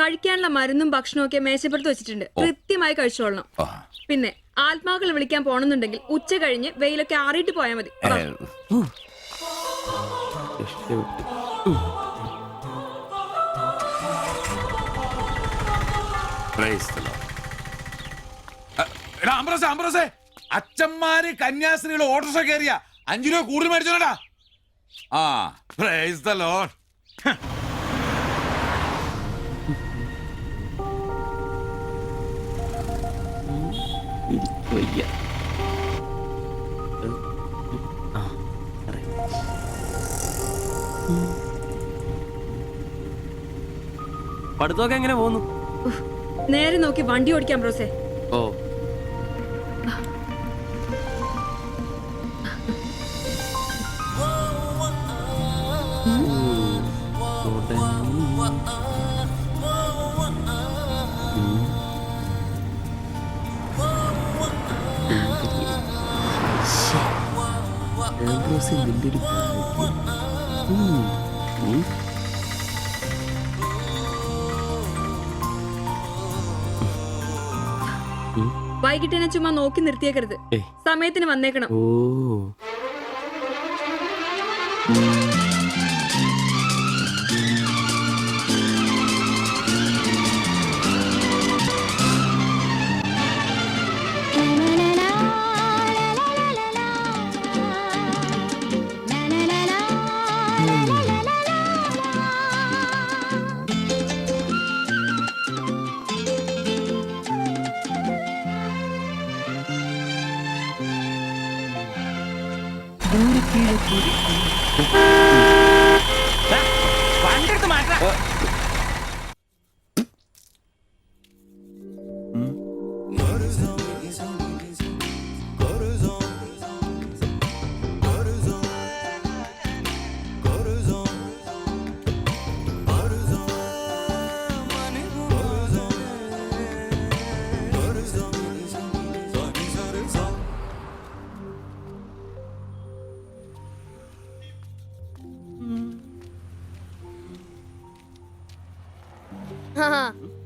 കഴിക്കാനുള്ള മരുന്നും ഭക്ഷണവും ഒക്കെ മേശപ്പുറത്ത് വെച്ചിട്ടുണ്ട്. കൃത്യമായി കഴിച്ചോളണം. പിന്നെ ആത്മാക്കൾ വിളിക്കാൻ പോണെന്നുണ്ടെങ്കിൽ ഉച്ച കഴിഞ്ഞ് വെയിലൊക്കെ ആറിയിട്ട് പോയാൽ മതി. അച്ഛന്മാര് കന്യാസ്ത്രീകൾ ഓട്ടോറിക്ഷ കയറിയ 5 രൂപ കൂടുതൽ മേടിച്ചോടാ. ആ പ്രൈസ് ദി ലോർഡ്. പഠിത്തമൊക്കെ എങ്ങനെ പോകുന്നു? നേരെ നോക്കി വണ്ടി ഓടിക്കാം ബ്രോസേ. ഓ വൈകിട്ട് എന്നെ ചുമ്മാ നോക്കി നിർത്തിയേക്കരുത്. സമയത്തിന് വന്നേക്കണം.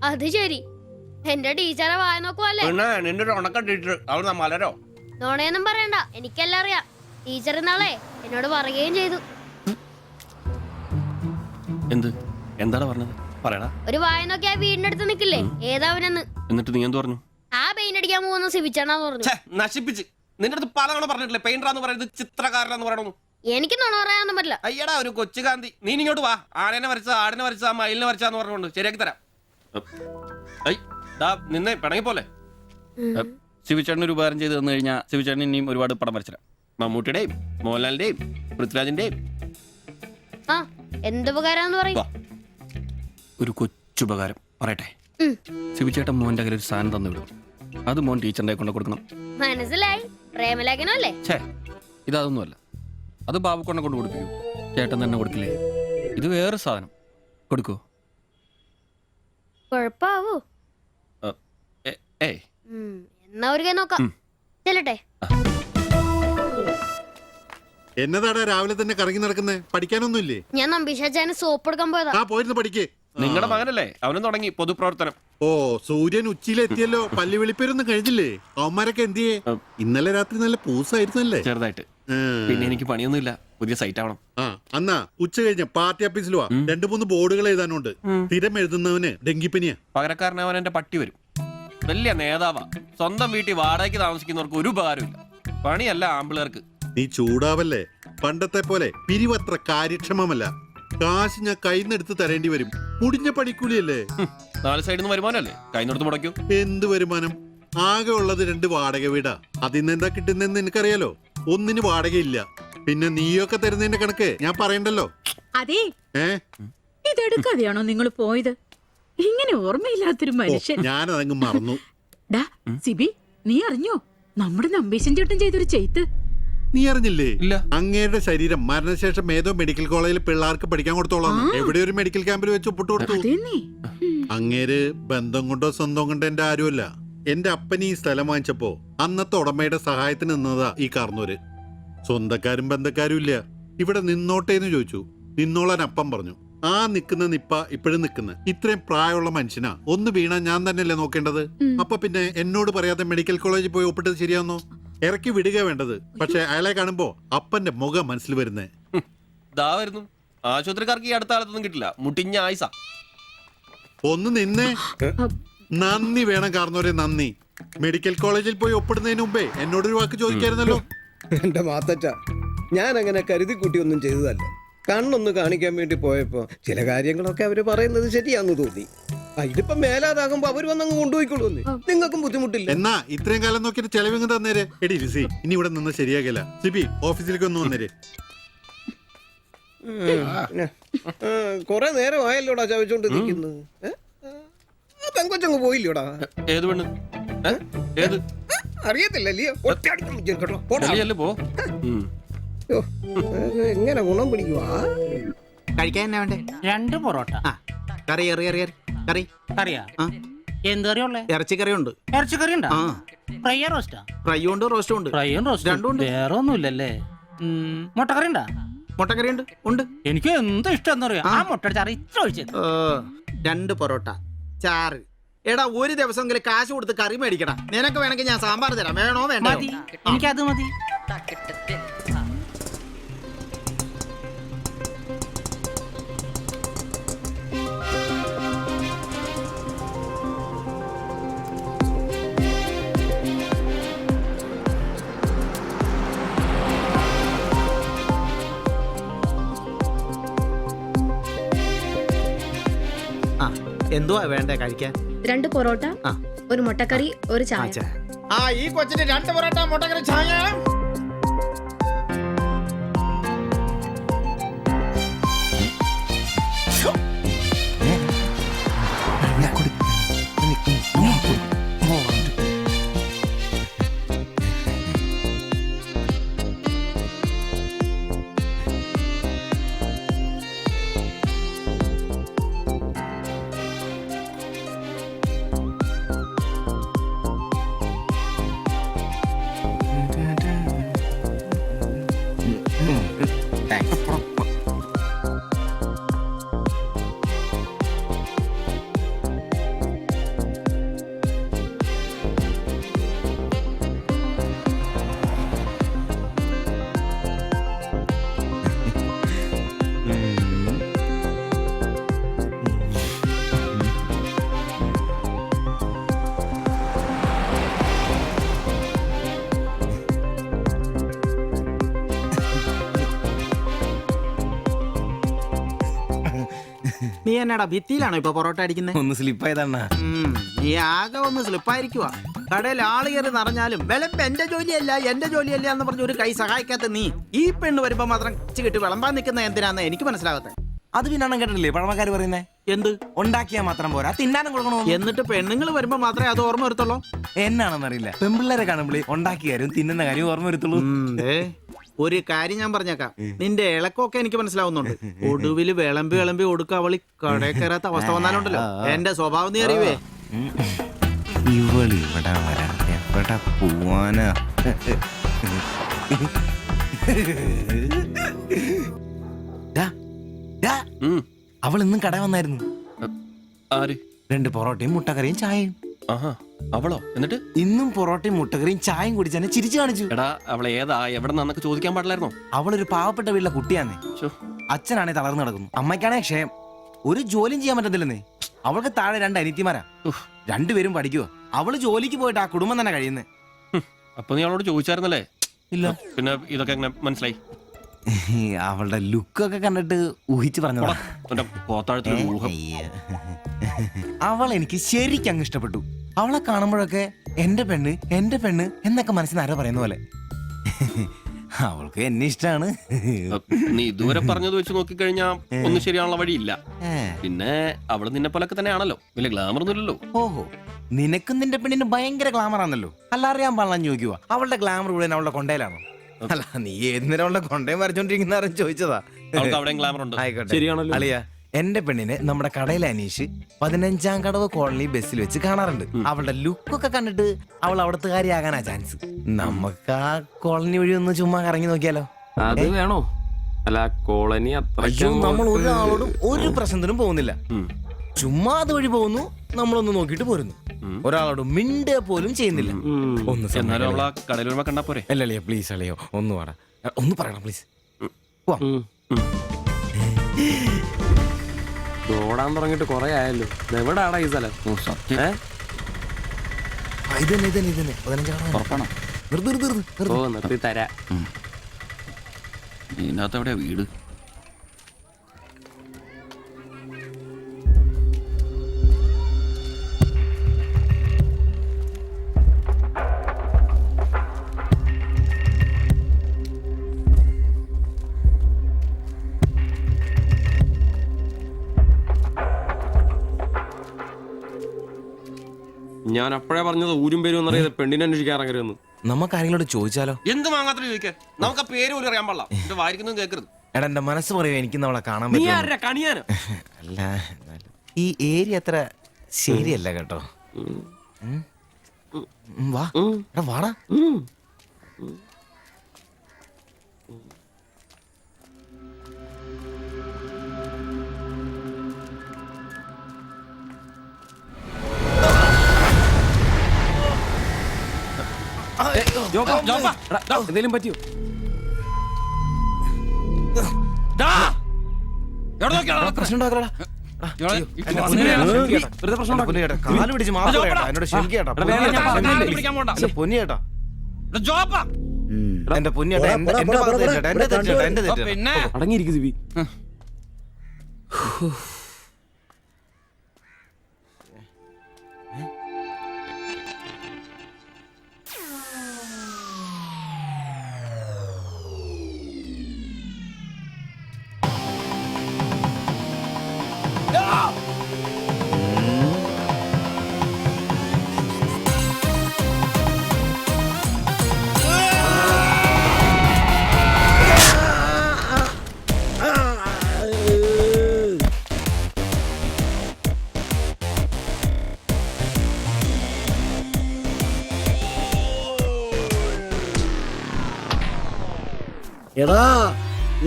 അത് ശരി, എന്റെ ടീച്ചറെ വായ നോക്കുവല്ലേ? നിന്റെ ഒരു ഉണക്ക ടീച്ചർ അവിടെ മലരോ? നോണയൊന്നും പറയണ്ട, എനിക്കെല്ലാം അറിയാം. ടീച്ചർ നാളെ എന്നോട് പറയുകയും ചെയ്തു. എന്ത്? എന്താണ് പറഞ്ഞത്? പറയടാ. ഒരു വായ നോക്കി ആ വീടിന്റെ അടുത്ത് നിക്കില്ലേ, ഏതാവനെന്ന്. എന്നിട്ട് നീ എന്ത് പറഞ്ഞു? ആ പെയിന്റ് അടിക്കാൻ പോകുന്ന സിബിച്ചാണെന്ന് പറഞ്ഞു. നശിപ്പിച്ച്. നിന്റെ അടുത്ത് പലതവണ പറഞ്ഞിട്ടില്ലേ പെയിന്ററാന്ന് പറയുന്നത് ചിത്രകാരനാന്ന് പറയണമെന്ന്? എനിക്ക് നുണ പറയാനൊന്നും പറ്റില്ല. അയ്യടാ ഒരു കൊച്ചു കാന്തി, നീ ഇങ്ങോട്ട് വാ. ആനേനെ വരച്ച, ആടിനെ വരച്ച, മയിലിനെ വരച്ചാന്ന് പറഞ്ഞുകൊണ്ട് ശരിയാക്കി തരാം. നിന്നെ പിണങ്ങി പോലെ. ശിവചേട്ടന് ഒരു ഉപകാരം ചെയ്ത് തന്നു കഴിഞ്ഞാൽ ശിവചേട്ടൻ ഇനിയും ഒരുപാട് പടം വരച്ചിടാം. മമ്മൂട്ടിയുടെയും മോഹൻലാലിന്റെയും പൃഥ്വിരാജിന്റെയും. ആ എന്തുപകാരാന്ന് പറയും? ഒരു കൊച്ചുപകാരം പറയട്ടെ. ശിവചേട്ടൻ മോന്റെ കയ്യിൽ ഒരു സാധനം തന്നു വിടും. അത് മോൻ ടീച്ചറിന്റെ കൊണ്ട് കൊടുക്കണം. മനസ്സിലായി, പ്രേമലേഖനല്ലേ? ഇതൊന്നുമല്ല, അത് ബാബുക്കൊണ്ടെ കൊണ്ട് കൊടുപ്പിക്കൂ. ചേട്ടൻ തന്നെ കൊടുക്കില്ലേ? ഇത് വേറെ സാധനം. കൊടുക്കൂ. കൊഴപ്പാവൂ? എന്നാ ഒരു കൈ നോക്കാം. ചെല്ലട്ടെ. എന്നതാടാ രാവിലെ തന്നെ കറങ്ങി നടക്കുന്നേ? പഠിക്കാനൊന്നുമില്ലേ? ഞാൻ നമ്പീശാച്ചാന് സോപ്പ് എടുക്കാൻ പോയതാ. ആ പോയിരുന്നു പഠിക്കേ. നിങ്ങളുടെ മകനല്ലേ, അവനും തുടങ്ങി പൊതുപ്രവർത്തനം. ഓ സൂര്യൻ ഉച്ചയിലെത്തിയല്ലോ. പള്ളി വെളിപ്പേരൊന്നും കഴിഞ്ഞില്ലേ? അവന്മാരൊക്കെ എന്തിയേ? ഇന്നലെ രാത്രി നല്ല പൂസായിരുന്നല്ലേ? ചെറുതായിട്ട്. പിന്നെ എനിക്ക് പണിയൊന്നുമില്ല, പുതിയ സൈറ്റ് ആവണം. ആ എന്നാ ഉച്ച കഴിഞ്ഞ പാർട്ടി ഓഫീസിൽ വാ. 2-3 ബോർഡുകൾ എഴുതാനുണ്ട്. സ്ഥിരം എഴുതുന്നവന് ഡെങ്കിപ്പനിയാ. പകരക്കാരനവൻ എന്റെ പട്ടി വരും. വലിയ നേതാവാ. സ്വന്തം വീട്ടിൽ വാടകയ്ക്ക് താമസിക്കുന്നവർക്ക് ഒരു ഉപകാരമില്ല. പണിയല്ല ആമ്പിളേർക്ക്. നീ ചൂടാവല്ലേ. പണ്ടത്തെ പോലെ പിരിവത്ര കാര്യക്ഷമമല്ല. കാശ് ഞാൻ കൈന്നെടുത്ത് തരേണ്ടി വരും. മുടിഞ്ഞ പണിക്കൂലിയല്ലേ? 4 സൈഡിൽ നിന്ന് വരുമാനമല്ലേ, കൈന്നെടുത്ത് മുടക്കും. എന്ത് വരുമാനം? ആകെ ഉള്ളത് 2 വാടക വീടാ. അതിന്ന് എന്താ കിട്ടുന്നെന്ന് നിനക്കറിയാലോ. ഒന്നിന് വാടകയില്ല. പിന്നെ നീയൊക്കെ തരുന്നതിന്റെ കണക്ക് ഞാൻ പറയണ്ടല്ലോ. അതെ, ഇതെടുക്കാതെയാണോ നിങ്ങൾ പോയത്? ഇങ്ങനെ ഓർമ്മയില്ലാത്തൊരു മനുഷ്യൻ. ഞാനതങ്ങ് മറന്നു. ഡാ സിബി, നീ അറിഞ്ഞോ നമ്മുടെ നമ്പീശൻ ചേട്ടൻ ചെയ്തൊരു ചെയ്ത്ത്? നീ അറിഞ്ഞില്ലേ? ഇല്ല. അങ്ങയുടെ ശരീരം മരണശേഷം ഏതോ മെഡിക്കൽ കോളേജിൽ പിള്ളേർക്ക് പഠിക്കാൻ കൊടുത്തോളാം. എവിടെ ഒരു മെഡിക്കൽ ക്യാമ്പിൽ വെച്ച് ഒപ്പിട്ട് കൊടുത്തു. അങ്ങേര് ബന്ധം കൊണ്ടോ സ്വന്തം കൊണ്ടോ എന്റെ ആരുമല്ല. എന്റെ അപ്പൻ ഈ സ്ഥലം വാങ്ങിച്ചപ്പോ അന്നത്തെ ഉടമയുടെ സഹായത്തിന് നിന്നതാ ഈ കാർന്നൂര്. സ്വന്തക്കാരും ബന്ധക്കാരും ഇല്ല. ഇവിടെ നിന്നോട്ടേന്ന് ചോദിച്ചു. നിന്നോളാൻ അപ്പം പറഞ്ഞു. ആ നിക്കുന്ന നിപ്പ ഇപ്പോഴും നിക്കുന്ന ഇത്രയും പ്രായമുള്ള മനുഷ്യനാ. ഒന്ന് വീണാ ഞാൻ തന്നെയല്ലേ നോക്കേണ്ടത്? അപ്പൊ പിന്നെ എന്നോട് പറയാതെ മെഡിക്കൽ കോളേജിൽ പോയി ഒപ്പിട്ടത് ശരിയാന്നോ? ഇറക്കി വിടുക വേണ്ടത്. പക്ഷെ അയാളെ കാണുമ്പോ അപ്പന്റെ മുഖം മനസ്സിൽ വരുന്നേ. ദാ വരുന്നു. ആശുപത്രിക്കാർക്ക് ഈ അടുത്ത കാലത്തൊന്നും കിട്ടില്ല. മുട്ടിഞ്ഞ ആയിസ. ഒന്ന് നിന്നേ. നന്ദി വേണം കാരണവരെ, നന്ദി. മെഡിക്കൽ കോളേജിൽ പോയി ഒപ്പിടുന്നതിന് മുമ്പേ എന്നോടൊരു വാക്ക് ചോദിക്കായിരുന്നല്ലോ. എന്റെ മാത്തച്ച, ഞാൻ അങ്ങനെ കരുതി കൂട്ടി ഒന്നും ചെയ്തതല്ല. കണ്ണൊന്ന് കാണിക്കാൻ വേണ്ടി പോയപ്പോ ചില കാര്യങ്ങളൊക്കെ അവര് പറയുന്നത് ശരിയാന്ന് തോന്നി. ഇതിപ്പോ മേലാതാകുമ്പോ അവര് വന്നങ്ങ് കൊണ്ടുപോയിക്കൊള്ളൂന്ന്. നിങ്ങൾക്കും ബുദ്ധിമുട്ടില്ല. എന്നാ ഇത്രയും കാലം നോക്കിയിട്ട് ചെലവിങ് തന്നേരെ. എടി ലിസി, ഇനി ഇവിടെ നിന്ന് ശരിയാകില്ല. സിബി, ഓഫീസിലേക്ക് ഒന്ന് വന്നേരെ. കൊറേ നേരം ആയല്ലോടാ ചവച്ചോണ്ട് നിൽക്കുന്നത്. പെങ്കൊച്ചങ്ങ് പോയില്ലോടാ. ഏത് പെണ്ണ്? ഏത്? അറിയത്തില്ലല്ലേ? ചെറിയല്ലേ പോ. എങ്ങനെ ഗുണം പിടിക്കുവാ? കഴിക്കാൻ എന്നാ വേണ്ടേ? 2 പൊറോട്ട. കറി കറി കറി കറി കറിയാ? എന്ത് കറിയുള്ളേ? ഇറച്ചിക്കറി ഉണ്ട്. ഇറച്ചിക്കറി ഉണ്ടാ? ഫ്രൈ റോസ്റ്റാ? ഫ്രൈയും ഉണ്ട് റോസ്റ്റും ഉണ്ട്. ഫ്രൈയും റോസ്റ്റും രണ്ടും ഉണ്ട്. വേറെ ഒന്നുമില്ലല്ലേ? മുട്ടക്കറി ഉണ്ടാ? മുട്ടക്കറി ഉണ്ട് ഉണ്ട്. എനിക്ക് എന്ത് ഇഷ്ടം അറിയാം. ആ മുട്ടയുടെ ചാറ് ഇത്ര ഒഴിച്ചത്. 2 പൊറോട്ട, ചാറ്. എടാ, ഒരു ദിവസമെങ്കിലും കാശ് കൊടുത്ത് കറി മേടിക്കടാ. നിനക്ക് വേണമെങ്കിൽ ഞാൻ സാമ്പാർ തരാം. വേണോ വേണ്ടോ? മതി, എനിക്കത് മതി. എന്തുവാ വേണ്ടേ കഴിക്കാൻ? 2 പൊറോട്ട, ആ. 1 മുട്ടക്കറി, 1 ചായ. ഈ കൊച്ചിന് 2 പൊറോട്ട, മുട്ടക്കറി, ചായ. നീ എന്നാടാ ഭിത്തിയിലാണോ ഇപ്പൊ പൊറോട്ട അടിക്കുന്നത്? ഒന്ന് സ്ലിപ്പായതാണ്. നീ ആകെ ഒന്ന് സ്ലിപ്പായിരിക്കുവാ. കടയിൽ ആള് കയറി നിറഞ്ഞാലും വിലപ്പ് എന്റെ ജോലിയല്ല എന്ന് പറഞ്ഞ ഒരു കൈ സഹായിക്കാത്ത നീ ഈ പെണ്ണ് വരുമ്പോ മാത്രം കിട്ടി വിളമ്പാൻ നിൽക്കുന്ന എന്തിനാന്ന് എനിക്ക് മനസ്സിലാകത്തെ. അത് പിന്നെ കേട്ടില്ലേ പഴമക്കാര് പറയുന്നേ? എന്ത്? ഉണ്ടാക്കിയാ മാത്രം പോരാ, തിന്നാനും കൊടുക്കണോ. എന്നിട്ട് പെണ്ണുങ്ങൾ വരുമ്പോ മാത്രമേ അത് ഓർമ്മ വരുത്തുള്ളൂ. എന്നാണെന്നറിയില്ല, പെൺപിള്ളേരെ കാണുമ്പോഴേ ഉണ്ടാക്കിയ കാര്യം തിന്നുന്ന കാര്യം ഓർമ്മ വരുത്തുള്ളൂ. ഒരു കാര്യം ഞാൻ പറഞ്ഞേക്കാം, നിന്റെ ഇളക്കമൊക്കെ എനിക്ക് മനസ്സിലാവുന്നുണ്ട്. ഒടുവില് വിളമ്പി കൊടുക്ക അവളി കടയിൽ കയറാത്ത അവസ്ഥ വന്നാലുണ്ടല്ലോ എന്റെ സ്വഭാവം നീ അറിയുവേ. ഇവള് ഇവിടെ വരാ, എവിടെ പോവാനാ? അവൾ ഇന്നും കട വന്നായിരുന്നു. ആര്? 2 പൊറോട്ടയും മുട്ടക്കറിയും ചായയും. ആഹാ, അവളോ? എന്നിട്ട് ഇന്നും പൊറോട്ടയും മുട്ടക്കറിയും ചായയും കുടിച്ചെന്നെ ചിരിച്ചു കാണിച്ചു. എടാ, അവളെ ഏതാ എവിടെ നിന്നൊക്കെ ചോദിക്കാൻ പാടില്ലായിരുന്നോ? അവളൊരു പാവപ്പെട്ട വീട്ടിലെ കുട്ടിയാന്നേ. അച്ഛനാണെ തളർന്നു നടക്കുന്നു, അമ്മയ്ക്കാണെ ക്ഷയം. ഒരു ജോലിയും ചെയ്യാൻ പറ്റത്തില്ലെന്നേ. അവൾക്ക് താഴെ 2 അനിയത്തിമാരാ. 2 പേരും പഠിക്കുക. അവള് ജോലിക്ക് പോയിട്ട് ആ കുടുംബം തന്നെ കഴിയുന്നേ. അപ്പൊ നീ അവളോട് ചോദിച്ചായിരുന്നല്ലേ? ഇല്ല. പിന്നെ ഇതൊക്കെ എങ്ങനെ മനസ്സിലായി? അവളുടെ ലുക്കൊക്കെ കണ്ടിട്ട് ഊഹിച്ചു പറഞ്ഞതാ. അവൾ എനിക്ക് ശരിക്കും അങ്ങ് ഇഷ്ടപ്പെട്ടു. അവളെ കാണുമ്പോഴൊക്കെ എന്റെ പെണ്ണ് എന്നൊക്കെ മനസ്സിൽ ആരോ പറയുന്ന പോലെ. അവൾക്ക് എന്നെ ഇഷ്ടാണ്. നീ ഇതുവരെ പറഞ്ഞത് വെച്ച് നോക്കിക്കഴിഞ്ഞാ ഒന്നും ശരിയാണുള്ള വഴിയില്ല. പിന്നെ അവള് നിന്നെ പോലൊക്കെ തന്നെയാണല്ലോ, വലിയ ഗ്ലാമർ ഒന്നുമില്ലല്ലോ. ഓഹോ, നിനക്കും നിന്റെ പെണ്ണിന് ഭയങ്കര ഗ്ലാമർ ആണല്ലോ. അല്ലറിയാൻ പാടില്ല ചോദിക്കുക, അവളുടെ ഗ്ലാമർ മുഴുവൻ അവളുടെ കൊണ്ടയിലാണോ? അല്ല, നീ ഏത് നേരം അവളുടെ കൊണ്ടയും വരച്ചോണ്ടിരിക്കുന്ന ചോദിച്ചതാ. ആയിക്കോട്ടെ, ശരിയാണല്ലോ. അളിയ, എന്റെ പെണ്ണിനെ നമ്മുടെ കടയിലെ അനീഷ് 15-ാം കടവ് കോളനി ബസ്സിൽ വെച്ച് കാണാറുണ്ട്. അവളുടെ ലുക്കൊക്കെ കണ്ടിട്ട് അവൾ അവിടുത്തെ കാര്യമാകാനാ ചാൻസ്. നമുക്ക് ആ കോളനി വഴി ഒന്ന് ചുമ്മാ കറങ്ങി നോക്കിയാലോ? അത് വേണോ? അല്ല കോളനി അയ്യോ നമ്മൾ ഒരാളോടും ഒരു പ്രശ്നത്തിനും പോകുന്നില്ല. ചുമ്മാ അതുവഴി പോകുന്നു, നമ്മളൊന്ന് നോക്കിയിട്ട് പോരുന്നു. ഒരാളോട് മിണ്ട പോലും ചെയ്യുന്നില്ല. ഒന്ന് എന്നാലും അവളാ കടയിൽ വരുമ്പോ കണ്ടാ പോരെ? അല്ല അളിയോ പ്ലീസ് അളിയോ ഒന്ന് വാടാ, ഒന്ന് പറയണം പ്ലീസ്. ഓടാൻ തുടങ്ങിട്ട് കൊറേ ആയല്ലോ. എവിടാടാ ഈ സ്ഥലം? ഇതന്നെ 15 ഓ നിർത്തി തരാ. ഇതിനകത്ത് എവിടെയാ വീട്? ഞാൻ അപ്പോഴേ പറഞ്ഞത് ഊരും പേരും എന്നറിയാതെ പെണ്ണിനെ അന്വേഷിക്കാൻ ഇറങ്ങരുതെന്ന്. നമുക്ക് ആരെങ്കിലും ചോദിച്ചാലോ? എന്ത് മാങ്ങാത്ര ചോദിക്കാൻ? നമുക്ക് ആ പേര് പോലും അറിയാൻ പാടില്ല. എന്റെ വാരിക്കൊന്നും കേൾക്കരുത്. എടാ എന്റെ മനസ്സ് പറയോ എനിക്ക് നമ്മളെ കാണാൻ നീ പറ്റും. ആരാ കണിയാനോ? അല്ല ഈ ഏരിയ അത്ര ശരിയല്ല കേട്ടോ. വാ എടാ വാടാ. എന്തേലും പറ്റിയോ? പ്രശ്നം ഉണ്ടാക്കലടാ. കാല് പിടിച്ച് മാത്രം എന്നോട് ക്ഷമിക്കേട്ടാ പൊന്നിയേട്ടാ. എന്റെ പൊന്നിയേട്ടാ എന്റെ ഭാഗത്ത് തെറ്റേട്ടാ, എന്റെ തെറ്റേട്ടാ, എന്റെ തെറ്റേട്ടാ. അടങ്ങിയിരിക്കും സിബി. എടാ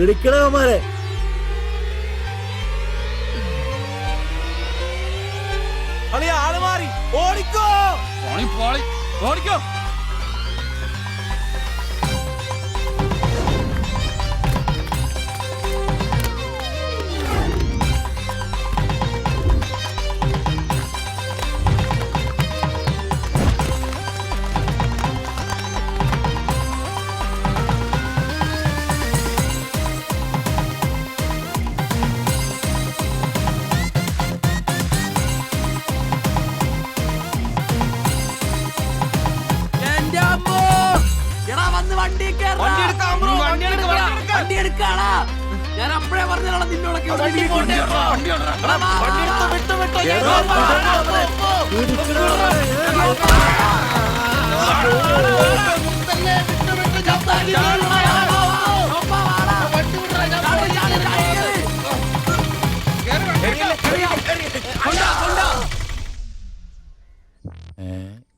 ഇടിക്കണമാരെ ആള് മാറി ഓടിക്കോ. ഓടിക്കോ. ഞാൻ അപ്പഴേ പറഞ്ഞാ നിന്നോടൊക്കെ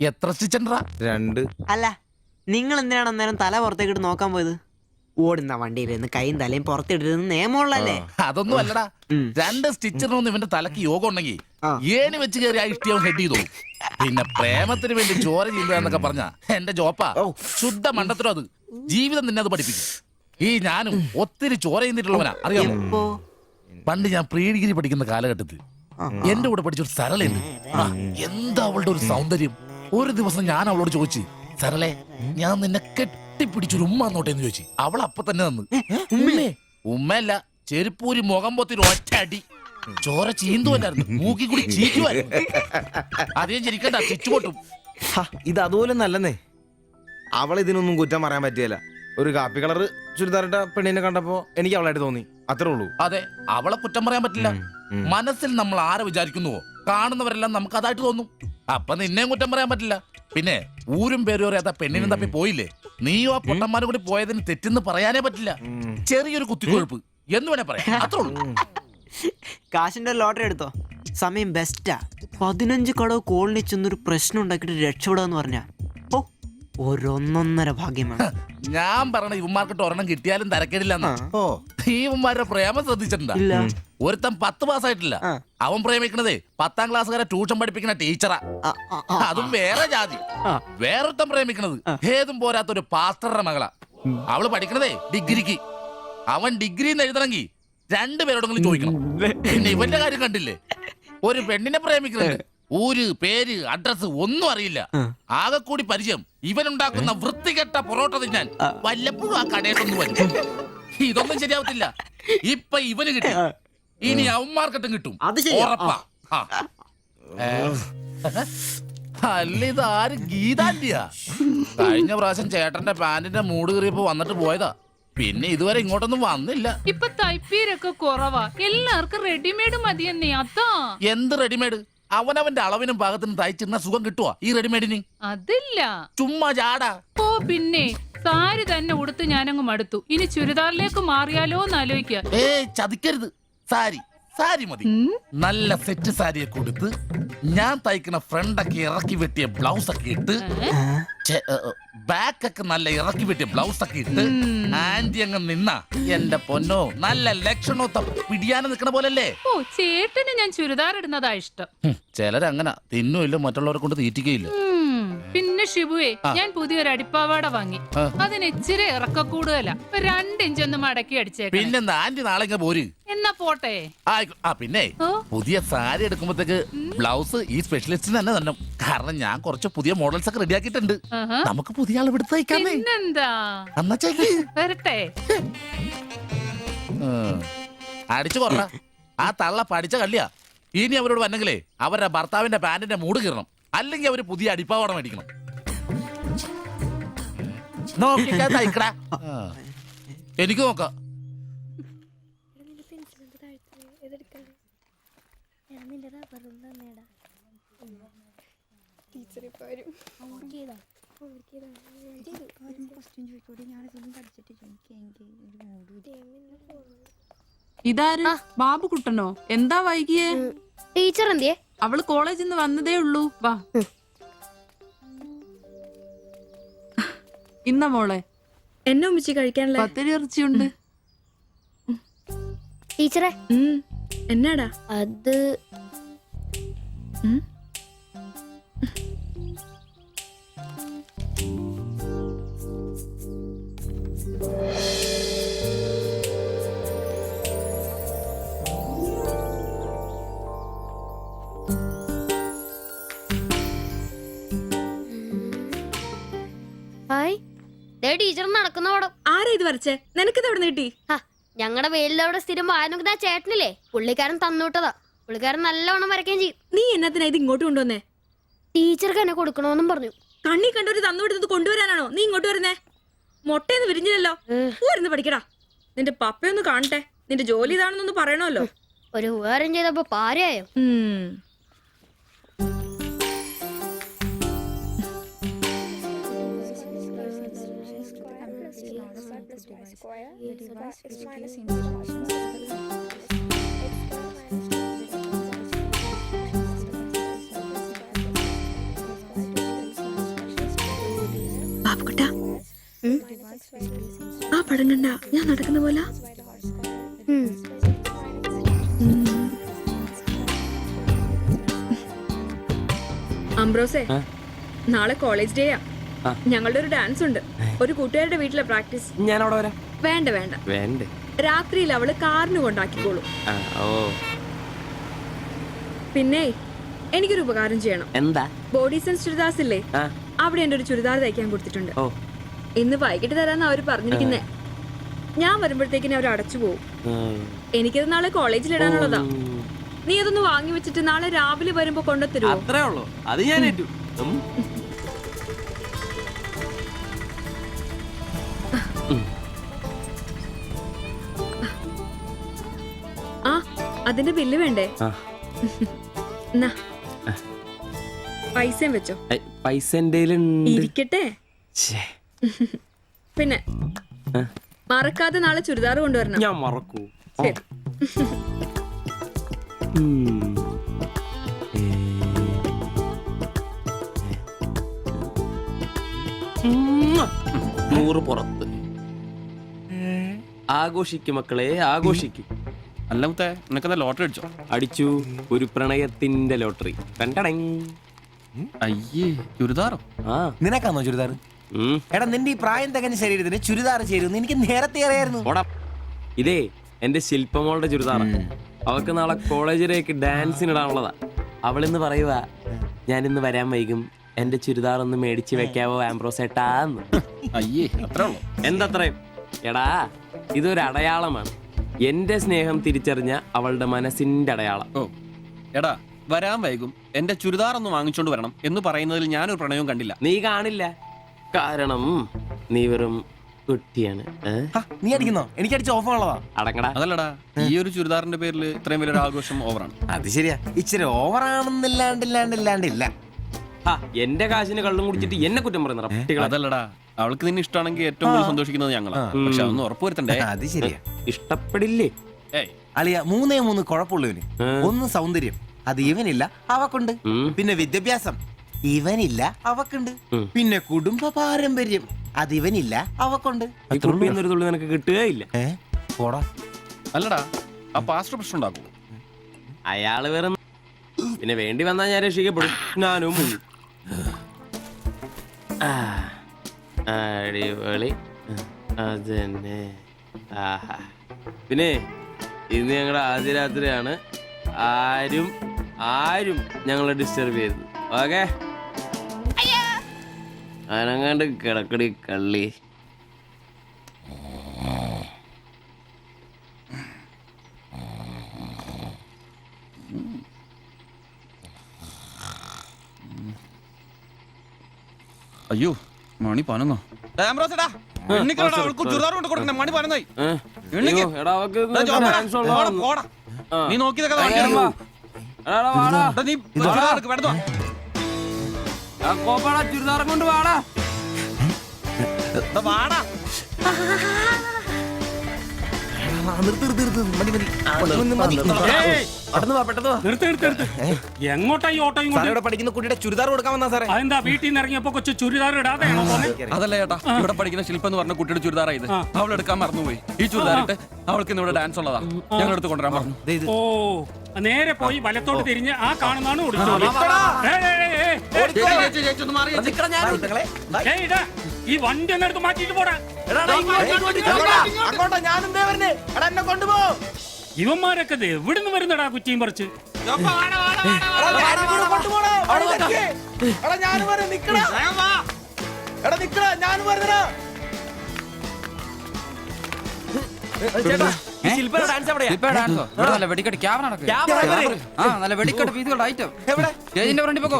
എത്ര സ്റ്റിച്ചണ്ടാ? 2. അല്ല നിങ്ങൾ എന്തിനാണ് അന്നേരം തല പുറത്തേക്കിട്ട് നോക്കാൻ പോയത്? ഓടുന്ന വണ്ടിയിലിരുന്ന് കൈയും തലയും പുറത്തിടരുന്ന് നിയമമുള്ളല്ലേ? അതൊന്നും അല്ലടാ. 2 സ്റ്റിച്ചറിനൊന്നും ഇവന്റെ തലക്ക് യോഗം ഉണ്ടെങ്കിൽ ഏണി വെച്ച് കയറി ആ ഇഷ്ടിയം ഹെഡ് ചെയ്തു. പിന്നെ പ്രേമത്തിന് വേണ്ടി ചോര ചെയ്യുന്നതൊക്കെ പറഞ്ഞ എന്റെ ജോപ്പാ ശുദ്ധ മണ്ടത്തരം. അത് ജീവിതം നിന്നെ അത് പഠിപ്പിക്കും. ഈ ഞാനും ഒത്തിരി ചോര ചെയ്യുന്നിട്ടുള്ളവനാ, അറിയാമോ? പണ്ട് ഞാൻ പ്രീ ഡിഗ്രി പഠിക്കുന്ന കാലഘട്ടത്തിൽ എന്റെ കൂടെ പഠിച്ചൊരു സരളുണ്ട്. എന്താ അവളുടെ ഒരു സൗന്ദര്യം! ഒരു ദിവസം ഞാൻ അവളോട് ചോദിച്ചു, സരളെ ഞാൻ നിന്നെ കെട്ടിപ്പിടിച്ചൊരു ഉമ്മ എന്നോട്ടെന്ന് ചോദിച്ചു. അവൾ അപ്പൊ തന്നെ തന്നു. ഉമ്മയല്ല, ചെരുപ്പൂരി മുഖം പൊത്തി ഒറ്റ അടി. ചോര ചീന്തുവല്ലായിരുന്നു, മൂക്കി കൂടി ചീറ്റുമായിരുന്നു. അധികം ചിരിക്കണ്ട, ചിച്ചു പൊട്ടും. ഇത് അതുപോലെ നല്ലെന്നേ. അവളെ ഇതിനൊന്നും കുറ്റം പറയാൻ പറ്റിയല്ല. ഒരു കാപ്പി കളർ ചുരിദാറിട്ട പെണ്ണിനെ കണ്ടപ്പോ എനിക്ക് അവളായിട്ട് തോന്നി, അത്രേ ഉള്ളൂ. അതെ, അവളെ കുറ്റം പറയാൻ പറ്റില്ല. മനസ്സിൽ നമ്മൾ ആരെ വിചാരിക്കുന്നുവോ കാണുന്നവരെല്ലാം നമുക്ക് അതായിട്ട് തോന്നും. അപ്പൊ നിന്നെയും കുറ്റം പറയാൻ പറ്റില്ല. പിന്നെ ഊരും പേരും അറിയാത്ത പെണ്ണിനും തപ്പി പോയില്ലേ? നീയോ ആ പൊട്ടന്മാരും കൂടി പോയതിന് തെറ്റെന്ന് പറയാനേ പറ്റില്ല. ചെറിയൊരു കുത്തിക്കൊഴുപ്പ് എന്ന് വേണേ പറയാം, അത്രേ ഉള്ളൂ. കാശിന്റെ ലോട്ടറി എടുത്തോ, സമയം ബെസ്റ്റാ. 15 കടവ് കോളിനി ചെന്നൊരു പ്രശ്നം ഉണ്ടാക്കിയിട്ട് രക്ഷപ്പെടാന്ന് പറഞ്ഞാ ഓ ഒരൊന്നൊന്നര ഭാഗ്യമാണ്. ഞാൻ പറഞ്ഞ ഇവന്മാർക്കിട്ട് ഒരെണ്ണം കിട്ടിയാലും തരക്കേടില്ലെന്നാ. ഓ ഈ ഇവന്മാരുടെ പ്രേമം ശ്രദ്ധിച്ചിട്ടുണ്ടാ? ഇല്ല. ഒരുത്തൻ 10 പാസ്സായിട്ടില്ല. അവൻ പ്രേമിക്കണതേ 10ാം ക്ലാസ്സുകാരെ ട്യൂഷൻ പഠിപ്പിക്കുന്ന ടീച്ചറാ. അതും വേറെ ജാതി. വേറൊരുത്തൻ പ്രേമിക്കണത് ഏതും പോരാത്തൊരു പാസ്റ്ററുടെ മകളാ. അവള് പഠിക്കണതേ ഡിഗ്രിക്ക്. അവൻ ഡിഗ്രി എഴുതണമെങ്കിൽ 2 പേരോടെങ്കിലും ചോദിക്കണം. പിന്നെ ഇവന്റെ കാര്യം കണ്ടില്ലേ, ഒരു പെണ്ണിനെ പ്രേമിക്കുന്നുണ്ട്. ഊര്, പേര്, അഡ്രസ് ഒന്നും അറിയില്ല. ആകെ കൂടി പരിചയം ഇവനുണ്ടാക്കുന്ന വൃത്തികെട്ട പൊറോട്ട തിന്നാൻ വല്ലപ്പോഴും ആ കടയിലൊന്നും വരും. ഇതൊന്നും ശരിയാവത്തില്ല. ഇപ്പൊ ഇവന് കിട്ടി, ഇനി അവന്മാർക്കിട്ടും കിട്ടും. ഉറപ്പാ. അല്ല ഇത് ആര് ഗീതാന്റിയാ? കഴിഞ്ഞ പ്രാവശ്യം ചേട്ടന്റെ പാന്റിന്റെ മൂട് കീറിയപ്പോ വന്നിട്ട് പോയതാ. പിന്നെ ഇതുവരെ ഇങ്ങോട്ടൊന്നും വന്നില്ല. ഇപ്പൊ തയ്പ്പീരൊക്കെ കുറവാ, എല്ലാവർക്കും റെഡിമെയ്ഡ് മതിയെന്നേ. അതാ. എന്ത് റെഡിമെയ്ഡ്? അവനവന്റെ അളവിനും പാകത്തിനും തയ്ച്ചിരുന്ന സുഖം കിട്ടുവാ ഈ റെഡിമെയ്ഡിന്? അതില്ല. ചുമ്മാ ജാടാ. ഓ പിന്നെ സാരി തന്നെ ഉടുത്ത് ഞാനങ്ങ് മടുത്തു. ഇനി ചുരിദാറിലേക്ക് മാറിയാലോ എന്ന് ആലോചിക്കുക. ചതിക്കരുത്. സാരി സാരി മതി. നല്ല സെറ്റ് സാരിയെ കൊടുത്ത് ഞാൻ തയ്ക്കുന്ന ഫ്രണ്ടൊക്കെ ഇറക്കി വെട്ടിയ ബ്ലൗസ് ഒക്കെ ഇട്ട്, ബാക്ക് ഒക്കെ നല്ല ഇറക്കി വെട്ടിയ ബ്ലൗസ് ഒക്കെ ഇട്ട് ആന്റി അങ്ങ് നിന്ന എന്റെ പൊന്നോ നല്ല ലക്ഷണത്തെ പിടിയാനും നിക്കണ പോലല്ലേ. ഓ ചേട്ടന് ഞാൻ ചുരിദാർ ഇടുന്നതാ ഇഷ്ടം. ചിലരങ്ങനെ തിന്നുമില്ല, മറ്റുള്ളവരെ കൊണ്ട് തീറ്റിക്കയില്ല. പിന്നെ ഷിബുവേ, ഞാൻ പുതിയൊരു അടിപ്പാവാട വാങ്ങി. അതിന് ഇച്ചിരി ഇറക്ക കൂടുതലാ. 2 ഇഞ്ച് ഒന്ന് മടക്കി അടിച്ചേക്കാം. പിന്നെന്താ ആന്റി നാളെ പോര്. എന്നാ പോട്ടെ. പിന്നെ പുതിയ സാരി എടുക്കുമ്പോഴത്തേക്ക് ബ്ലൗസ് ഈ സ്പെഷ്യലിസ്റ്റിന് തന്നെ തന്നെ. കാരണം ഞാൻ കുറച്ച് പുതിയ മോഡൽസ് ഒക്കെ റെഡിയാക്കിയിട്ടുണ്ട്. നമുക്ക് പുതിയ ആൾ എടുത്ത് തയ്ക്കാമേ. പിന്നെന്താ, വരട്ടെ. അടിച്ചു കൊറ. ആ തള്ള പഠിച്ച കള്ളിയാ. ഇനി അവരോട് വന്നെങ്കിലേ അവരുടെ ഭർത്താവിന്റെ പാന്റിന്റെ മൂട് കീറണം. അല്ലെങ്കിൽ അവര് പുതിയ അടിപ്പാവാട മേടിക്കണം. നോക്കിക്കാ തയ്ക്കടാ. എനിക്ക് നോക്കാം. ഇതാര്? ബാബുക്കുട്ടനോ? എന്താ വൈകിയേ? ടീച്ചർ എന്തിയെ? അവള് കോളേജിൽ നിന്ന് വന്നതേ ഉള്ളൂ. വാ. ഇന്ന മോളെ എന്നെ ഉമ്മിച്ച് കഴിക്കാനുള്ള പത്തിരി ഇറച്ചിയുണ്ട്. ടീച്ചറെ എന്നാടാ അത്? ടീച്ചർ നടക്കുന്ന പടം. ആരാ ഇത് വരച്ചേ? നിനക്കിത് എവിടെ നീട്ടി? ഞങ്ങളുടെ വെയിലവിടെ സ്ഥിരം വായനക്കുന്ന ചേട്ടനില്ലേ, പുള്ളിക്കാരൻ തന്നുവിട്ടതാ. പുള്ളിക്കാരൻ നല്ലവണ്ണം വരയ്ക്കുകയും ചെയ്യും. നീ എന്നത്തിനാ ഇത് ഇങ്ങോട്ട് കൊണ്ടുവന്നേ? ടീച്ചർക്ക് എന്നെ കൊടുക്കണമെന്നും പറഞ്ഞു. കണ്ണി കണ്ടൊരു തന്നുവിടുന്നത് കൊണ്ടുവരാനാണോ നീ ഇങ്ങോട്ട് വരുന്നേ? മൊട്ടയൊന്നും വിരിഞ്ഞില്ലല്ലോ. ഇരുന്ന് പഠിക്കടാ. നിന്റെ പപ്പയൊന്ന് കാണട്ടെ. നിന്റെ ജോലി ഇതാണെന്നൊന്ന് പറയണമല്ലോ. ഒരു ഉപകാരം ചെയ്തപ്പോ പാരയായോ? ബാബുക്കുട്ടാ, ആ പടം കണ്ട ഞാൻ നടക്കുന്ന പോലെ? അംബ്രോസേ, നാളെ കോളേജ് ഡേയാ. ഞങ്ങളുടെ ഒരു ഡാൻസ് ഉണ്ട്. ഒരു കൂട്ടുകാരുടെ വീട്ടിലെ പ്രാക്ടീസ്. ഞാൻ അവിടെ വരാം. വേണ്ട വേണ്ട, രാത്രിയിൽ അവള് കാറിന് കൊണ്ടാക്കിക്കോളൂ. പിന്നെ എനിക്കൊരു ഉപകാരം ചെയ്യണം. എന്താ? ബോഡി സെൻസ് ചുരിദാർസ് ഇല്ലേ, അവിടെ എന്റെ ഒരു ചുരിദാർ തയ്ക്കാൻ കൊടുത്തിട്ടുണ്ട്. ഇന്ന് വൈകിട്ട് തരാന്ന് അവര് പറഞ്ഞിരിക്കുന്നേ. ഞാൻ വരുമ്പോഴത്തേക്കിന് അവർ അടച്ചു പോകും. എനിക്കത് നാളെ കോളേജിൽ ഇടാനുള്ളതാ. നീ അതൊന്ന് വാങ്ങി വെച്ചിട്ട് നാളെ രാവിലെ വരുമ്പോ കൊണ്ടുത്തരുമോ? അത്രേ ഉള്ളൂ. അത് ഞാൻ ഏറ്റു. ആ, അതിന്റെ ബില്ല് വേണ്ടേ? പൈസയും വെച്ചോ. പൈസ ഇരിക്കട്ടെ. പിന്നെ മറക്കാതെ നാളെ ചുരിദാർ കൊണ്ടുവരണം. ഞാൻ മറക്കൂ. ശരി. 100 പുറത്ത്. ആഘോഷിക്കും മക്കളെ, ആഘോഷിക്കും. അല്ല മുത്തേ, നിനക്കെന്താ ലോട്ടറി അടിച്ചോ? അടിച്ചു, ഒരു പ്രണയത്തിന്റെ ലോട്ടറി. അയ്യേ, ചുരിദാറോ? ആ, നിനക്കാന്നോ ചുരിദാർ? എടാ നിന്റെ ഈ പ്രായം തികഞ്ഞ ശരീരത്തിന് ചുരിദാർ ചേരുന്നു എനിക്ക് നേരത്തെ അറിയായിരുന്നു. ഇതേ എന്റെ ശില്പമോളുടെ ചുരിദാറാണ്. അവൾക്ക് നാളെ കോളേജിലേക്ക് ഡാൻസിനിടാനുള്ളതാ. അവളിന്ന് പറയുക, ഞാനിന്ന് വരാൻ വൈകും, എന്റെ ചുരിദാർ ഒന്ന് മേടിച്ച് വെക്കാവോ ആംബ്രോസേട്ടാന്ന്. അയ്യേ, എന്തത്രയും? എടാ, ഇതൊരു അടയാളമാണ്. എന്റെ സ്നേഹം തിരിച്ചറിഞ്ഞ അവളുടെ മനസ്സിന്റെ അടയാളം. ഓ എടാ, വരാൻ വൈകും, എന്റെ ചുരിദാർ ഒന്ന് വാങ്ങിച്ചോണ്ട് വരണം എന്ന് പറയുന്നതിൽ ഞാനൊരു പ്രണയവും കണ്ടില്ല. നീ കാണില്ല, കാരണം നീ വെറും കുട്ടിയാണ്. നീ അടിക്കുന്നോ? എനിക്ക് അടിച്ച ഓഫ് ഉള്ളതാ. അടങ്ങടാ. അതല്ലടാ, ഈ ഒരു ചുരിദാറിന്റെ പേരിൽ ഇത്രയും വലിയൊരു ആഘോഷം ഓവറാണ്. അത് ശരിയാ, ഇച്ചിരി ഓവറാണെന്നില്ലാണ്ടില്ല. എന്റെ കാശിന് കള്ളും കുടിച്ചിട്ട് എന്നെ കുറ്റം പറയുന്ന. അതല്ലടാ, അവൾക്ക് നിന്നെ ഇഷ്ടമാണെങ്കിൽ ഏറ്റവും കൂടുതൽ സന്തോഷിക്കുന്നത് ഞങ്ങളാ. പക്ഷെ അതൊന്ന് ഉറപ്പുവരുത്തണ്ടേ. അത് ശരിയാ. ഇഷ്ടപ്പെടില്ലേ? അളിയ 3 കുഴപ്പമുള്ളവന്. ഒന്ന് സൗന്ദര്യം, അത് ഇവനില്ല അവക്കുണ്ട്. പിന്നെ വിദ്യാഭ്യാസം, ഇവനില്ല അവക്കുണ്ട്. പിന്നെ കുടുംബ പാരമ്പര്യം, അത് ഇവനില്ല അവക്കുണ്ട്. നിനക്ക് കിട്ടുകയില്ല. പോടാ. അല്ലടാ, ആ പാസ്റ്റർ പ്രശ്നം ഉണ്ടാക്കും. അയാള് വേറെ പിന്നെ വേണ്ടി വന്നാൽ ഞാൻ രക്ഷിക്കപ്പെടും. ഞാനും അടിപൊളി. അതന്നെ. ആഹാ. പിന്നെ ഇന്ന് ഞങ്ങളുടെ ആദ്യ രാത്രിയാണ്. ആരും ഞങ്ങളെ ഡിസ്റ്റർബ് ചെയ്തു. ഓക്കെ, അനങ്ങാണ്ട് കിടക്കടി കള്ളി. അയ്യോ, മണി 11. നീ നോക്കിയതൊക്കെ ചുരിദാറും കൊണ്ട് വാടാ. വാടാ. എങ്ങോട്ടാ ഈ ഓട്ടോയും പഠിക്കുന്ന കുട്ടിയുടെ ചുരിദാർ കൊടുക്കാൻ വന്നാ സാറേ. അതെന്താ വീട്ടിൽ നിന്ന് ഇറങ്ങിയപ്പോ കൊച്ചു ചുരിദാർ ഇടാതെ? അതല്ല ചേട്ടാ, ഇവിടെ പഠിക്കുന്ന ശില്പം എന്ന് പറഞ്ഞ കുട്ടിയുടെ ചുരിദാറായത്. അവൾ എടുക്കാൻ മറന്നുപോയി. ഈ ചുരിദാറിട്ട് അവൾക്ക് ഇന്ന് ഇവിടെ ഡാൻസ് ഉള്ളതാ. ഞങ്ങൾ എടുത്ത് കൊണ്ടുവരാൻ പറഞ്ഞു. ഓ, നേരെ പോയി വലത്തോട്ട് തിരിഞ്ഞ് ആ കാണുന്നതാണ് ഓടിച്ചോളി. ഈ വണ്ടി ഒന്ന് എടുത്ത് മാറ്റിട്ട് പോടാ. ഇവന്മാരൊക്കെ എവിടുന്ന് വരുന്നടാ കുറ്റിയും പറിച്ച്? വെടിക്കെട്ട് ക്യാമറ നല്ല വെടിക്കെട്ട് പീസുകളുടെ ഐറ്റം സ്റ്റേജിന്റെ ഫ്രണ്ടിൽ പോകോ.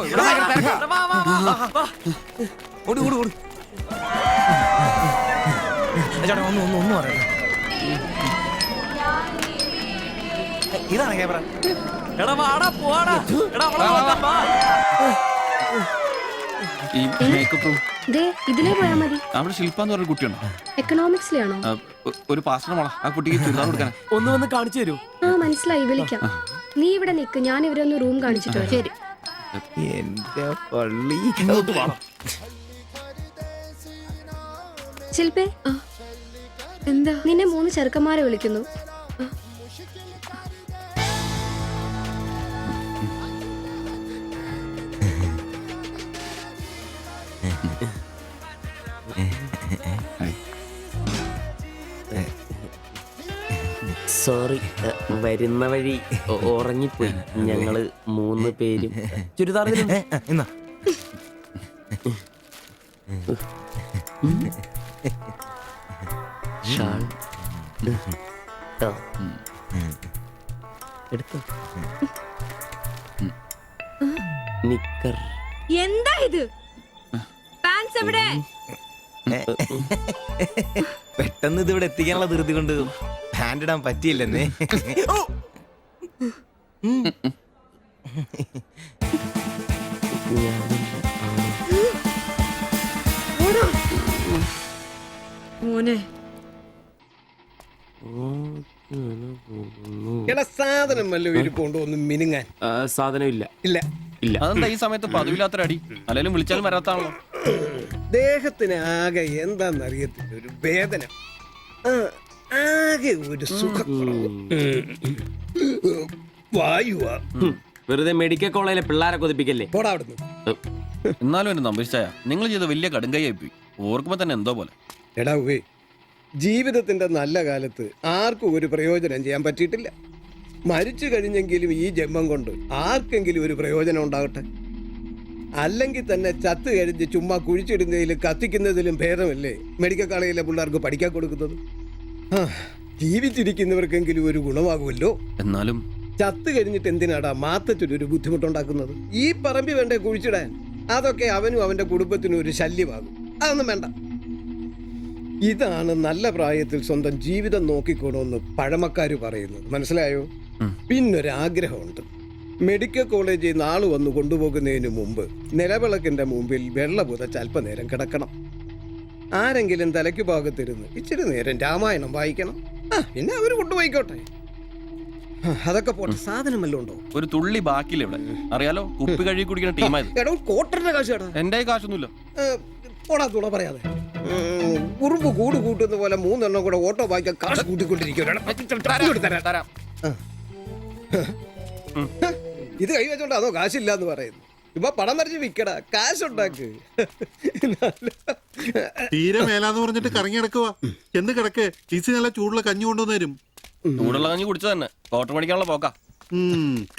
ഒന്നും പറയാം. ഇതാണ് ക്യാമറ. ഇതിലേ പോയാ മതി. അവിടെ ശില്പ എന്ന് പറഞ്ഞ കുട്ടിയുണ്ടോ? എക്കണോമിക്സിലാണോ? ഒരു പാസ്റ്റർ മോളാ. ആ കുട്ടിക്ക് ചുരിദാർ കൊടുക്കാൻ ഒന്ന് വന്ന് കാണിച്ചു തരൂ. ആ, മനസ്സിലായി, വിളിക്കാം. നീ ഇവിടെ നിക്ക്, ഞാൻ ഇവരൊന്ന് റൂം കാണിച്ചിട്ട് വരാം. ശരി. എന്റെ പള്ളി. ശില്പേ, എന്താ? നിന്നെ 3 ചെറുക്കന്മാരെ വിളിക്കുന്നു. സോറി, വരുന്ന വഴി ഉറങ്ങിപ്പോയി. ഞങ്ങള് 3 പേരും ചുരിദാർ. എന്നാ ഷാൾ എടുത്തോ. നിക്കർ. എന്താ ഇത്? പാൻസ് എവിടെ? പെട്ടെന്ന് ഇത് ഇവിടെ എത്തിക്കാനുള്ള ധൃതി കൊണ്ട് ഹാൻഡ് ഇടാൻ പറ്റിയില്ലെന്നേ. മോനെ, സാധനം വല്ല ഇരിപ്പുണ്ടോ ഒന്ന് മിനുങ്ങാൻ? സാധനം ഇല്ല. ഇല്ല. അതെന്താ ഈ സമയത്ത് പതിവില്ലാത്തൊരു അടി? അല്ലെങ്കിലും വിളിച്ചാലും വരാത്താണല്ലോ. ദേഹത്തിന് ആകെ എന്താന്നറിയത്തില്ല, ഒരു വേദന, ആകെ ഒരു സുഖം, വായുവാ. വെറുതെ മെഡിക്കൽ കോളേജിലെ പിള്ളേരെ കൊതിപ്പിക്കല്ലേ. പോടാ അവിടുന്ന്. എന്നാലും എന്റെ നമ്പീശായ നിങ്ങൾ ചെയ്ത വലിയ കടുങ്കൈയായി പോയി. ഓർക്കുമ്പോ തന്നെ എന്തോ പോലെ. എടാ ഉവേ, ജീവിതത്തിന്റെ നല്ല കാലത്ത് ആർക്കും ഒരു പ്രയോജനം ചെയ്യാൻ പറ്റിയിട്ടില്ല. മരിച്ചു കഴിഞ്ഞെങ്കിലും ഈ ജന്മം കൊണ്ട് ആർക്കെങ്കിലും ഒരു പ്രയോജനം ഉണ്ടാകട്ടെ. അല്ലെങ്കിൽ തന്നെ ചത്ത് കഴിഞ്ഞ് ചുമ്മാ കുഴിച്ചിടുന്നതിലും കത്തിക്കുന്നതിലും ഭേദമല്ലേ മെഡിക്കൽ കോളേജിലെ പിള്ളേർക്ക് പഠിക്കാൻ കൊടുക്കുന്നത്. ജീവിച്ചിരിക്കുന്നവർക്കെങ്കിലും ഒരു ഗുണമാകുമല്ലോ. എന്നാലും ചത്ത് കഴിഞ്ഞിട്ട് എന്തിനാടാ മാത്തച്ചൊരു ബുദ്ധിമുട്ടുണ്ടാക്കുന്നത്? ഈ പറമ്പി വേണ്ടേ കുഴിച്ചിടാൻ? അതൊക്കെ അവനും അവന്റെ കുടുംബത്തിനും ഒരു ശല്യമാകും. അതൊന്നും വേണ്ട. ഇതാണ് നല്ല പ്രായത്തിൽ സ്വന്തം ജീവിതം നോക്കിക്കോണമെന്ന് പഴമക്കാര് പറയുന്നത്, മനസ്സിലായോ? പിന്നൊരാഗ്രഹമുണ്ട്. മെഡിക്കൽ കോളേജിൽ നാള് വന്ന് കൊണ്ടുപോകുന്നതിന് മുമ്പ് നിലവിളക്കിന്റെ മുമ്പിൽ വെള്ള പുതച്ച് അല്പനേരം കിടക്കണം. ആരെങ്കിലും തലയ്ക്ക് ഭാഗത്തിരുന്ന് ഇച്ചിരി നേരം രാമായണം വായിക്കണം. പിന്നെ അവര് കൊണ്ടുപോയിക്കോട്ടെ. അതൊക്കെ പോട്ടെ, സാധനം വല്ലതും ഉണ്ടോ? ഒരു തുള്ളി ബാക്കിയില്ല ഇവിടെ. അറിയാലോ, കുപ്പി കഴുകി കുടിക്കുന്ന ടീമായത്. എടോ, കോട്ടറിന്റെ കാശ് കേട്ടോ. എന്റെ കാശൊന്നുമില്ല. ഓടാ തുണ പറയാതെ. ഉറുമ്പ് കൂട് കൂട്ടുന്ന പോലെ 3 എണ്ണം കൂടെ ഓട്ടോ വായിക്കാൻ കാശ് കൂട്ടിക്കൊണ്ടിരിക്കും. ഇത് കൈവച്ചോണ്ട് അതോ കാശില്ല എന്ന് പറയുന്നു. ഇപ്പൊ പണം നിറച്ച് വിൽക്കടാ, കാശുണ്ടാക്ക്. തീരെ മേലാന്ന് പറഞ്ഞിട്ട് കറങ്ങി കിടക്കുക. എന്ത് കിടക്ക്? ടീച്ചർ നല്ല ചൂടുള്ള കഞ്ഞി കൊണ്ടുവന്ന് തരും. ചൂടുള്ള കഞ്ഞി കുടിച്ചു തന്നെ കോട്ടർ മേടിക്കാനുള്ള പോക്കാ.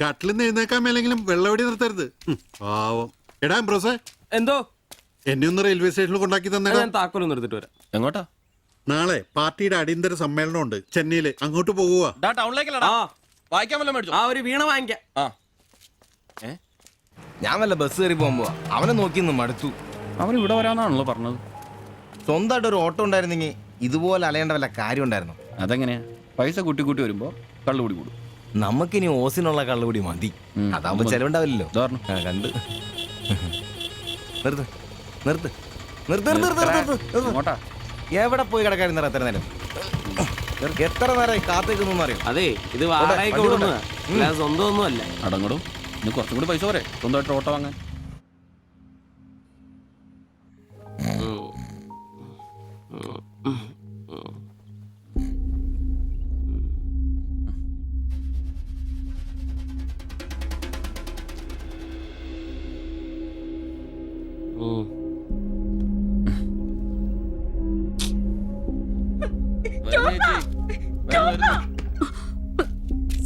കട്ടിലിന്ന് എഴുന്നേക്കാൻ മേലെങ്കിലും വെള്ളവടി നിർത്തരുത്. പാവം. എടാ എംബ്രോസേ, എന്തോ എന്നെ ഒന്ന് റെയിൽവേ സ്റ്റേഷനിൽ കൊണ്ടാക്കി തന്നെ. ഞാൻ താക്കോലൊന്നും എടുത്തിട്ട് വരാം. എങ്ങോട്ടാ? നാളെ പാർട്ടിയുടെ അടിയന്തര സമ്മേളനം ഉണ്ട് ചെന്നൈയില്. അങ്ങോട്ട് പോകുക. ടൗണിലേക്കല്ല, വായിക്കാൻ വല്ല മേടിച്ചു. ഒരു വീണ വാങ്ങിക്കാം. ഞാൻ വല്ല ബസ് കയറി പോകുമ്പോ അവനെ നോക്കി മടുത്തു. അവൻ ഇവിടെ വരാന്നാണല്ലോ പറഞ്ഞത്. സ്വന്തമായിട്ട് ഒരു ഓട്ടോ ഉണ്ടായിരുന്നെങ്കിൽ ഇതുപോലെ അലയേണ്ട വല്ല കാര്യം ഉണ്ടായിരുന്നു. അതെങ്ങനെയാ? പൈസ കൂട്ടി കൂട്ടി വരുമ്പോ കള്ളുകൂടി കൂടും. നമുക്കിനി ഓസിനുള്ള കള്ളുകൂടി മതി. അതാവുമ്പോ ചെലവുണ്ടാവില്ലല്ലോ. കണ്ട് നിർത്ത് നിർത്ത് നിർത്ത് നിർത്ത്. എവിടെ പോയി കിടക്കായിരുന്നു എത്ര നേരം? എത്ര നേരം കാത്തേക്കൊന്നും അറിയാം. അതെ, ഇത് വാടകയ്ക്ക് കൊടുക്കുന്നതാ, അല്ലാതെ സ്വന്തം ഒന്നും അല്ല. അടങ്ങടും. ഇനി കുറച്ചും കൂടി പൈസ പോരെ സ്വന്തമായിട്ട് ഓട്ടോ വാങ്ങാൻ.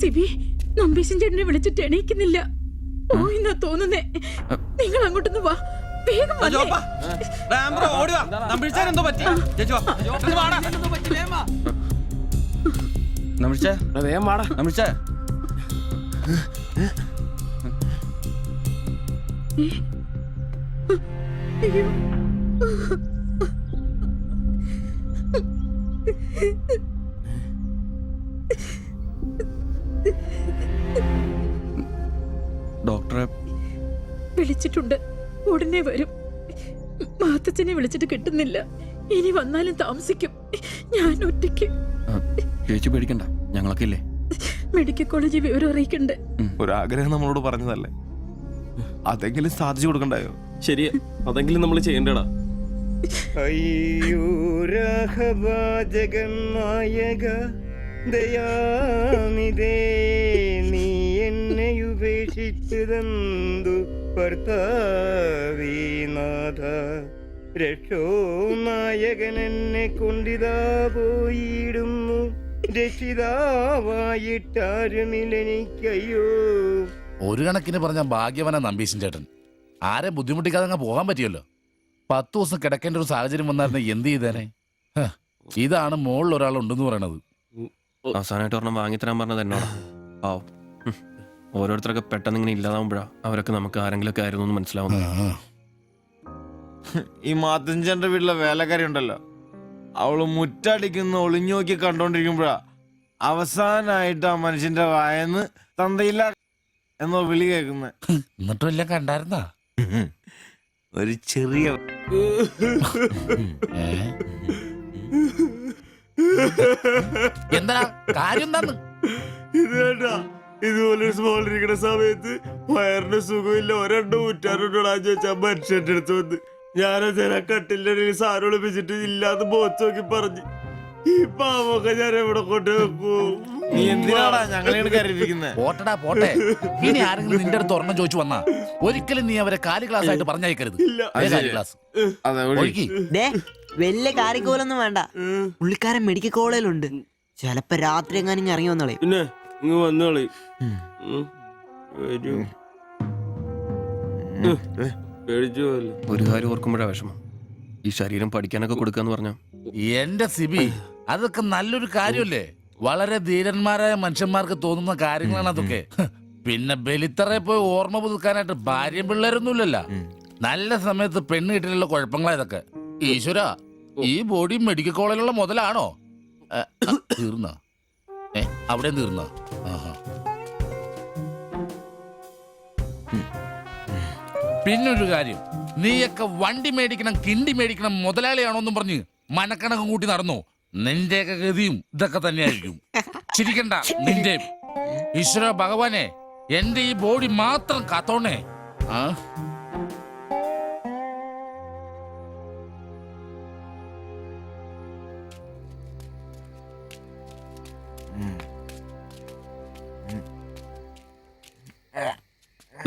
സിബി, നമ്പീശൻ ചേട്ടനെ വിളിച്ചിട്ട് എണീക്കുന്നില്ല. പോയിന്നാ തോന്നുന്നേ. നിങ്ങൾ അങ്ങോട്ടൊന്ന് വാ, വേഗം വാ. ഡോക്ടറെ വിളിച്ചിട്ടുണ്ട്, ഉടനെ വരും. മാത്തച്ഛനെ വിളിച്ചിട്ട് കിട്ടുന്നില്ല. ഇനി വന്നാലും താമസിക്കും. ഞാൻ ഒറ്റയ്ക്ക്. ചേച്ചി പേടിക്കണ്ട, ഞങ്ങളൊക്കെ ഇല്ലേ. മെഡിക്കൽ കോളേജിൽ വിവരം അറിയിക്കണ്ടേ? ഒരാഗ്രഹം നമ്മളോട് പറഞ്ഞതല്ലേ, അതെങ്കിലും സാധിച്ചു കൊടുക്കണ്ടായോ? ശരിയാ, അതെങ്കിലും നമ്മൾ ചെയ്യണ്ടടാ. അയ്യോ ജഗന്നായക ദയാനിധേ, നീ എന്നെ ഉപേക്ഷിച്ചതെന്തു ഭർത്താവീനാഥ. രക്ഷോ നായകൻ എന്നെ കൊണ്ടിതാ പോയിടുന്നു, രക്ഷിതാവായിട്ടാരുമില്ലെനിക്കയ്യോ. ഒരു കണക്കിന് പറഞ്ഞ ഭാഗ്യവന നമ്പീശൻ ചേട്ടൻ. ആരെ ബുദ്ധിമുട്ടിക്കാതെ അങ്ങ് പോകാൻ പറ്റിയല്ലോ. 10 ദിവസം കിടക്കേണ്ട ഒരു സാഹചര്യം വന്നായിരുന്നു എന്ത് ചെയ്തേനെ? ഇതാണ് മുകളിൽ ഒരാളുണ്ടെന്ന് പറയണത്. അവസാനമായിട്ട് ഒരെണ്ണം വാങ്ങിത്തരാൻ പറഞ്ഞത് എന്നോടാ. ആവും. ഓരോരുത്തരൊക്കെ പെട്ടെന്ന് ഇങ്ങനെ ഇല്ലാതാവുമ്പോഴാ അവരൊക്കെ നമുക്ക് ആരെങ്കിലുമൊക്കെ ആയിരുന്നു എന്ന് മനസ്സിലാവുന്നത്. ഈ മാത്തഞ്ചന്റെ വീട്ടിലെ വേലക്കാരി ഉണ്ടല്ലോ, അവള് മുറ്റടിക്കുന്ന ഒളിഞ്ഞു നോക്കി കണ്ടോണ്ടിരിക്കുമ്പോഴാ അവസാനായിട്ട് ആ മനുഷ്യന്റെ വായന്ന് തന്തയില്ല എന്നോ വിളി കേൾക്കുന്നത്. എന്നിട്ടും എല്ലാം കണ്ടായിരുന്നാ? ഒരു ചെറിയ എന്താ കാര്യം? എന്താന്ന് ഇതേട്ടാ, ഇതുപോലെ സ്മോൾ ഇരിക്കുന്ന സമയത്ത് വയറിന് സുഖമില്ല, ഒരെണ്ണം ഊറ്റാറുണ്ടോടാ ചോദിച്ചാ മനുഷ്യന്റെ അടുത്ത് വന്ന് ഞാനതിനെ കട്ടിന്റെ സാറ് വിളിപ്പിച്ചിട്ട് ഇല്ലാതെ ബോച്ച് നോക്കി പറഞ്ഞു ഈ പാവൊക്കെ ഞാൻ എവിടെ കൊണ്ട് വെക്കൂ. നീ എന്തിനാടാ ഞങ്ങളെയാണ് കരുതിക്കുന്നത്? പോട്ടടാ പോട്ടെ. ഇനി ആരെങ്കിലും നിന്റെ അടുത്ത് ഒരെണ്ണം ചോദിച്ചു വന്നാ ഒരിക്കലും നീ അവരെ കാലി ക്ലാസ് ആയിട്ട് പറഞ്ഞയക്കരുത്. ക്ലാസ് ഒഴുക്കി. ദേ വലിയ കാര്യക്കോലൊന്നും വേണ്ട. പുള്ളിക്കാരൻ മെഡിക്കൽ കോളേജിലുണ്ട്. ചിലപ്പോ രാത്രി എങ്ങാനും ഇറങ്ങി വന്നോളെ. പിന്നെ ഇങ്ങ് വന്നോളി. ഒരു കാര്യം ഓർക്കുമ്പോഴാ വിഷമം. ഈ ശരീരം പഠിക്കാനൊക്കെ കൊടുക്കാന്ന് പറഞ്ഞ എന്റെ സിബി, അതൊക്കെ നല്ലൊരു കാര്യമല്ലേ? വളരെ ധീരന്മാരായ മനുഷ്യന്മാർക്ക് തോന്നുന്ന കാര്യങ്ങളാണ് അതൊക്കെ. പിന്നെ ബലിത്തറെ പോയി ഓർമ്മ പുതുക്കാനായിട്ട് ഭാര്യയും പിള്ളേരൊന്നുമില്ലല്ലോ. നല്ല സമയത്ത് പെണ്ണ് കിട്ടിയുള്ള കുഴപ്പങ്ങളാ ഇതൊക്കെ. ഈശ്വര, ഈ ബോഡി മെഡിക്കൽ കോളേജിലുള്ള മുതലാണോ? തീർന്ന അവിടെ തീർന്ന. പിന്നൊരു കാര്യം, നീയൊക്കെ വണ്ടി മേടിക്കണം കിണ്ടി മേടിക്കണം മുതലാളിയാണോന്നും പറഞ്ഞ് മനക്കണക്കും കൂട്ടി നടന്നു. നിന്റെയൊക്കെ ഗതിയും ഇതൊക്കെ തന്നെയായിരിക്കും. ചിരിക്കണ്ട നിന്റെ. ഈശ്വര ഭഗവാനെ, എന്റെ ഈ ബോഡി മാത്രം കാത്തോണേ.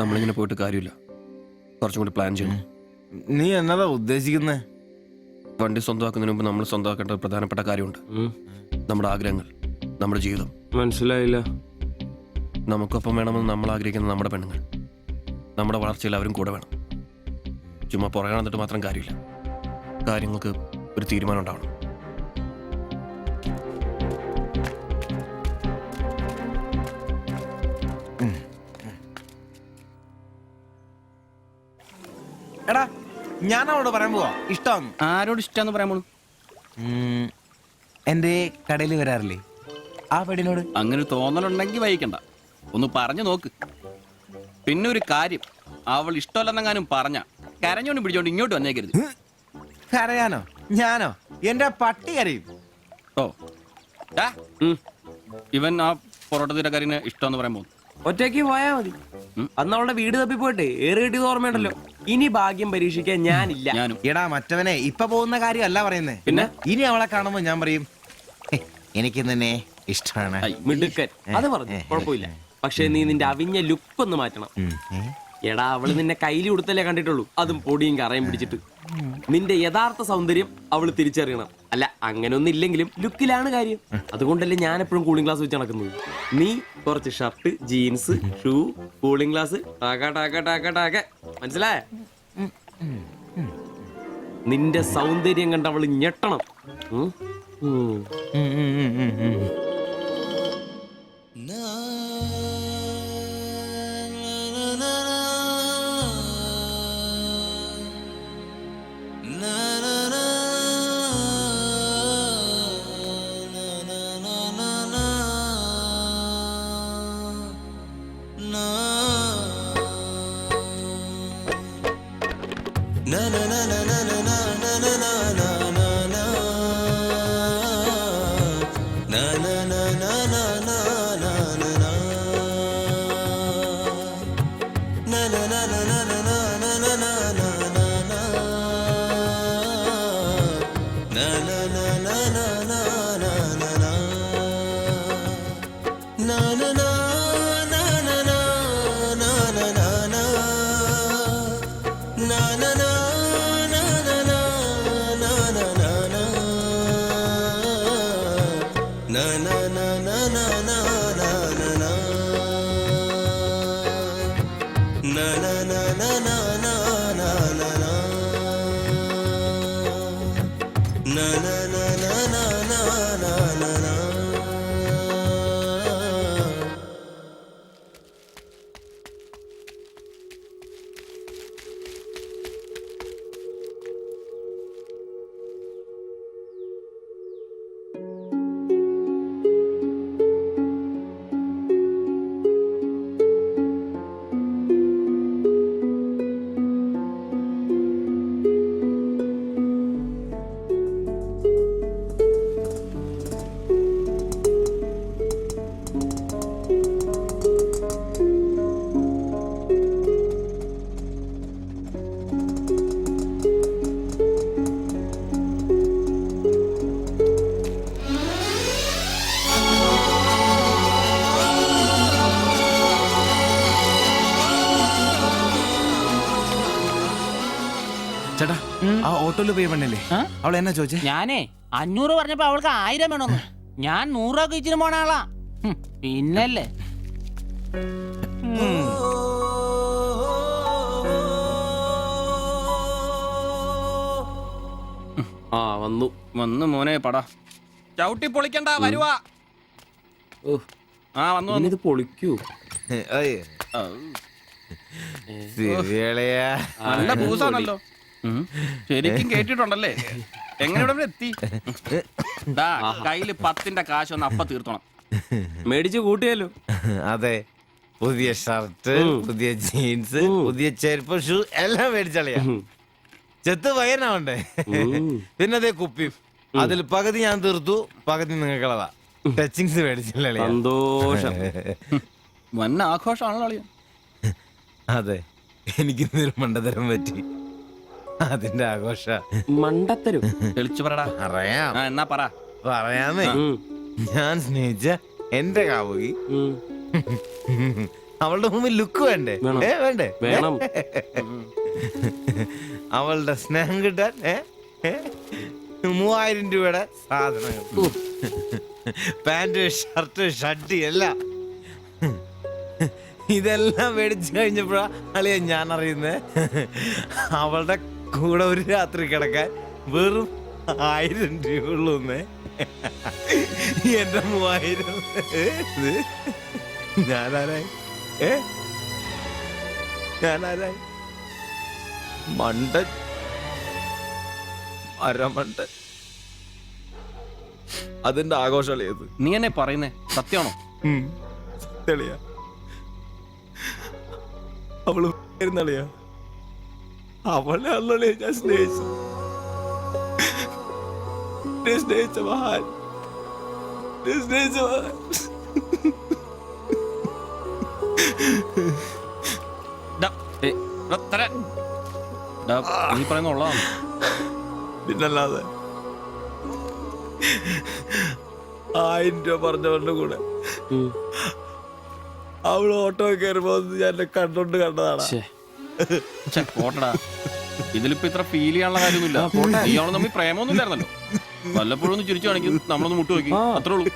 നമ്മളിങ്ങനെ പോയിട്ട് കാര്യമില്ല. കുറച്ചും കൂടി പ്ലാൻ ചെയ്യണം. നീ എന്നതാ ഉദ്ദേശിക്കുന്നത്? വണ്ടി സ്വന്തമാക്കുന്നതിന് മുമ്പ് നമ്മൾ സ്വന്തമാക്കേണ്ട ഒരു പ്രധാനപ്പെട്ട കാര്യമുണ്ട്. നമ്മുടെ ആഗ്രഹങ്ങൾ, നമ്മുടെ ജീവിതം. മനസ്സിലായില്ല. നമുക്കൊപ്പം വേണമെന്ന് നമ്മൾ ആഗ്രഹിക്കുന്ന നമ്മുടെ പെണ്ണുങ്ങൾ. നമ്മുടെ വളർച്ചയിൽ അവരും കൂടെ വേണം. ചുമ്മാ പുറകെ നടന്നിട്ട് മാത്രം കാര്യമില്ല. കാര്യങ്ങൾക്ക് ഒരു തീരുമാനം ഉണ്ടാവണം. എടാ ഞാൻ അവളോട് പറയാൻ പോവാ ഇഷ്ടം. ആരോട് ഇഷ്ടമെന്ന് പറയാൻ പോണു? എന്റെ കടയിൽ വരാറില്ലേ ആ പെടിനോട്? അങ്ങനെ തോന്നലുണ്ടെങ്കിൽ വൈകണ്ട, ഒന്ന് പറഞ്ഞു നോക്ക്. പിന്നെ ഒരു കാര്യം, അവൾ ഇഷ്ടമല്ലെന്നെങ്ങാനും പറഞ്ഞ കരഞ്ഞോണ്ട് പിടിച്ചോണ്ട് ഇങ്ങോട്ട് വന്നേക്കരുത്. കരയാനോ? ഞാനോ? എന്റെ പട്ടി കരയും. ഓ ഇവൻ ആ പൊറോട്ട തീരക്കാരിനെ ഇഷ്ടമെന്ന് പറയാൻ പോകുന്നു. ഒറ്റയ്ക്ക് പോയാ മതി. അന്ന് അവളുടെ വീട് തപ്പി പോയിട്ട് ഏറെ കിട്ടിയത് ഓർമ്മയുണ്ടല്ലോ. ഇനി ഭാഗ്യം പരീക്ഷിക്കാൻ ഞാനില്ല. ഞാനും. എടാ മറ്റവനെ ഇപ്പൊ പോകുന്ന കാര്യമല്ല പറയുന്നേ. പിന്നെ ഇനി അവളെ കാണുമ്പോ ഞാൻ പറയും എനിക്ക് തന്നെ ഇഷ്ടമാണ്. മിടുക്കൻ. അത് പറഞ്ഞു കുഴപ്പമില്ല. പക്ഷെ നീ നിന്റെ അവിഞ്ഞ ലുക്ക് ഒന്ന് മാറ്റണം. എടാ അവള് നിന്നെ കയ്യിൽ കൊടുത്തല്ലേ കണ്ടിട്ടുള്ളൂ, അതും പൊടിയും കറയും പിടിച്ചിട്ട്. നിന്റെ യഥാർത്ഥ സൗന്ദര്യം അവള് തിരിച്ചറിയണം. അല്ല അങ്ങനൊന്നും ഇല്ലെങ്കിലും ലുക്കിലാണ് കാര്യം. അതുകൊണ്ടല്ലേ ഞാൻ എപ്പോഴും കൂളിംഗ് ഗ്ലാസ് വെച്ച് നടക്കുന്നത്. നീ കുറച്ച് shirt, jeans, shoe, cooling glass, മനസ്സിലായ? നിന്റെ സൗന്ദര്യം കണ്ട് അവള് ഞെട്ടണം. ചേട്ടാ ആ ഓട്ടോയില് പോയി പെണ്ണല്ലേ അവൾ എന്നാ ചോദിച്ചേ? ഞാനേ 500 പറഞ്ഞപ്പോ അവൾക്ക് 1000 വേണമെന്ന്. ഞാൻ 100 രൂപ ഇച്ചിരി പോണ ആളാ. പിന്നല്ലേ ആ വന്നു വന്നു മോനെ പടാ ചവിട്ടി പൊളിക്കണ്ട വരുവാ. ആ വന്നു വന്നു. ഇത് പൊളിക്കൂ. നല്ല പൂസാണല്ലോ. ശരിക്കും കേട്ടിട്ടുണ്ടല്ലേ? എങ്ങനെ ഇവിടെ വരെ എത്തി? ദാ, കയ്യില് 10ന്റെ കാശ് ഒന്ന് അപ്പ തീർത്തോണം. മേടിച്ച് കൂട്ടിയല്ലോ. അതെ, പുതിയ ഷർട്ട്, പുതിയ ജീൻസ്, പുതിയ ചെരുപ്പ്, ഷൂ എല്ലാം മേടിച്ചളിയാ. ചെത്ത് പയ്യനാവണ്ടേ? പിന്നെ അതേ കുപ്പി, അതിൽ പകുതി ഞാൻ തീർത്തു, പകുതി നിങ്ങൾക്കുള്ളതാ. ടച്ചിങ്സ് മേടിച്ചില്ലേ? സന്തോഷം. വൻ ആഘോഷമാണല്ലോ അളിയാ. അതെ, എനിക്ക് ഇന്നൊരു മണ്ടതരം പറ്റി, അതിന്റെ ആഘോഷ. മണ്ടത്തരും തെളിച്ചു പറടാ. അറിയാം. എന്നാ പറ. പറയാമേ, ഞാൻ സ്നേഹിച്ച എന്റെ കാമുകി അവളുടെ മുമ്പിൽ ലുക്ക് വേണ്ടേ? വേണ്ടേ? വേണം. അവളുടെ സ്നേഹം കിട്ടാൻ 3000 രൂപയുടെ സാധനങ്ങൾ, പാന്റ്, ഷർട്ട്, ഷഡ്ഡി എല്ലാം, ഇതെല്ലാം മേടിച്ചു കഴിഞ്ഞപ്പോഴാ അളിയ ഞാൻ അറിയുന്നേ അവളുടെ കൂടെ ഒരു രാത്രി കിടക്കാൻ വെറും 1000 രൂപ ഉള്ളൂന്നേ. എന്റെ 3000 ഞാനാരായി? ഞാനാരായി? മണ്ടൻ, അരമണ്ടൻ. അതിന്റെ ആഘോഷമല്ലേ? നീ എന്നെ പറയുന്നേ സത്യമാണോ? തെളിയാ അവള് ളിയാ, അവളെ അല്ലേ ഞാൻ സ്നേഹിച്ചു. സ്നേഹിച്ച മഹാൻ, സ്നേഹിച്ച മഹാൻ. നീ പറയുന്ന ഉള്ളതാണ്. പിന്നല്ലാതെ 1000 രൂപ പറഞ്ഞവരുടെ കൂടെ അവള് ഓട്ടോ കയറുമ്പോ ഞാൻ എന്നെ കണ്ടോണ്ട് കണ്ടതാണ്. പോട്ടടാ, ഇതിലിപ്പോ ഇത്ര ഫീൽ ചെയ്യാനുള്ള കാര്യമൊന്നുമില്ല. ഇയാള് തമ്മിൽ പ്രേമൊന്നും ഇല്ലായിരുന്നല്ലോ. വല്ലപ്പോഴും ഒന്ന് ചിരിച്ചു കാണിക്കും, നമ്മളൊന്ന് മുട്ടു നോക്കി, അത്രേ ഉള്ളൂ.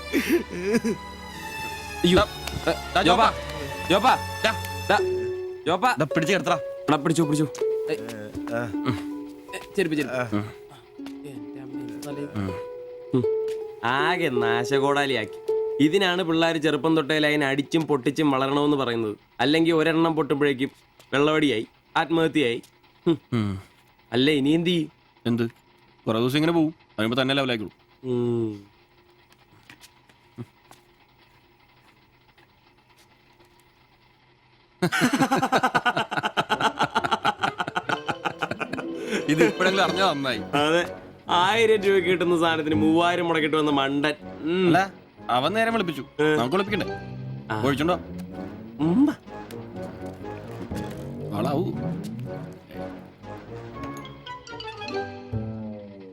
പിടിച്ചു കിടത്തടാ. പിടിച്ചോ പിടിച്ചോ. ആകെ നാശകോടാലിയാക്കി. ഇതിനാണ് പിള്ളേർ ചെറുപ്പം തൊട്ടേ ലൈൻ അടിച്ചും പൊട്ടിച്ചും വളരണമെന്ന് പറയുന്നത്. അല്ലെങ്കിൽ ഒരെണ്ണം പൊട്ടുമ്പോഴേക്കും വെള്ളവടിയായി, ആത്മഹത്യയായി. അല്ല ഇനി എന്ത് ചെയ്യും? എന്ത് കുറെ ദിവസം ഇങ്ങനെ പോവും, കഴിയുമ്പോ തന്നെ ലെവലായിക്കോളൂ. ഇത് ഇപ്പോഴെങ്കിലും അറിഞ്ഞാ നന്നായി. അതെ, 1000 രൂപ കിട്ടുന്ന സാധനത്തിന് 3000 മുടക്കിട്ട് വന്ന മണ്ടൻ. അല്ല, അവൻ നേരം വിളിപ്പിച്ചു, നമുക്ക് വിളിപ്പിക്കണ്ടേ? ഒഴിച്ചുണ്ടോ? ആളാവൂ.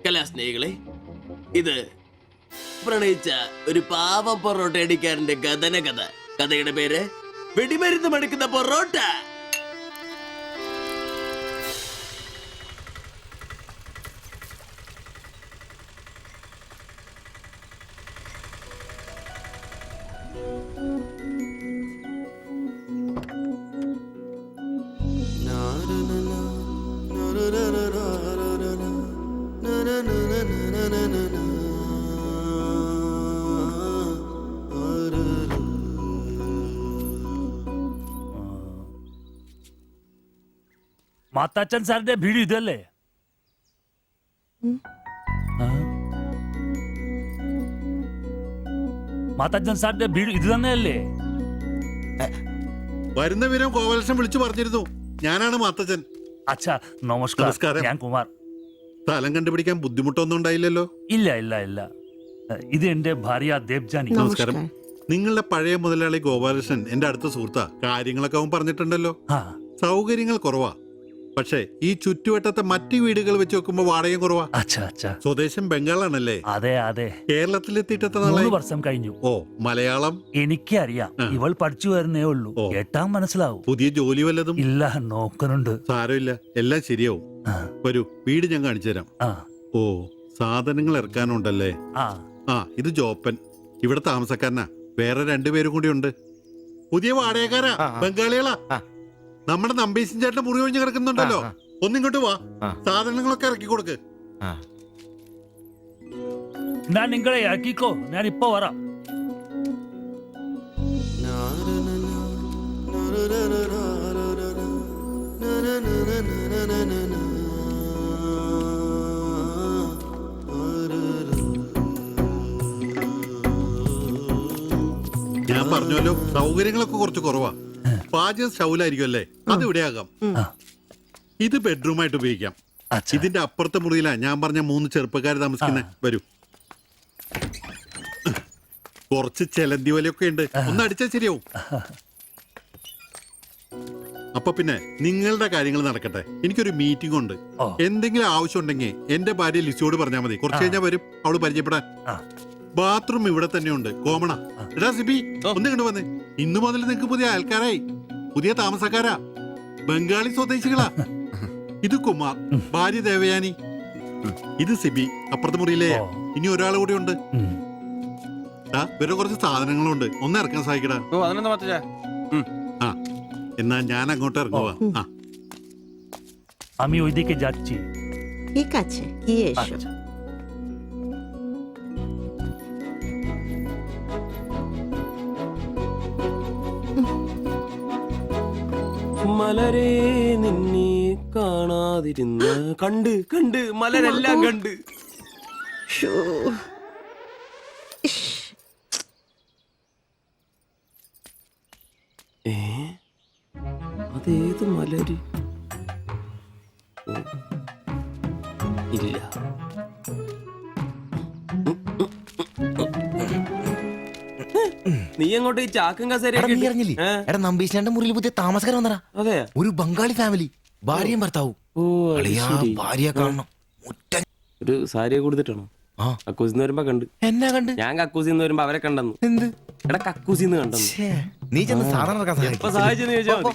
കലാസ്നേഹികളെ, ഇത് പ്രണയിച്ച ഒരു പാവ പൊറോട്ട അടിക്കാരന്റെ കഥന കഥ. കഥയുടെ പേര് വെടിമരുന്ന് മടുക്കുന്ന പൊറോട്ട. മാത്താച്ചൻ സാറിന്റെ വീട് ഇതല്ലേ? മാത്താച്ചൻ സാറിന്റെ വീട് ഇത് തന്നെയല്ലേ? വരുന്ന വിവരം ഗോപാലകൃഷ്ണൻ വിളിച്ചു പറഞ്ഞിരുന്നു. ഞാനാണ് മാത്തച്ഛൻ. അച്ഛാ നമസ്കാരം. ഞാൻ കുമാർ. സ്ഥലം കണ്ടുപിടിക്കാൻ ബുദ്ധിമുട്ടൊന്നും ഉണ്ടായില്ലല്ലോ? ഇല്ല ഇല്ല ഇല്ല. ഇത് എന്റെ ഭാര്യ ദേവ്ജാനി. നമസ്കാരം. നിങ്ങളുടെ പഴയ മുതലാളി ഗോപാലകൃഷ്ണൻ എന്റെ അടുത്ത സുഹൃത്താ. കാര്യങ്ങളൊക്കെ അവൻ പറഞ്ഞിട്ടുണ്ടല്ലോ. സൗകര്യങ്ങൾ കുറവാ, പക്ഷേ ഈ ചുറ്റുവട്ടത്തെ മറ്റു വീടുകൾ വെച്ച് നോക്കുമ്പോ വാടകയും കുറവാ. സ്വദേശം ബംഗാളാണല്ലേ? അതെ അതെ. കേരളത്തിലെത്തിയിട്ട് 3 വർഷം കഴിഞ്ഞു. ഓ, മലയാളം എനിക്കറിയാം. ഇവൾ പഠിച്ചു വരുന്നേ ഉള്ളൂ. കേട്ടാ മനസ്സിലാവും. പുതിയ ജോലി വല്ലതും? ഇല്ല, നോക്കുന്നുണ്ട്. സാരമില്ല, എല്ലാം ശരിയാവും. വരൂ, വീട് ഞാൻ കാണിച്ചു തരാം. ഓ, സാധനങ്ങൾ ഇറക്കാനുണ്ടല്ലേ. ആ, ഇത് ജോപ്പൻ, ഇവിടെ താമസക്കാരനാ. വേറെ 2 പേരും കൂടി ഉണ്ട്. പുതിയ വാടകക്കാരാ, ബംഗാളികളാ. നമ്മുടെ നമ്പീശൻ ചേട്ടന്റെ മുറി ഒഴിഞ്ഞ് കിടക്കുന്നുണ്ടല്ലോ, ഒന്നിങ്ങോട്ട് വാ, സാധനങ്ങളൊക്കെ ഇറക്കി കൊടുക്ക്. ഞാൻ നിങ്ങളെ ഇറക്കിക്കോ, ഞാൻ ഇപ്പൊ വരാം. ഞാൻ പറഞ്ഞല്ലോ, സൗകര്യങ്ങളൊക്കെ കുറച്ച് കുറവാ. പാചകം സ്റ്റൗലായിരിക്കും അല്ലേ, അത് ഇവിടെ ആകാം. ഇത് ബെഡ്റൂം ആയിട്ട് ഉപയോഗിക്കാം. ഇതിന്റെ അപ്പുറത്തെ മുറിയിലാ ഞാൻ പറഞ്ഞ 3 ചെറുപ്പക്കാർ താമസിക്കുന്നത്. വരൂ, കുറച്ച് ചെലന്തി വലയൊക്കെ ഉണ്ട്, ഒന്ന് അടിച്ചാൽ ശരിയാവും. അപ്പൊ പിന്നെ നിങ്ങളുടെ കാര്യങ്ങൾ നടക്കട്ടെ, എനിക്കൊരു മീറ്റിംഗ് ഉണ്ട്. എന്തെങ്കിലും ആവശ്യം ഉണ്ടെങ്കിൽ എന്റെ ഭാര്യ ലിസിയോട് പറഞ്ഞാൽ മതി. കുറച്ച് കഴിഞ്ഞാൽ വരും, അവള് പരിചയപ്പെടാൻ. ബാത്റൂം ഇവിടെ തന്നെയുണ്ട്, കോമണാ. എടാ സിബി, ഒന്ന് കണ്ടു വന്നേ. ഇന്നു മുതൽ നിങ്ങക്ക് പുതിയ ആൾക്കാരായി, പുതിയ താമസക്കാരാ, ബംഗാളി സ്വദേശികളാ. ഇത് കുമാർ, ഭാര്യ ദേവയാനി. ഇത് സിബി, അപ്പുറത്തെ മുറിയിലെ. ഇനി ഒരാൾ കൂടി ഉണ്ട്. വേറെ കുറച്ച് സാധനങ്ങളുണ്ട്, ഒന്ന് ഇറക്കാൻ സഹായിക്കടാ. ആ, എന്നാ ഞാൻ അങ്ങോട്ട് ഇറങ്ങുവാ. আমি ওইদিকে যাচ্ছি। ঠিক আছে, গিয়ে এসো। മലരെ നിന്നെ കാണാതിരുന്ന കണ്ട് കണ്ട് മലരെല്ലാം കണ്ട്. അതേത് മലര്? ഇല്ല. നീ അങ്ങോട്ട് ഈ ചാക്കും കസേരയില്ലേ? എടാ, നമ്പീശന്റെ മുറിയിൽ പുതിയ താമസക്കാരൻ വന്നടാ. അതെ, ഒരു ബംഗാളി ഫാമിലി, ഭാര്യയും ഭർത്താവും. ഭാര്യ കാണണം. ഒരു സാരിയെ കൊടുത്തിട്ടാണോ? കക്കൂസിന്ന് വരുമ്പോ കണ്ട്. എന്നാ കണ്ട്? ഞാൻ കക്കൂസിന്ന് വരുമ്പോ അവരെ കണ്ടെന്ന്. എന്ത്? എടാ, കക്കൂസിന്ന് കണ്ടെന്ന്. നീ ചെന്ന് സാധനം എപ്പോ സഹായിച്ചെന്ന് ചോദിച്ചാ മതി.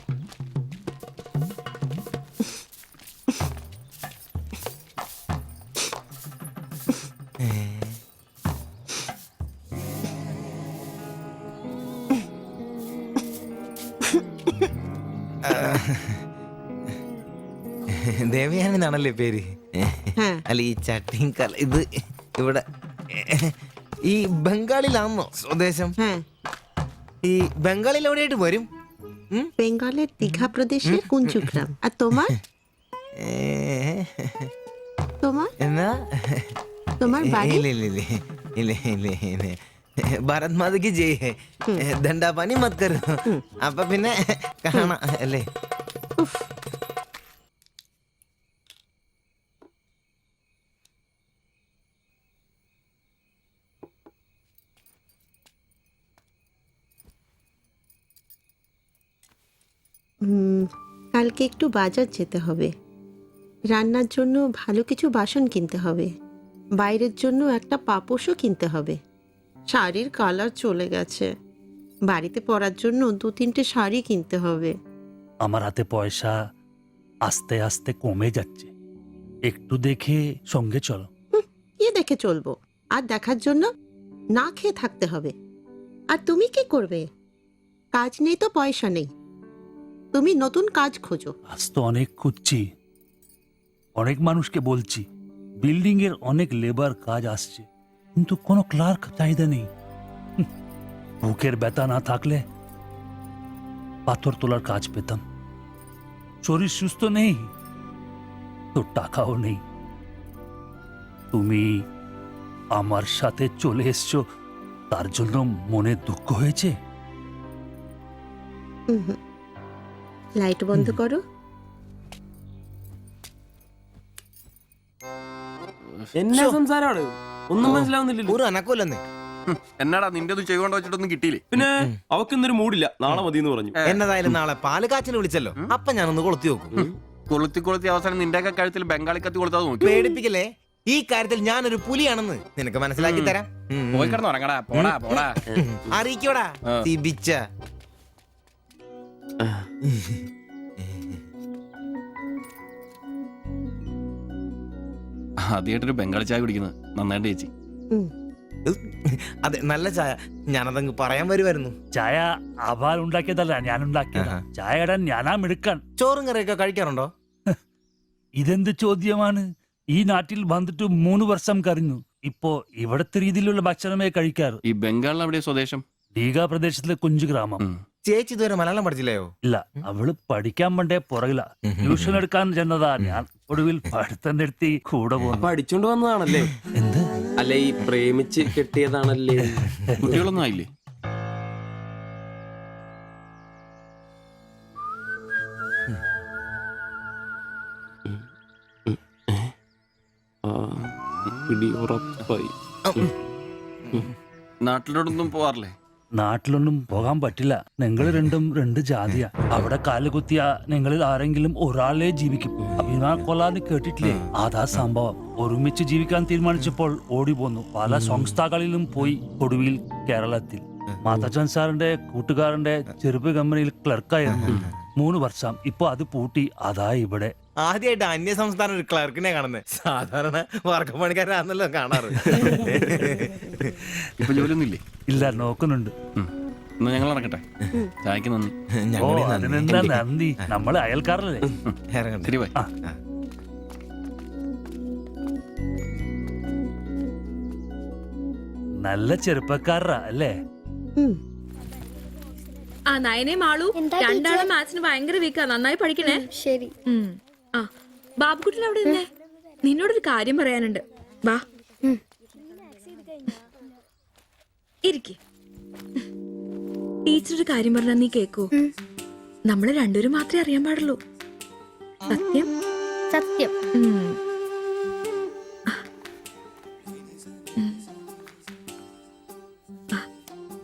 ദേവയാനി എന്നാണല്ലേ പേര്? അല്ല, ഈ ചട്ടിയും കല ഇത് ഇവിടെ ഈ ബംഗാളിലാണോ സ്വദേശം? ഈ ബംഗാളിൽ എവിടെയായിട്ട് വരും? বেঙ্গলের দীঘা প্রদেশের কুঞ্জগ্রাম। আর তোমার? তোমার എന്നാ তোমার বাড়ি? ഇല്ല. ഭാരത് മാതയ്ക്ക് ജയ്. ദണ്ഡാപാനി മത് കരോ. അപ്പൊ പിന്നെ കാണാം അല്ലേ? কালকে একটু বাজার যেতে হবে, রান্নার জন্য ভালো কিছু বাসন কিনতে হবে, বাইরের জন্য একটা পাপোশও কিনতে হবে। শাড়ির কালার চলে গেছে, বাড়িতে পরার জন্য 2-3টে শাড়ি কিনতে হবে। আমার হাতে পয়সা আস্তে আস্তে কমে যাচ্ছে, একটু দেখে সঙ্গে চলো। কি দেখে চলবো? আর দেখার জন্য না খেয়ে থাকতে হবে। আর তুমি কি করবে? কাজ নেই তো পয়সা নেই, তুমি নতুন কাজ খোঁজো। আজ তো অনেক খুঁজছি, অনেক মানুষকে বলছি, বিল্ডিং এর অনেক লেবার কাজ আসছে, কিন্তু কোনো ক্লার্ক চাহিদা নেই। বুকের ব্যথা না থাকলে পাথর তোলার কাজ পেতাম। শরীর সুস্থ নেই তো টাকাও নেই। তুমি আমার সাথে চলে এসছো, তার জন্য মনে দুঃখ হয়েছে? লাইট বন্ধ করো। എന്നാ സംസാരമാണ്? ഒന്നും മനസ്സിലാവുന്നില്ലല്ലോ. ഒരു അനക്കമില്ലെന്നേ. എന്നാടാ നിന്റെ ഒന്നും ചെയ്തുകൊണ്ട് വെച്ചിട്ടൊന്നും കിട്ടിയില്ലേ? പിന്നെ അവക്കൊന്നൊരു മൂടില്ല, നാളെ മതി എന്ന് പറഞ്ഞു. എന്നതായാലും നാളെ പാല് കാച്ചിന് വിളിച്ചല്ലോ, അപ്പൊ ഞാനൊന്ന് കൊളുത്തി നോക്കും. കൊളുത്തി അവസാനം നിന്റെ ഒക്കെ കഴുത്തിൽ ബംഗാളി കത്തി കൊടുത്താൽ നോക്കി. പേടിപ്പിക്കല്ലേ, ഈ കാര്യത്തിൽ ഞാനൊരു പുലിയാണെന്ന് നിനക്ക് മനസ്സിലാക്കി തരാം. പോയി കിടന്ന് ഉറങ്ങടാ, പോടാ പോടാ. അറിയിക്കോടാ തിബിച്ച. ആദ്യമായിട്ടൊരു ബംഗാളി ചായ കുടിക്കുന്നത് നന്നായിട്ട് ചേച്ചി. അതെ, നല്ല ചായ. ഞാനതങ്ങ് പറയാൻ വരുമായിരുന്നു. ചായ അപാൽ ഉണ്ടാക്കിയതല്ല, ഞാൻ ഉണ്ടാക്കിയതാ. ചായ ഇടാൻ ഞാനാ മിടുക്കാൻ. ചോറും കറിയൊക്കെ കഴിക്കാറുണ്ടോ? ഇതെന്ത് ചോദ്യമാണ്? ഈ നാട്ടിൽ വന്നിട്ട് 3 വർഷം കഴിഞ്ഞു. ഇപ്പോ ഇവിടത്തെ രീതിയിലുള്ള ഭക്ഷണമേ കഴിക്കാറ്. ഈ ബംഗാളിൽ എവിടെയാ സ്വദേശം? ഡീഗ പ്രദേശത്തിലെ കുഞ്ചു ഗ്രാമം. ചേച്ചി ഇതുവരെ മലയാളം പഠിച്ചില്ലയോ? ഇല്ല, അവള് പഠിക്കാൻ വേണ്ടേ പുറകില. ട്യൂഷൻ എടുക്കാൻ ചെന്നതാ. ഞാൻ ഒടുവിൽ പഠിത്തം നിർത്തി കൂടെ പോകുന്നു. പഠിച്ചോണ്ട് വന്നതാണല്ലേ? എന്ത്? അല്ല, ഈ പ്രേമിച്ച് കെട്ടിയതാണല്ലേ? കുട്ടികളൊന്നും ആയില്ലേ? പിടി ഉറപ്പായി. നാട്ടിലോടൊന്നും പോവാറില്ലേ? നാട്ടിലൊന്നും പോകാൻ പറ്റില്ല. നിങ്ങൾ രണ്ടും 2 ജാതിയാ. അവിടെ കാലുകുത്തിയ നിങ്ങളിൽ ആരെങ്കിലും ഒരാളെ ജീവിക്കും. അഭിമാന കൊല്ലാന്ന് കേട്ടിട്ടില്ലേ? അതാ സംഭവം. ഒരുമിച്ച് ജീവിക്കാൻ തീരുമാനിച്ചപ്പോൾ ഓടി പോന്നു. പല സംസ്ഥകളിലും പോയി. ഒടുവിൽ കേരളത്തിൽ മാതച്ചൻ സാറിന്റെ കൂട്ടുകാരന്റെ ചെറുപ്പ് കമ്പനിയിൽ ക്ലർക്കായിരുന്നു 3 വർഷം. ഇപ്പൊ അത് പൂട്ടി. അതാ ഇവിടെ. ആദ്യമായിട്ട് അന്യ സംസ്ഥാന ഒരു ക്ലർക്കിനെ കാണുന്നത്. സാധാരണ വർക്കപ്പണിക്കാരാണല്ലോ കാണാറ്. ഇപ്പൊ ജോലിയൊന്നും ഇല്ലേ? ഇല്ല, നോക്കുന്നുണ്ട്. എന്നാ ഞങ്ങൾ നടക്കട്ടെ. ചായക്ക് നന്ദി. ഓ, അതിനെന്താ നന്ദി. നമ്മള് അയൽക്കാരല്ലേ. ശരി, ബൈ. നല്ല ചെറുപ്പക്കാരാ അല്ലേ? ആ നയനെ മാളു രണ്ടാളും മാത്സിന് ഭയങ്കര വീക്കാ. നന്നായി പഠിക്കണേ. ശരി. ആ ബാബുക്കുട്ടിൽ അവിടെ നിന്നേ. നിന്നോടൊരു കാര്യം പറയാനുണ്ട്. വാ ഇരിക്കെ. ടീച്ചർ ഒരു കാര്യം പറഞ്ഞാ നീ കേക്കൂ. നമ്മള് രണ്ടുപേരും മാത്രമേ അറിയാൻ പാടുള്ളൂ. സത്യം സത്യം.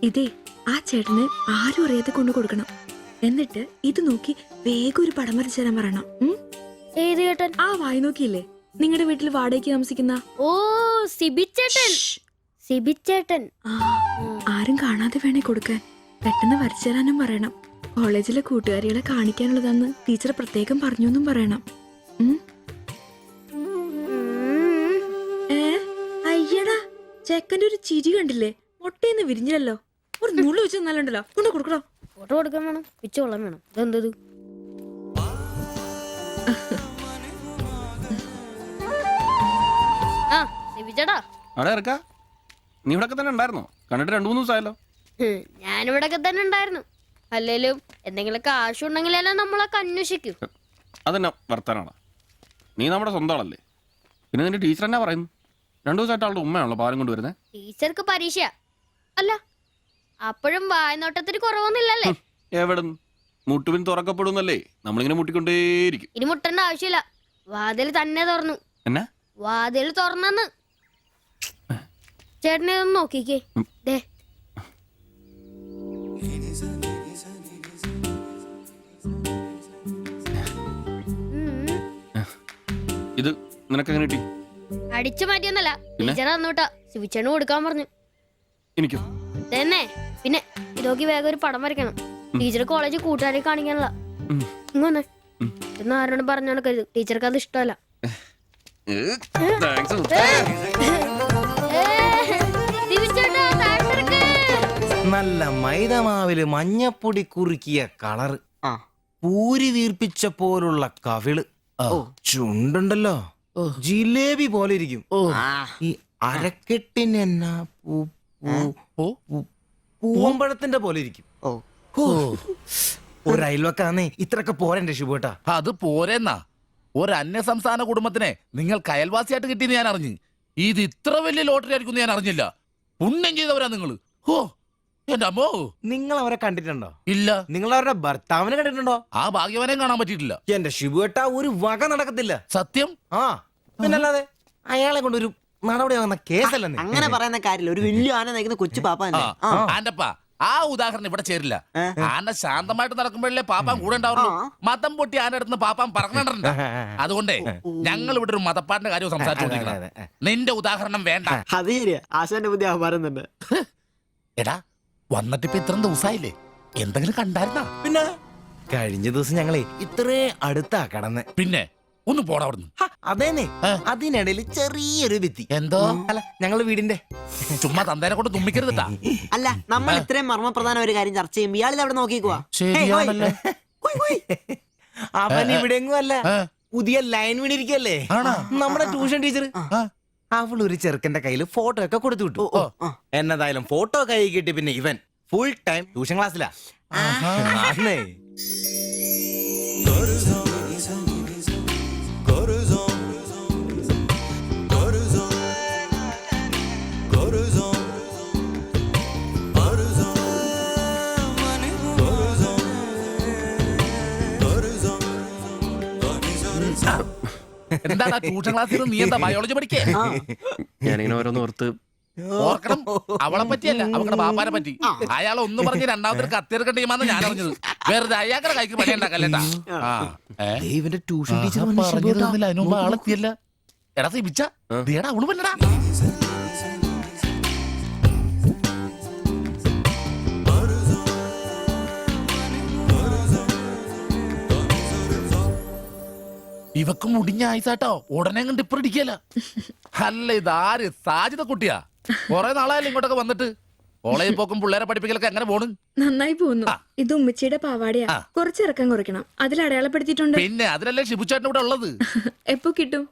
ഇതേ ആ ചേട്ടന് ആരും അറിയാതെ കൊണ്ടു കൊടുക്കണം. എന്നിട്ട് ഇത് നോക്കി വേഗം ഒരു പടം വരച്ചു തരാൻ പറയണം. ഏത് ചേട്ടൻ? ആ വായി നോക്കിയില്ലേ, നിങ്ങളുടെ വീട്ടിൽ വാടകയ്ക്ക് താമസിക്കുന്ന? ഓ, സിബിച്ചേട്ടൻ. സിബിച്ചേട്ടൻ. ആരും കാണാതെ വേണേ കൊടുക്കാൻ. പെട്ടെന്ന് വരച്ചു തരാനും പറയണം. കോളേജിലെ കൂട്ടുകാരികളെ കാണിക്കാനുള്ളതാന്ന് ടീച്ചർ പ്രത്യേകം പറഞ്ഞു എന്നും പറയണം. അയ്യടാ, ചെക്കന്റെ ഒരു ചിരി കണ്ടില്ലേ? മുട്ടയെന്ന് വിരിഞ്ഞല്ലോ. ഒരു നുള്ളു വെച്ച് നല്ലുണ്ടല്ലോ. കൊണ്ട് കൊടുക്കണോ? ഫോട്ടോ കൊടുക്കാൻ വേണം, പിച്ച കൊള്ളാൻ വേണം. ഇതെന്തത്? ആ സിബിച്ചേട്ടാ. അവിടെ ഇറക്കാ. നീ ഇവിടെ തന്നെ ഉണ്ടായിരുന്നോ? കണ്ടിട്ട് 2-3 ദിവസമായല്ലോ. ഞാനിവിടൊക്കെ തന്നെ ഉണ്ടായിരുന്നു. അല്ലേലും എന്തെങ്കിലും കാശുണ്ടെങ്കിലല്ലേ നമ്മളൊക്കെ അന്വേഷിക്കും. അതെന്നെ വർത്താനാണ്. നീ നമ്മുടെ സ്വന്തം ആളല്ലേ. പിന്നെ നിന്റെ ടീച്ചർ എന്നാ പറയുന്നു? 2 ദിവസമായിട്ട് ആളുടെ ഉമ്മയാണല്ലോ പാലും കൊണ്ടുവരുന്നത്. ടീച്ചർക്ക് പരീക്ഷ അല്ല, അപ്പോഴും വായനോട്ടത്തിന് കുറവൊന്നുമില്ലല്ലേ? എവിടെ മുട്ടുപിൻ തുറക്കപ്പെടുന്നല്ലേ? നമ്മളിങ്ങനെ മുട്ടിക്കൊണ്ടേയിരിക്കും. ഇനി മുട്ടേണ്ട ആവശ്യമില്ല. വാതിൽ തന്നെ തുറന്നു. എന്നാ വാതിൽ തുറന്നെന്ന്. ചേട്ടനെ ഒന്ന് നോക്കിക്കേ. ദേ ഇത് നിനക്കെങ്ങനെ കിട്ടി? അടിച്ചു മാറ്റിയൊന്നല്ല, ടീച്ചർ തന്നോട്ടാ. സിവിച്ചേണ് കൊടുക്കാൻ പറഞ്ഞു. എനിക്കോ? തന്നെ. പിന്നെ ഇതൊക്കെ വേഗം ഒരു പടം വരയ്ക്കണം. ടീച്ചർ കോളേജിൽ കൂട്ടുകാരെ കാണിക്കാനുള്ള. ഇങ്ങനെ ഇന്ന് ആരോടും പറഞ്ഞു നടക്കരുത്. ടീച്ചർക്ക് അത് ഇഷ്ടമല്ല. നല്ല മൈദമാവില് മഞ്ഞപ്പൊടി കുറുക്കിയ കളറ്, പൂരി വീർപ്പിച്ച പോലുള്ള കവിള്, ചുണ്ടുണ്ടല്ലോ ജിലേബി പോലെ ഇരിക്കും. ഈ അരക്കെട്ടിന് എന്നാ പൂവമ്പഴത്തിന്റെ പോലെ ഇരിക്കും. ഒരു അയൽവക്കാന്നേ ഇത്രയൊക്കെ പോരണ്ടേ ശുഭേട്ടാ? അത് പോരെന്നാ. ഒരു അന്യ സംസ്ഥാന കുടുംബത്തിനെ നിങ്ങൾക്ക് അയൽവാസിയായിട്ട് കിട്ടിയെന്ന് ഞാൻ അറിഞ്ഞു. ഇത് ഇത്ര വലിയ ലോട്ടറി ആയിരിക്കും ഞാൻ അറിഞ്ഞില്ല. പുണ്യം ചെയ്തവരാ നിങ്ങള്. ഓ എന്റെ അമ്മോ. നിങ്ങൾ അവരെ കണ്ടിട്ടുണ്ടോ? ഇല്ല. നിങ്ങൾ അവരുടെ ഭർത്താവിനെ കണ്ടിട്ടുണ്ടോ? ആ ഭാഗ്യവാനെയും കാണാൻ പറ്റിയിട്ടില്ല. എന്റെ ശിബുവേട്ട ഒരു വക നടക്കത്തില്ല. സത്യം. ആ പിന്നല്ലാതെ അയാളെ കൊണ്ട് ഒരു നടപടി വാങ്ങുന്ന കേസല്ലെന്നേ. അങ്ങനെ പറയുന്ന കാര്യമില്ല. ഒരു വലിയ ആന നയിക്കുന്ന കൊച്ചു പാപ്പ. ആന്റപ്പാ, ആ ഉദാഹരണം ഇവിടെ ചേരില്ല. ആന ശാന്തമായിട്ട് നടക്കുമ്പോഴല്ലേ പാപ്പാൻ കൂടെ ഉണ്ടാവുള്ളൂ. മതം പൊട്ടി ആന അടുത്ത് പാപ്പാൻ പറഞ്ഞിട്ടുണ്ട്. അതുകൊണ്ടേ ഞങ്ങൾ ഇവിടെ ഒരു മതപ്പാടിന്റെ കാര്യം സംസാരിച്ചോണ്ടിരിക്കണം. നിന്റെ ഉദാഹരണം വേണ്ട. അത് ശരിയാ, ആശാന്റെ പുതിയ ആഹാരം തന്നെ. എടാ, വന്നിട്ട് ഇപ്പൊ ഇത്രയും ദിവസമായില്ലേ, എന്തെങ്കിലും കണ്ടായിരുന്നാ? പിന്നെ കഴിഞ്ഞ ദിവസം ഞങ്ങളെ ഇത്രേ അടുത്താ കടന്ന്. പിന്നെ ഒന്ന് പോടാ അവിടുന്ന്. അതേനെ അതിനിടയിൽ ചെറിയൊരു ഭിത്തി. എന്തോ അല്ല ഞങ്ങള് വീടിന്റെ ചുമ്മാ തന്തേനെ കൊണ്ട് തുമ്മിക്കരുതട്ടാ. അല്ല നമ്മൾ ഇത്രയും മർമ്മപ്രധാന ഒരു കാര്യം ചർച്ച ചെയ്യുമ്പോൾ ഇയാളിത് അവിടെ നോക്കിക്കുവാ. ശരിയാണല്ലോ. അവൻ ഇവിടെ എങ്ങും അല്ല, പുതിയ ലൈൻ വീണിരിക്കല്ലേ നമ്മുടെ ട്യൂഷൻ ടീച്ചർ. അവൾ ഒരു ചെറുക്കന്റെ കയ്യിൽ ഫോട്ടോ ഒക്കെ കൊടുത്തു വിട്ടു. എന്നതായാലും ഫോട്ടോ കൈ കിട്ടി. പിന്നെ ഇവൻ ഫുൾ ടൈം ട്യൂഷൻ ക്ലാസ്സിലാ. ആന്നേ. എന്താടാ ട്യൂഷൻ ക്ലാസ്സിൽ നീ എന്താ ബയോളജി പഠിക്കേ? ഞാനിങ്ങനെ ഓരോന്ന് ഓർത്ത് ഓർക്കണം, അവളെ പറ്റിയല്ല, അവളുടെ ബാപ്പാനെ പറ്റി. അയാൾ ഒന്ന് പറഞ്ഞ് രണ്ടാമത്തെ കത്തിയെടുക്കേണ്ട ടീമാന്ന് ഞാൻ അറിഞ്ഞത്. വെറുതെ അയാളുടെ കൈക്ക് പണി ഉണ്ടാക്കല്ലേട്ടാ. ഇവന്റെ ട്യൂഷൻ ടീച്ചർ അതിന് മുമ്പ് ആളെത്തിയല്ല. എടാ സിബിച്ച ദേടാ അവള് പറ്റടാ. ഇവക്ക് മുടിഞ്ഞ ആയിസാട്ടോ, ഉടനെ കണ്ട് ഇപ്പൊ ഇടിക്കല. അല്ല ഇതാര് സാജിത കുട്ടിയാ? കൊറേ നാളായാലും ഇങ്ങോട്ടൊക്കെ വന്നിട്ട്. കോളേജിൽ പോക്കും പിള്ളേരെ പഠിപ്പിക്കലൊക്കെ എങ്ങനെ പോണ്? നന്നായി പോകുന്നു. ഇത് ഉമ്മച്ചിയുടെ പാവാടയാ, കുറച്ചിറക്കം കുറയ്ക്കണം. അതിൽ അടയാളപ്പെടുത്തിയിട്ടുണ്ട്. പിന്നെ അതിലല്ലേ ഷിബുച്ചേട്ടൻ ഇവിടെ ഉള്ളത്. എപ്പോ കിട്ടും?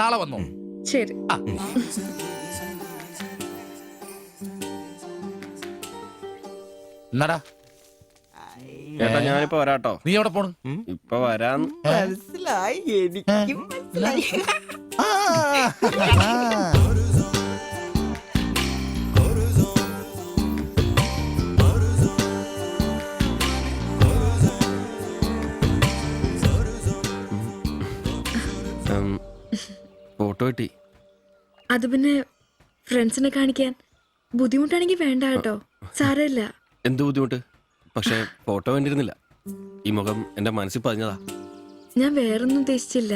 നാളെ വന്നോ? ശരി. എന്നാടാ ചേട്ടാ ഞാനിപ്പോ വരാട്ടോ. നീ എവിടെ പോണ്? ഇപ്പൊ വരാന്ന്. മനസ്സിലായി, എനിക്കും മനസ്സിലായി. ഫോട്ടോ കിട്ടി. അത് പിന്നെ ഫ്രണ്ട്സിനെ കാണിക്കാൻ ബുദ്ധിമുട്ടാണെങ്കിൽ വേണ്ട കേട്ടോ, സാരമില്ല. എന്ത് ബുദ്ധിമുട്ട്? പക്ഷെ ഫോട്ടോ വേണ്ടിയിരുന്നില്ല. ഈ മുഖം എന്റെ മനസ്സിൽ പതിഞ്ഞതാ. ഞാൻ വേറൊന്നും ഉദ്ദേശിച്ചില്ല.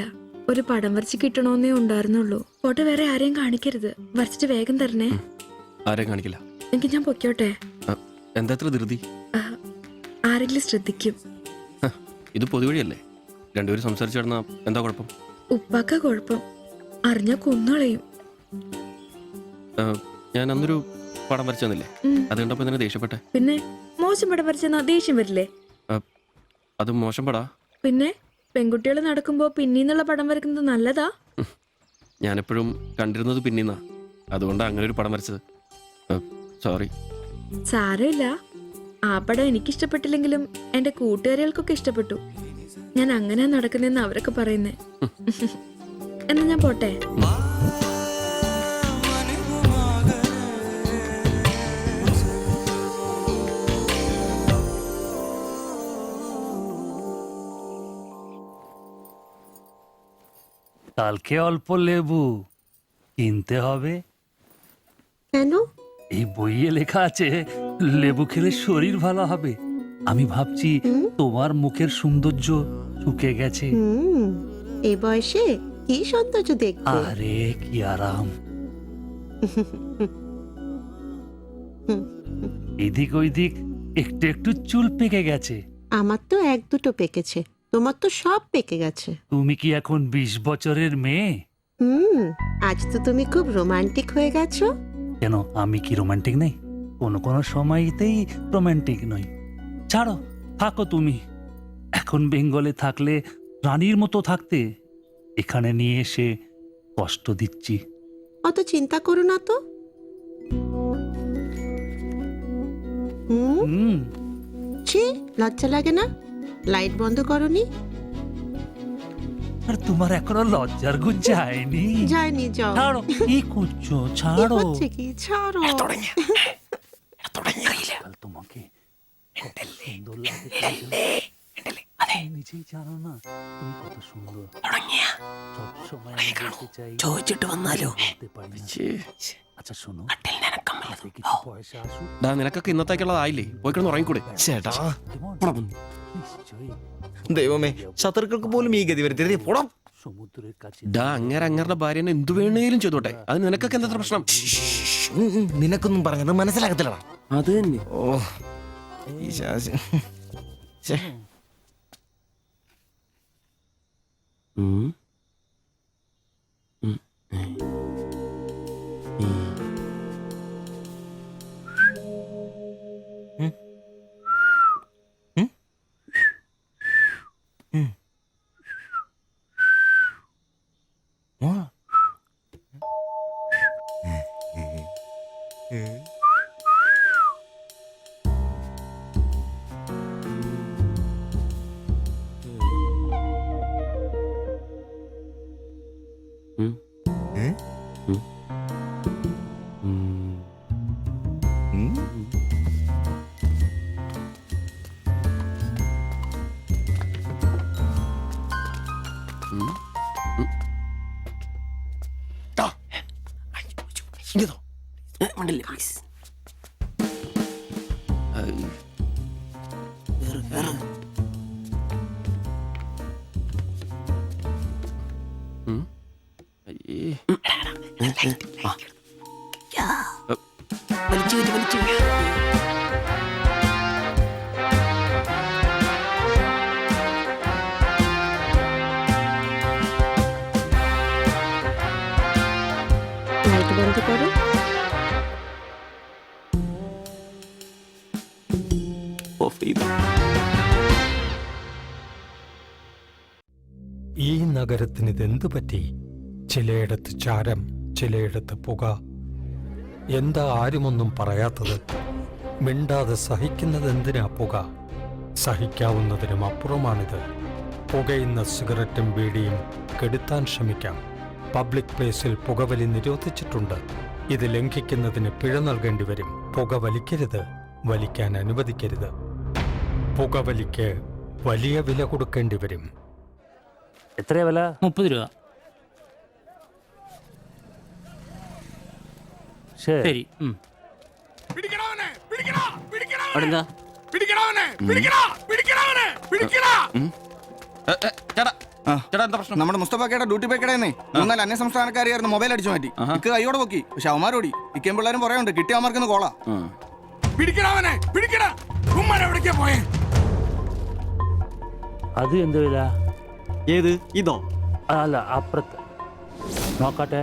ഒരു പടം വരച്ച് കിട്ടണോന്നേ ഉണ്ടായിരുന്നുള്ളൂ. ഫോട്ടോ വേറെ ആരെയും കാണിക്കരുത്. വരച്ചിട്ട് വേഗം തരണേ. ആരെയും കാണിക്കില്ല. എനിക്ക് ഞാൻ പൊക്കോട്ടെ. എന്താ ഇത്ര ധൃതി? ആരെങ്കിലും ശ്രദ്ധിക്കും. ഇത് പൊതുവഴിയല്ലേ, രണ്ടുപേരും സംസാരിച്ചു കിടന്നാ എന്താ കുഴപ്പം? ഉപ്പാക്ക കുഴപ്പം, അറിഞ്ഞാ കൊന്നുകളയും. ഞാൻ അന്നൊരു പടം വരച്ചു തന്നില്ലേ, അത് കണ്ടപ്പോ എന്തിനാ ദേഷ്യപ്പെട്ടെ? പിന്നെ മോശം പടം വരച്ചെന്നാ ദേഷ്യം വരില്ലേ? അത് മോശം പടാ. പിന്നെ പെൺകുട്ടികൾ നടക്കുമ്പോ പിന്നീന്നുള്ള പടം വരക്കുന്നത് നല്ലതാ. ഞാനെപ്പോഴും കണ്ടിരുന്നത് പിന്നീന്നാ, അതുകൊണ്ടാ അങ്ങനെ ഒരു പടം വരച്ചത്. സോറി. സാരമില്ല. ആ പടം എനിക്കിഷ്ടപ്പെട്ടില്ലെങ്കിലും എന്റെ കൂട്ടുകാരികൾക്കൊക്കെ ഇഷ്ടപ്പെട്ടു. ഞാൻ അങ്ങനെ നടക്കുന്നെന്ന് അവരൊക്കെ പറയുന്നേ. എന്നാ ഞാൻ പോട്ടെ. কালকে অল্প লেবু কিনতে হবে। কেন? এই বইয়ে লেখা আছে লেবু খেলে শরীর ভালো হবে। আমি ভাবছি তোমার মুখের সৌন্দর্য শুকে গেছে। এ বয়সে কি সৌন্দর্য দেখবে? আরে কি আরাম। এদিক ওইদিক একটু একটু চুল পেকে গেছে। আমার তো এক দুটো পেকেছে, তোমার তো সব পেকে গেছে। তুমি কি এখন 20 বছরের মেয়ে? আজ তো তুমি খুব রোমান্টিক হয়ে গেছো। কেন আমি কি রোমান্টিক নেই? কোনো কোনো সময়তেই রোমান্টিক নই। ছাড়ো, থাকো তুমি। এখন বেঙ্গলে থাকলে রানীর মতো থাকতে, এখানে নিয়ে এসে কষ্ট দিচ্ছি। অত চিন্তা করো না তো। ছি, লজ্জা লাগে না? লাইট বন্ধ করনি? আর তোমার এখনো লজ্জার গুণ যায়নি? যায়নি, যাও। ছাড়ো, কি করছো? ছাড়ো। হচ্ছে কি? ছাড়ো। তোমাকে সুন্দর লাগে, নিজেই জানো না তুমি কত সুন্দর। সবসময় আমি বলতে চাই, ചോദിച്ചിട്ട് വന്നാലോ? আচ্ছা শোনো, কিছু পয়সা আসুক। നിനക്കൊക്കെ ഇന്നത്തേക്കുള്ളതായില്ലേ, പോയി കിടന്ന് ഉറങ്ങിക്കൂടെ? ചേട്ടാ নিশ্চয়ই ദൈവമേ, ശത്രുക്കൾക്ക് പോലും ഈ ഗതി വരുത്തരുതേ. പോടാം. সমুদ্রের কাছে അങ്ങേരുടെ ഭാര്യനെ എന്തു വേണേലും ചെയ്തോട്ടെ, അത് നിനക്കൊക്കെ എന്താ പ്രശ്നം? നിനക്കൊന്നും പറഞ്ഞത് മനസ്സിലാകത്തില്ലടാ. അത് തന്നെ. ഓ ഈ ശാസി. ഉം. ഉം. ഉം. ഉം. ഉം. ഉം. മണ്ടില്ലേ പ്ലീസ്. লাইট বন্ধ করো। ഓഫ് ചെയ്തു. ഈ നഗരത്തിന് ഇതെന്തു പറ്റി? ചിലയിടത്ത് ചാരം, ചിലയിടത്ത് പുക. എന്താ ആരുമൊന്നും പറയാത്തത്? മിണ്ടാതെ സഹിക്കുന്നത് എന്തിനാ പുക? സഹിക്കാവുന്നതിനും അപ്പുറമാണിത്. പുകയുന്ന സിഗരറ്റും ബീഡിയും കെടുത്താൻ ശ്രമിക്കാം. പബ്ലിക് പ്ലേസിൽ പുകവലി നിരോധിച്ചിട്ടുണ്ട്. ഇത് ലംഘിക്കുന്നതിന് പിഴ നൽകേണ്ടി വരും. പുക വലിക്കരുത്, വലിക്കാൻ അനുവദിക്കരുത്. പുകവലിക്ക് വലിയ വില കൊടുക്കേണ്ടി വരും. എത്രയാ വില? 30 രൂപ. ശരി. അവിടെന്താ? നമ്മുടെ മുസ്തഫാക്കയുടെ ഡ്യൂട്ടി പേക്കടേന്നേ 3-4 അന്യ സംസ്ഥാനക്കാരിയായിരുന്നു മൊബൈൽ അടിച്ചു മാറ്റി. ഇക്ക് കൈയോടെ നോക്കി, പക്ഷെ അവന്മാരോടി ഇക്കേം പിള്ളേരും പറയാനുണ്ട് കിട്ടിയ അവന്മാർക്കൊന്ന് കോളാ. അത് എന്ത് വില? ഏത് ഇതോ? അല്ല, അപ്പുറത്ത് നോക്കട്ടെ.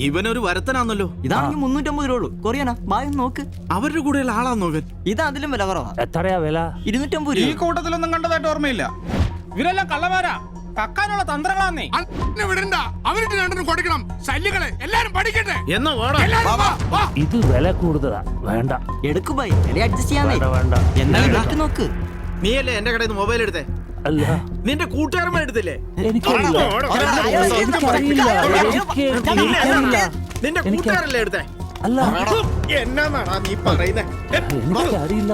ഇവനൊരു വരത്തനാന്നല്ലോ. ഇതാണെങ്കിൽ 350 രൂപ ഉള്ളൂ. കൊറിയാനാ? ബായ് നോക്ക്. അവരുടെ കൂടെയുള്ള ആളാന്നോ ഇവൻ? ഇത് അതിലും വില കുറവാ. എത്രയാ വില? 250 ഈ രൂപ. കൂട്ടത്തിലൊന്നും കണ്ടതായിട്ട് ഓർമ്മയില്ല. ഇവരെല്ലാം കള്ളമാരാ, കക്കാനുള്ള തന്ത്രങ്ങളാന്നേ. എന്നാ വാടാ. ഇത് വില കൂടുതലാ. വേണ്ട. എടുക്കു ബായ്, വില അഡ്ജസ്റ്റ് ചെയ്യാന്നേ. വേണ്ട, വേണ്ട. എന്നാലും ബാക്കി നോക്ക്. നീയല്ലേ എന്റെ കടയിൽ നിന്ന് മൊബൈൽ എടുത്തേ? അല്ല, നിന്റെ കൂട്ടുകാരന്മാർ എടുത്തില്ലേ? എനിക്കറിയില്ല. നിന്റെ കൂട്ടുകാരല്ലേ എടുത്തേ? അല്ല, എന്നാന്നാടാ നീ പറയുന്നേ? എനിക്കറിയില്ല.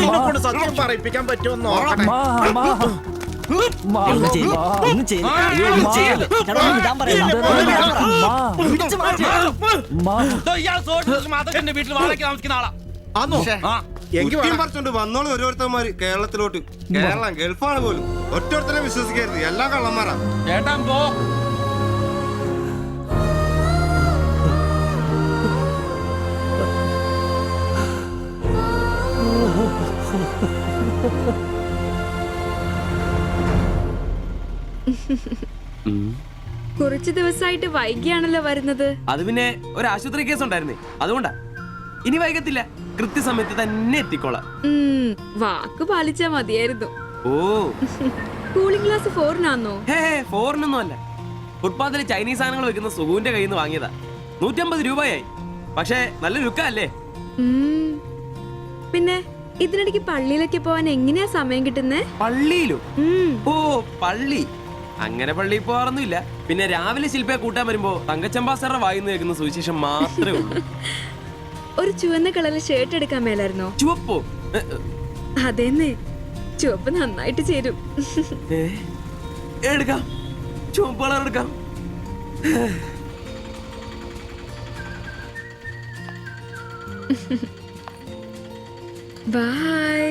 നിന്നെ കൊണ്ട് സത്യം പറയിപ്പിക്കാൻ പറ്റുമെന്ന് നോക്കട്ടെ. ഒന്നും ചെയ്യില്ല, ഒന്നും ചെയ്യില്ല. ഒന്നും ചെയ്യില്ല. ചേട്ടാ, ഒന്നും ഇടാൻ പറയണ്ട. പിടിച്ച് മാറ്റ്. വീട്ടിൽ വാടകയ്ക്ക് താമസിക്കുന്ന ആളാ. പറിച്ചോണ്ട് വന്നോളൂ ഓരോരുത്തന്മാര് കേരളത്തിലോട്ട്. കേരളം ഗൾഫാണ് പോലും. ഒറ്റൊരുത്തരെ വിശ്വസിക്കരുത്, എല്ലാ കള്ളന്മാരാ. ചേട്ടാ പോ. കുറച്ചു ദിവസമായിട്ട് വൈകിയാണല്ലോ വരുന്നത്. അത് പിന്നെ ഒരു ആശുപത്രി കേസ് ഉണ്ടായിരുന്നേ, അതുകൊണ്ടാ. ഇനി വൈകത്തില്ല, കൃത്യസമയത്ത് തന്നെ എത്തിക്കോളാം. വാക്ക് പാലിച്ചാ മതിയായിരുന്നു. ഓ, കൂളിംഗ് ഗ്ലാസ് 4-നാന്നോ? ഹേ, ഫോറിനൊന്നും അല്ല. ഫുട്പാത്തിൽ ചൈനീസ് സാധനങ്ങൾ വെക്കുന്ന സുഖുവിന്റെ കയ്യിൽ നിന്ന് വാങ്ങിയതാ. 150 രൂപയായി. പക്ഷേ നല്ല ലുക്കല്ലേ? പിന്നെ ഇതിനിടയ്ക്ക് പള്ളിയിലൊക്കെ പോവാൻ എങ്ങനെയാ സമയം കിട്ടുന്നേ? പള്ളിയിലോ? ഓ, പള്ളി. അങ്ങനെ പള്ളിയിൽ പോകാറൊന്നുമില്ല. പിന്നെ രാവിലെ ശില്പയെ കൂട്ടാൻ വരുമ്പോ തങ്കച്ചമ്പാസറുടെ വായിന്ന് കേൾക്കുന്ന സുവിശേഷം മാത്രമേ ഉള്ളൂ. ഒരു ചുവന്ന കളറിൽ ഷർട്ട് എടുക്കാൻ മേലായിരുന്നോ? ചുവപ്പോ? അതെന്നെ, ചുവപ്പ് നന്നായിട്ട് ചേരും. എടുക്കാം, ചുവപ്പ് കളർ എടുക്കാം. ബൈ.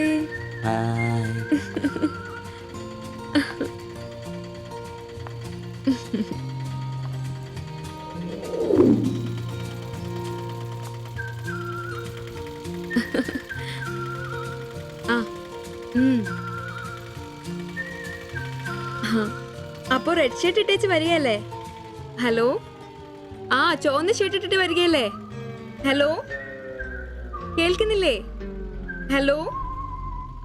അപ്പൊ അപ്പൊ റെഡ് ഷർട്ട് ഇട്ടേച്ച് വരികയല്ലേ? ഹലോ, ആ ചുവന്ന ഷർട്ട് ഇട്ടിട്ട് വരികയല്ലേ? ഹലോ, കേൾക്കുന്നില്ലേ? ഹലോ,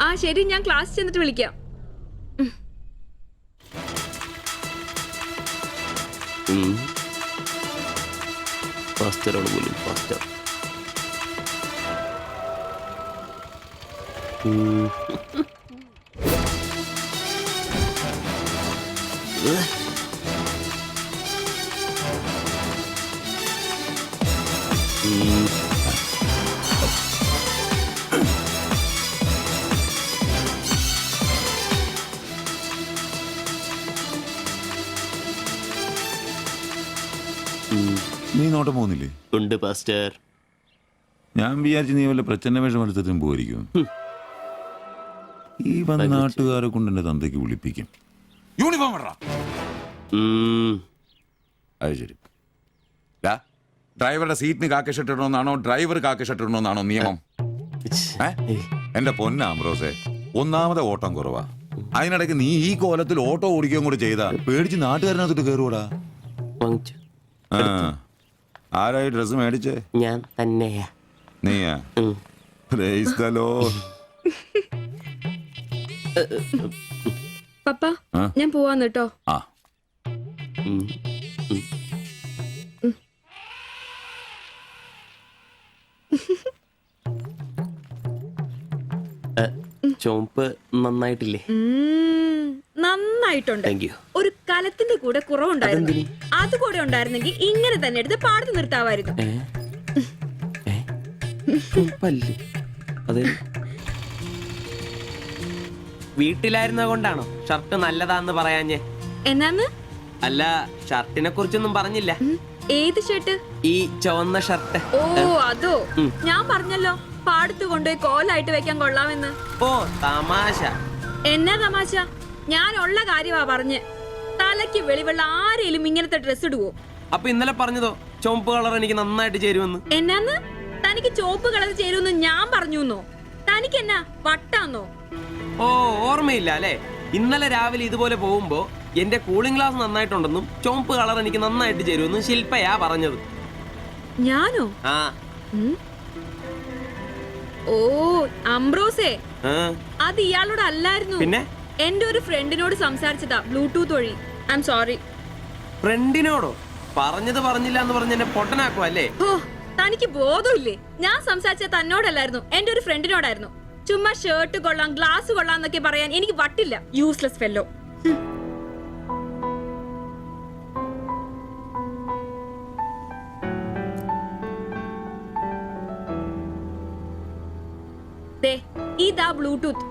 ആ ശരി, ഞാൻ ക്ലാസ് ചെന്നിട്ട് വിളിക്കാം. ഫാസ്റ്ററാണ് പോലും ഫാസ്റ്റർ. നീ നോട്ടം പോകുന്നില്ലേ? ഉണ്ട് പാസ്റ്റർ. ഞാൻ വിചാരിച്ചു നീ വല്ല പ്രച്ഛന്ന വേഷം എടുത്തിട്ടും പോയിരിക്കും. ഈ വന്ന നാട്ടുകാരെ കൊണ്ട് എന്റെ തന്തയ്ക്ക് വിളിപ്പിക്കും. യൂണിഫോം ഇടറാ. അത് ശരി. ഡ്രൈവറുടെ സീറ്റിന് കാക്ക ഷർട്ട് ഇടണമെന്നാണോ ഡ്രൈവർ കാക്ക ഷർട്ട് ഇടണമെന്നാണോ നിയമം? എന്റെ പൊന്നാമ്പ്രോസേ, ഒന്നാമത്തെ ഓട്ടം കുറവാ. അതിനിടയ്ക്ക് നീ ഈ കോലത്തിൽ ഓട്ടോ ഓടിക്കുകയും കൂടെ ചെയ്താ പേടിച്ച് നാട്ടുകാരനകത്തോട്ട് കയറുകൂടാ. ആരായി ഡ്രസ് മേടിച്ചേ? ഞാൻ തന്നെയാ. നീയാ? Praise the Lord. പപ്പ, ഞാൻ പോവാന്ന് കേട്ടോ. ആ ചോപ്പ് നന്നായിട്ടില്ലേ? നന്നായിട്ടുണ്ട്. ഒരു കലത്തിന്റെ കൂടെ കുറവുണ്ടായിരുന്നു. അത് കൂടെ ഉണ്ടായിരുന്നെങ്കിൽ ഇങ്ങനെ തന്നെ എടുത്ത് പാടത്ത് നിർത്താമായിരുന്നു. വീട്ടിലായിരുന്ന കൊണ്ടാണോ ഷർട്ട് നല്ലതാന്ന് പറയാഞ്ഞേ? എന്നാന്ന്? അല്ല, ഷർട്ടിനെ കുറിച്ചൊന്നും പറഞ്ഞില്ല. ഏത് ഷർട്ട്? ഈ ചുവന്ന ഷർട്ട്. ഓ അതോ, ഞാൻ പറഞ്ഞല്ലോ പാടത്ത് കൊണ്ടുപോയി കോലായിട്ട് വെക്കാൻ കൊള്ളാമെന്ന്. ഓ തമാശ. എന്നാ തമാശ? ഞാൻ ഉള്ള കാര്യമാ പറഞ്ഞ്. തലയ്ക്ക് വെളിവുള്ള ആരെയും ഇങ്ങനത്തെ ഡ്രസ് ഇടുവോ? അപ്പൊ ഇന്നലെ പറഞ്ഞതോ ചുവപ്പ് കളർ എനിക്ക് നന്നായിട്ട് ചേരുമെന്ന്? എന്നാന്ന്? തനിക്ക് ചുവപ്പ് കളർ ചേരുമെന്ന് ഞാൻ പറഞ്ഞുന്നോ? തനിക്ക് എന്നാ വട്ടാന്നോ? ഓ ഓർമ്മയില്ല അല്ലേ? ഇന്നലെ രാവിലെ ഇതുപോലെ പോകുമ്പോ എന്റെ കൂളിംഗ് ഗ്ലാസ് നന്നായിട്ടുണ്ടെന്നും ചുവപ്പ് കളർ എനിക്ക് നന്നായിട്ട് ചേരുമെന്നും ശില്പയാ പറഞ്ഞത്. ഞാനോ? ആ. ഓ അംബ്രോസേ, അത് ഇയാളോട് അല്ലായിരുന്നു. പിന്നെ എന്റെ ഒരു ഫ്രണ്ടിനോട് സംസാരിച്ചതാ ബ്ലൂടൂത്ത് വഴി. I am sorry. ഫ്രണ്ടിനോടോ? പറഞ്ഞത് പറഞ്ഞില്ല എന്ന് പറഞ്ഞ് എന്നെ പൊട്ടനാക്കും അല്ലേ? ഓ തനിക്ക് ബോധമില്ലേ? ഞാൻ സംസാരിച്ച തന്നോടല്ലായിരുന്നു, എന്റെ ഒരു ഫ്രണ്ടിനോടായിരുന്നു. ചുമ്മാ ഷർട്ട് കൊള്ളാം ഗ്ലാസ് കൊള്ളാം എന്നൊക്കെ പറയാൻ എനിക്ക് വട്ടില്ല. Useless fellow. ഇതാ ബ്ലൂടൂത്ത്.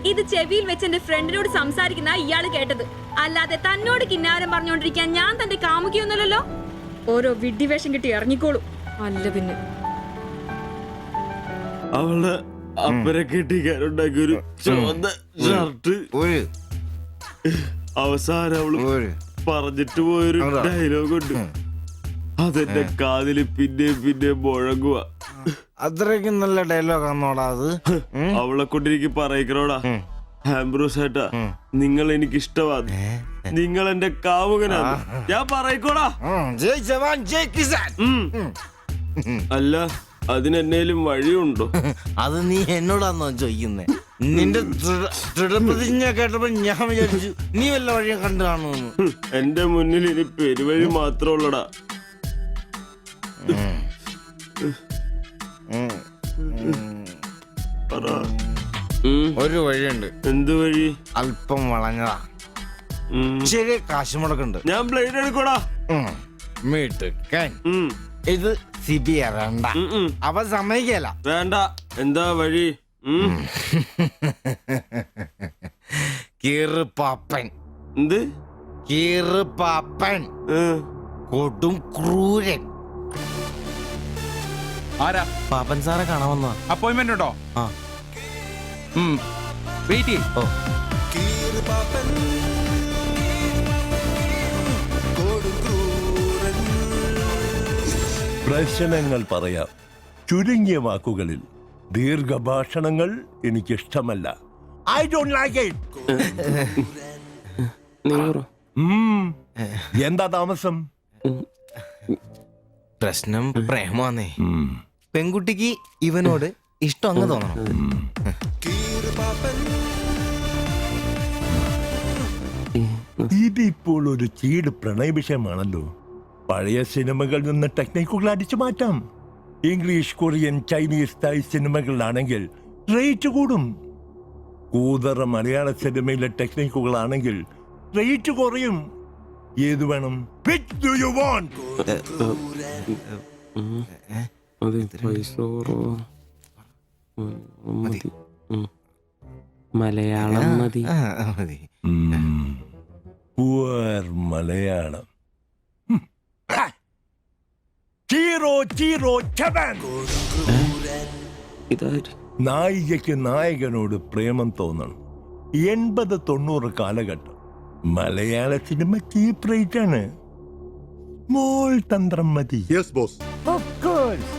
ഇത് ചെവിയിൽ വെച്ച് എന്റെ ഫ്രണ്ടിനോട് സംസാരിക്കുന്ന ഇയാള് കേട്ടത്. അല്ലാതെ തന്നോട് കിന്നാരം പറഞ്ഞോണ്ടിരിക്കാൻ ഞാൻ തന്റെ കാമുകിയൊന്നുമല്ലല്ലോ. ഓരോ വിഡ്ഢിവേഷം കിട്ടി ഇറങ്ങിക്കോളൂ. അല്ല പിന്നെ അവളുടെ അപ്പനെ കെട്ടിക്കാരുണ്ടാക്കിയ ഒരു ചുവന്ന ഷർട്ട്. അവസാനം അവള് പറഞ്ഞിട്ട് പോയൊരു ഡയലോഗ് ഉണ്ട്. അതെന്റെ കാതില് പിന്നെ പിന്നെ മുഴങ്ങുക. അത്രയ്ക്കും നല്ല ഡയലോഗ് ആണോടാ അത്? അവളെ കൊണ്ടെനിക്ക് പറയിക്കണോടാ. ആംബ്രോസ് ഏട്ടാ, നിങ്ങൾ എനിക്ക് ഇഷ്ടമാണ്, നിങ്ങൾ എന്റെ കാമുകനാണ്, ഞാൻ പറയിക്കോടാ. അല്ല, അതിനെന്നേലും വഴിയുണ്ടോ? അത് നീ എന്നോടാന്നോ ചോദിക്കുന്നേ? നിന്റെ ദൃഢപ്രതിജ്ഞ കേട്ടപ്പോ ഞാൻ വിചാരിച്ചു നീ വല്ല വഴിയും കണ്ടു കാണുമെന്ന്. എന്റെ മുന്നിൽ ഇനി പെരുവഴി മാത്രം ഉള്ളടാ. ഒരു വഴിയുണ്ട്. എന്ത് വഴി? അല്പം വളഞ്ഞതാ, ശരി കാശ് മുടക്കുണ്ട്. ഞാൻ ബ്ലേഡ് എടുക്കോടാ. മീട്ടുക്കൻ, ഇത് സിബി ഇറണ്ട. അവ സമ്മതിക്കല. വേണ്ട. എന്താ വഴി? കീറുപാപ്പൻ. എന്ത് കീറുപാപ്പൻ? കൊടും ക്രൂരൻ. ആരാ? പാപ്പൻ സാറെ കാണാൻ വന്നോ? അപ്പോയിന്റ്മെന്റ് ഉണ്ടോ? ആ വെയിറ്റ് ചെയ്യ്. പ്രശ്നങ്ങൾ പറയാം ചുരുങ്ങിയ വാക്കുകളിൽ. ദീർഘഭാഷണങ്ങൾ എനിക്കിഷ്ടമല്ല. I don't like it. എന്താ താമസം? പ്രശ്നം പ്രേമാന്നേ. പെൺകുട്ടിക്ക് ഇവനോട് ഇഷ്ടം അങ്ങ് തോന്നണം. ഇതിപ്പോൾ ഒരു ചീട് പ്രണയ വിഷയമാണല്ലോ. പഴയ സിനിമകളിൽ നിന്ന് ടെക്നിക്കുകൾ അടിച്ചു മാറ്റാം. ഇംഗ്ലീഷ്, കൊറിയൻ, ചൈനീസ്, തായ് സിനിമകളിലാണെങ്കിൽ റേറ്റ് കൂടും. കൂതറ മലയാള സിനിമയിലെ ടെക്നിക്കുകളാണെങ്കിൽ റേറ്റ് കുറയും. ഏത് വേണം? Which do you want? Malayalam മതി. Poor മലയാളം. Chi Rho Chi Rho ചവൻ. നായികയ്ക്ക് നായകനോട് പ്രേമം തോന്നണം. 80-90 കാലഘട്ടം മലയാള സിനിമ ചീപ്പ് റേറ്റ് ആണ്. മോൾ തന്ത്രം മതി. Yes boss. Of course.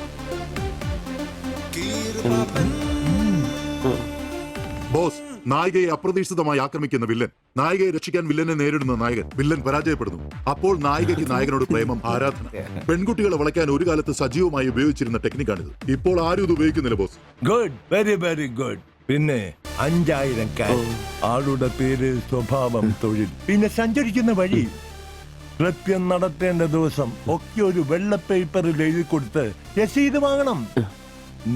Boss, നായികയെ അപ്രതീക്ഷിതമായി ആക്രമിക്കുന്ന വില്ലൻ, നായികയെ രക്ഷിക്കാൻ വില്ലനെ നേരിടുന്ന നായകൻ, വില്ലൻ പരാജയപ്പെടുന്നു. അപ്പോൾ നായികയ്ക്ക് നായകനോട് പ്രേമം, ആരാധന. പെൺകുട്ടികളെ വളയ്ക്കാൻ ഒരു കാലത്ത് സജീവമായി ഉപയോഗിച്ചിരുന്ന ടെക്നിക്കാണിത്. ഇപ്പോൾ ആരും ഇത് ഉപയോഗിക്കുന്നില്ല boss. Good, very very good. പിന്നെ 5000 കാശ്, ആളുടെ പേര്, സ്വഭാവം, തൊഴിൽ, പിന്നെ സഞ്ചരിക്കുന്ന വഴി, കൃത്യം നടത്തേണ്ട ദിവസം ഒക്കെ ഒരു വെള്ള പേപ്പറിൽ എഴുതി കൊടുത്ത് രസീത് വാങ്ങണം.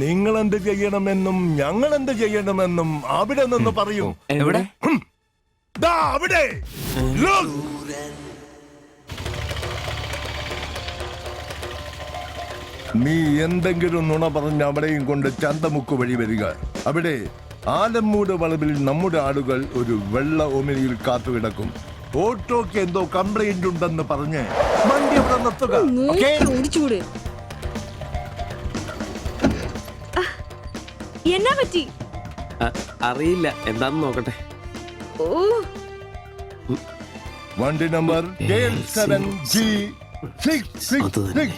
നിങ്ങൾ എന്ത് ചെയ്യണമെന്നും ഞങ്ങൾ എന്ത് ചെയ്യണമെന്നും അവിടെ നിന്ന് പറയൂ. എവിടെ? ദാ അവിടെ. Look. നീ എന്തെങ്കിലും നുണ പറഞ്ഞ് അവിടെയും കൊണ്ട് ചന്തമുക്ക് വഴി വരിക. അവിടെ ആലമ്മൂട് വളവിൽ നമ്മുടെ ആളുകൾ ഒരു വെള്ള ഒമിനിയിൽ കാത്തുകിടക്കും. ഓട്ടോക്ക് എന്തോ കംപ്ലൈന്റ് ഉണ്ടെന്ന് പറഞ്ഞ് വണ്ടി അവിടെ നിർത്തുക. ഓടിച്ചൂട്. എന്നാ പറ്റി? അറിയില്ല, എന്താന്ന് നോക്കട്ടെ. ഓ, വണ്ടി നമ്പർ K7G666.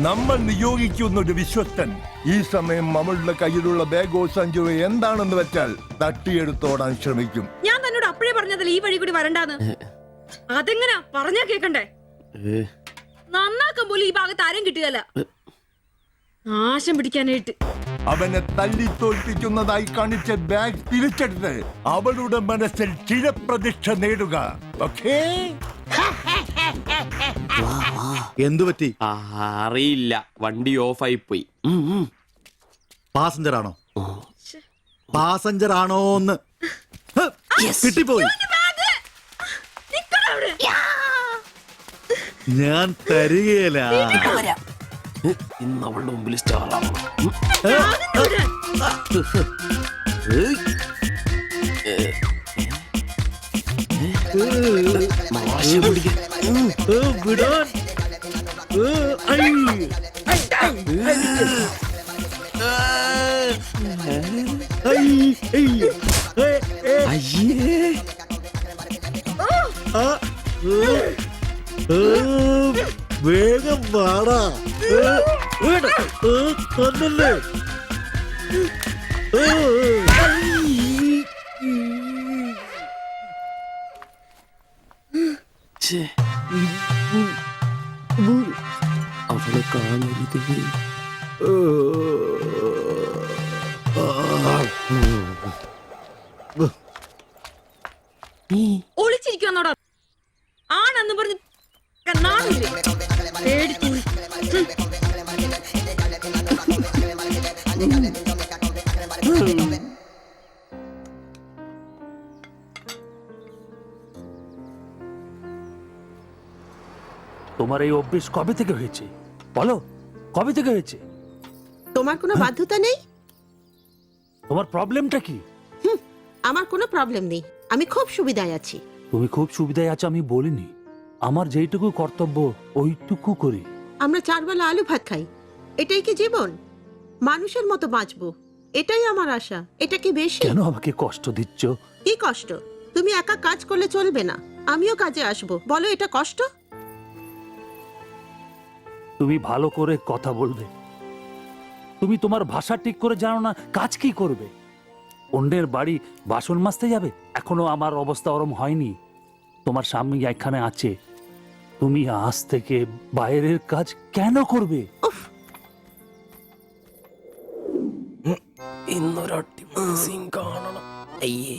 നമ്മൾ നിയോഗിക്കുന്ന ഒരു വിശ്വസ്തൻ ഈ സമയം നമ്മളുടെ കയ്യിലുള്ള ബാഗോ സഞ്ചോ എന്താണെന്ന് വെച്ചാൽ തട്ടിയെടുത്തോടാൻ ശ്രമിക്കും. ഞാൻ തന്നോട് അപ്പഴേ പറഞ്ഞതല്ലേ ഈ വഴി കൂടി വരണ്ടാന്ന്. അതെങ്ങനാ പറഞ്ഞാ കേക്കണ്ടേ? നന്നാക്കാൻ പോലും ഈ ഭാഗത്ത് ആരും കിട്ടുകയല്ല. നാശം പിടിക്കാനായിട്ട് അവനെ തല്ലി തോൽപ്പിക്കുന്നതായി കാണിച്ച ബാഗ് തിരിച്ചെടുത്ത് അവളുടെ മനസ്സിൽ ചിരപ്രതിഷ്ഠ നേടുക. ഓക്കേ? എന്തു പറ്റി? അറിയില്ല, വണ്ടി ഓഫായി പോയി. പാസഞ്ചർ ആണോ? പാസഞ്ചർ ആണോന്ന് കിട്ടിപ്പോയി. ഞാൻ തരികയില്ല. ഇന്ന് അവളുടെ മുമ്പിൽ സ്റ്റാറാണ്. വേഗം വാടാ. കൊന്നല്ലേ? അവളെ കാണരുത്. ഒളിച്ചിരിക്കുന്നോടാ ആണെന്ന് പറഞ്ഞ് നാണില്ലേ? പേടിച്ചു. তোমার এই অভ্যেস কবে থেকে হয়েছে বলো? কবে থেকে হয়েছে? তোমার কোনো বাধ্যতা নেই? তোমার প্রবলেমটা কি? আমার কোনো প্রবলেম নেই, আমি খুব সুবিধায় আছি। তুমি খুব সুবিধায় আছো আমি বলিনি, আমার যেইটুকু কর্তব্য ওইটুকু করি। আমরা 4 বেলা আলু ভাত খাই, এটাই কি জীবন? মানুষের মতো বাঁচবো, এটাই আমার আশা। এটা কি বেশি? কেন আমাকে কষ্ট দিচ্ছ? কি কষ্ট? তুমি একা কাজ করলে চলবে না, আমিও কাজে আসবো। বলো এটা কষ্ট? তুমি ভালো করে কথা বলবে, তুমি তোমার ভাষা ঠিক করে জানো না, কাজ কি করবে? অন্যের বাড়ি বাসন মাজতে যাবে? এখনো আমার অবস্থা ওরম হয়নি। তোমার স্বামী এখানে আছে, তুমি আজ থেকে বাইরের কাজ কেন করবে? ഇന്നൊരൊട്ടി സീൻ കാണണം. അയ്യേ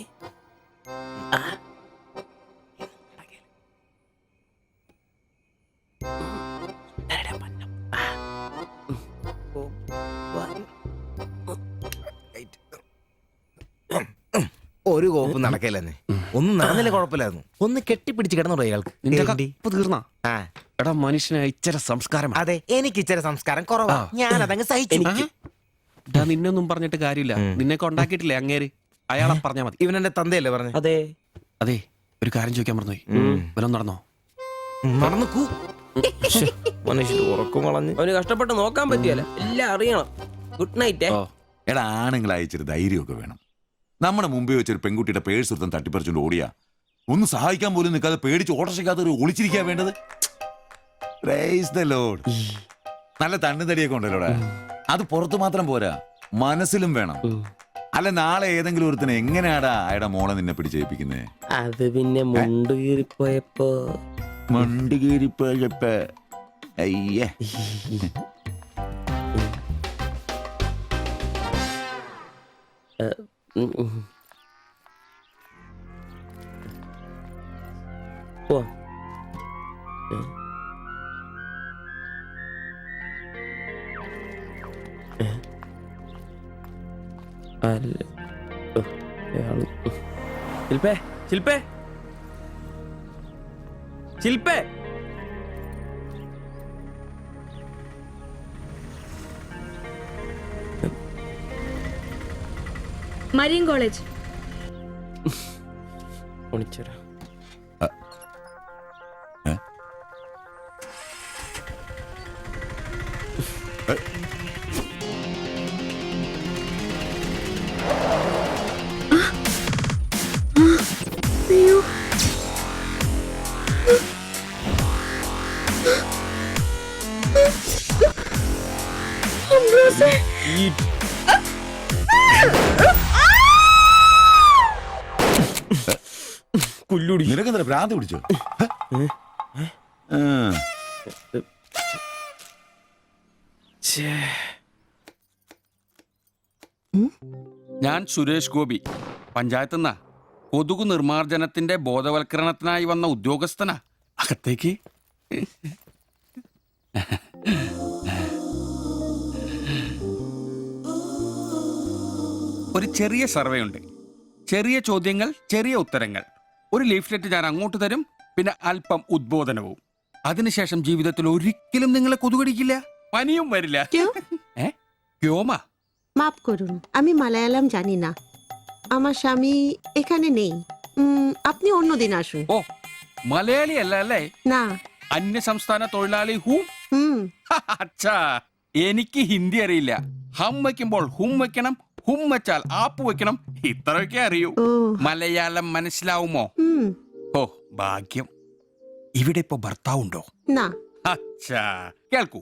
ഒരു കോപ്പും നടക്കല്ലെന്നെ. ഒന്നും നടന്നില്ല കുഴപ്പമില്ലായിരുന്നു. ഒന്ന് കെട്ടിപ്പിടിച്ച് കിടന്നു അയാൾക്ക്. തീർന്നാ എടാ മനുഷ്യന് ഇച്ചിരി സംസ്കാരം. അതെ, എനിക്ക് ഇച്ചിരി സംസ്കാരം കുറവാ. ഞാൻ അതങ്ങ് സഹിച്ചു. നിന്നൊന്നും പറഞ്ഞിട്ട് കാര്യമില്ല. നിന്നെയൊക്കെ ഉണ്ടാക്കിയിട്ടില്ലേ അങ്ങേര്, അയാളെ പറഞ്ഞാ മതി. ഇവൻ എന്റെ തന്തയല്ലേ പറഞ്ഞു? അതെ അതെ, ഒരു കാര്യം ചോദിക്കാൻ മറന്നുപോയി. വല്ലതും നടന്നോ? നടന്നു മനുഷ്യർ ഉറക്കം കളഞ്ഞ്. അവന് കഷ്ടപ്പെട്ട് നോക്കാൻ പറ്റിയല്ല, എല്ലാം അറിയണം. Good night. എടാ, ആണുങ്ങളായ ഇച്ചിരി ധൈര്യമൊക്കെ വേണം. നമ്മുടെ മുമ്പേ വെച്ചൊരു പെൺകുട്ടിയുടെ പേഴ്സ് ഒരുത്തൻ തട്ടിപ്പറിച്ചുകൊണ്ട് ഓടിയാ ഒന്ന് സഹായിക്കാൻ പോലും നിൽക്കാതെ പേടിച്ച് ഓട്ടർഷയ്ക്കകത്ത് ഒളിച്ചിരിക്കാ വേണ്ടത്. Praise the Lord. നല്ല തണ്ണുതടിയൊക്കെ ഉണ്ടല്ലോടാ. അത് പുറത്തു മാത്രം പോരാ, മനസ്സിലും വേണം. അല്ല, നാളെ ഏതെങ്കിലും ഒരുത്തനെ എങ്ങനെയാടാ അയാളുടെ മോളെ നിന്നെ പിടിച്ചേൽപ്പിക്കുന്നേ? അത് പിന്നെ മുണ്ട് കീറിപ്പോയപ്പോ അയ്യേ. ശില്പേ ശില്പേ ശില്പേ മരിയൻ കോളേജ്. ഒളിച്ചോരാ. അയ്യോ, നിനക്കെന്താ ഭ്രാന്ത് പിടിച്ചോ? ഞാൻ സുരേഷ് ഗോപി, പഞ്ചായത്ത് നിന്നാ. കൊതുകു നിർമ്മാർജ്ജനത്തിന്റെ ബോധവൽക്കരണത്തിനായി വന്ന ഉദ്യോഗസ്ഥനാ. അകത്തേക്ക്. ഒരു ചെറിയ സർവേ ഉണ്ട്. ചെറിയ ചോദ്യങ്ങൾ, ചെറിയ ഉത്തരങ്ങൾ. ഒരു ലീഫ്ലെറ്റ് ഞാൻ അങ്ങോട്ട് തരും, പിന്നെ അല്പം ഉദ്ബോധനവും. അതിനുശേഷം ജീവിതത്തിൽ ഒരിക്കലും നിങ്ങളെ കൊതുകടിക്കില്ല, പനിയും വരില്ല. ക്യോമാ? মাফ করুন, আমি মালায়ালাম জানি না। আমার স্বামী এখানে নেই। আপনি অন্যদিন আসুন। ഓ, മലയാളി അല്ല അല്ലേ? না। അന്യ സംസ്ഥാന തൊഴിലാളി ഹൂം? അച്ഛാ, എനിക്ക് ഹിന്ദി അറിയില്ല. ഹം വയ്ക്കുമ്പോൾ ഹും വെക്കണം, ഹും വെച്ചാൽ ആപ്പ് വെക്കണം, ഇത്രയൊക്കെ അറിയൂ. മലയാളം മനസ്സിലാവുമോ? ഓ, ഭാഗ്യം. ഇവിടെ ഇപ്പൊ ഭർത്താവുണ്ടോ? അച്ഛാ, കേൾക്കൂ.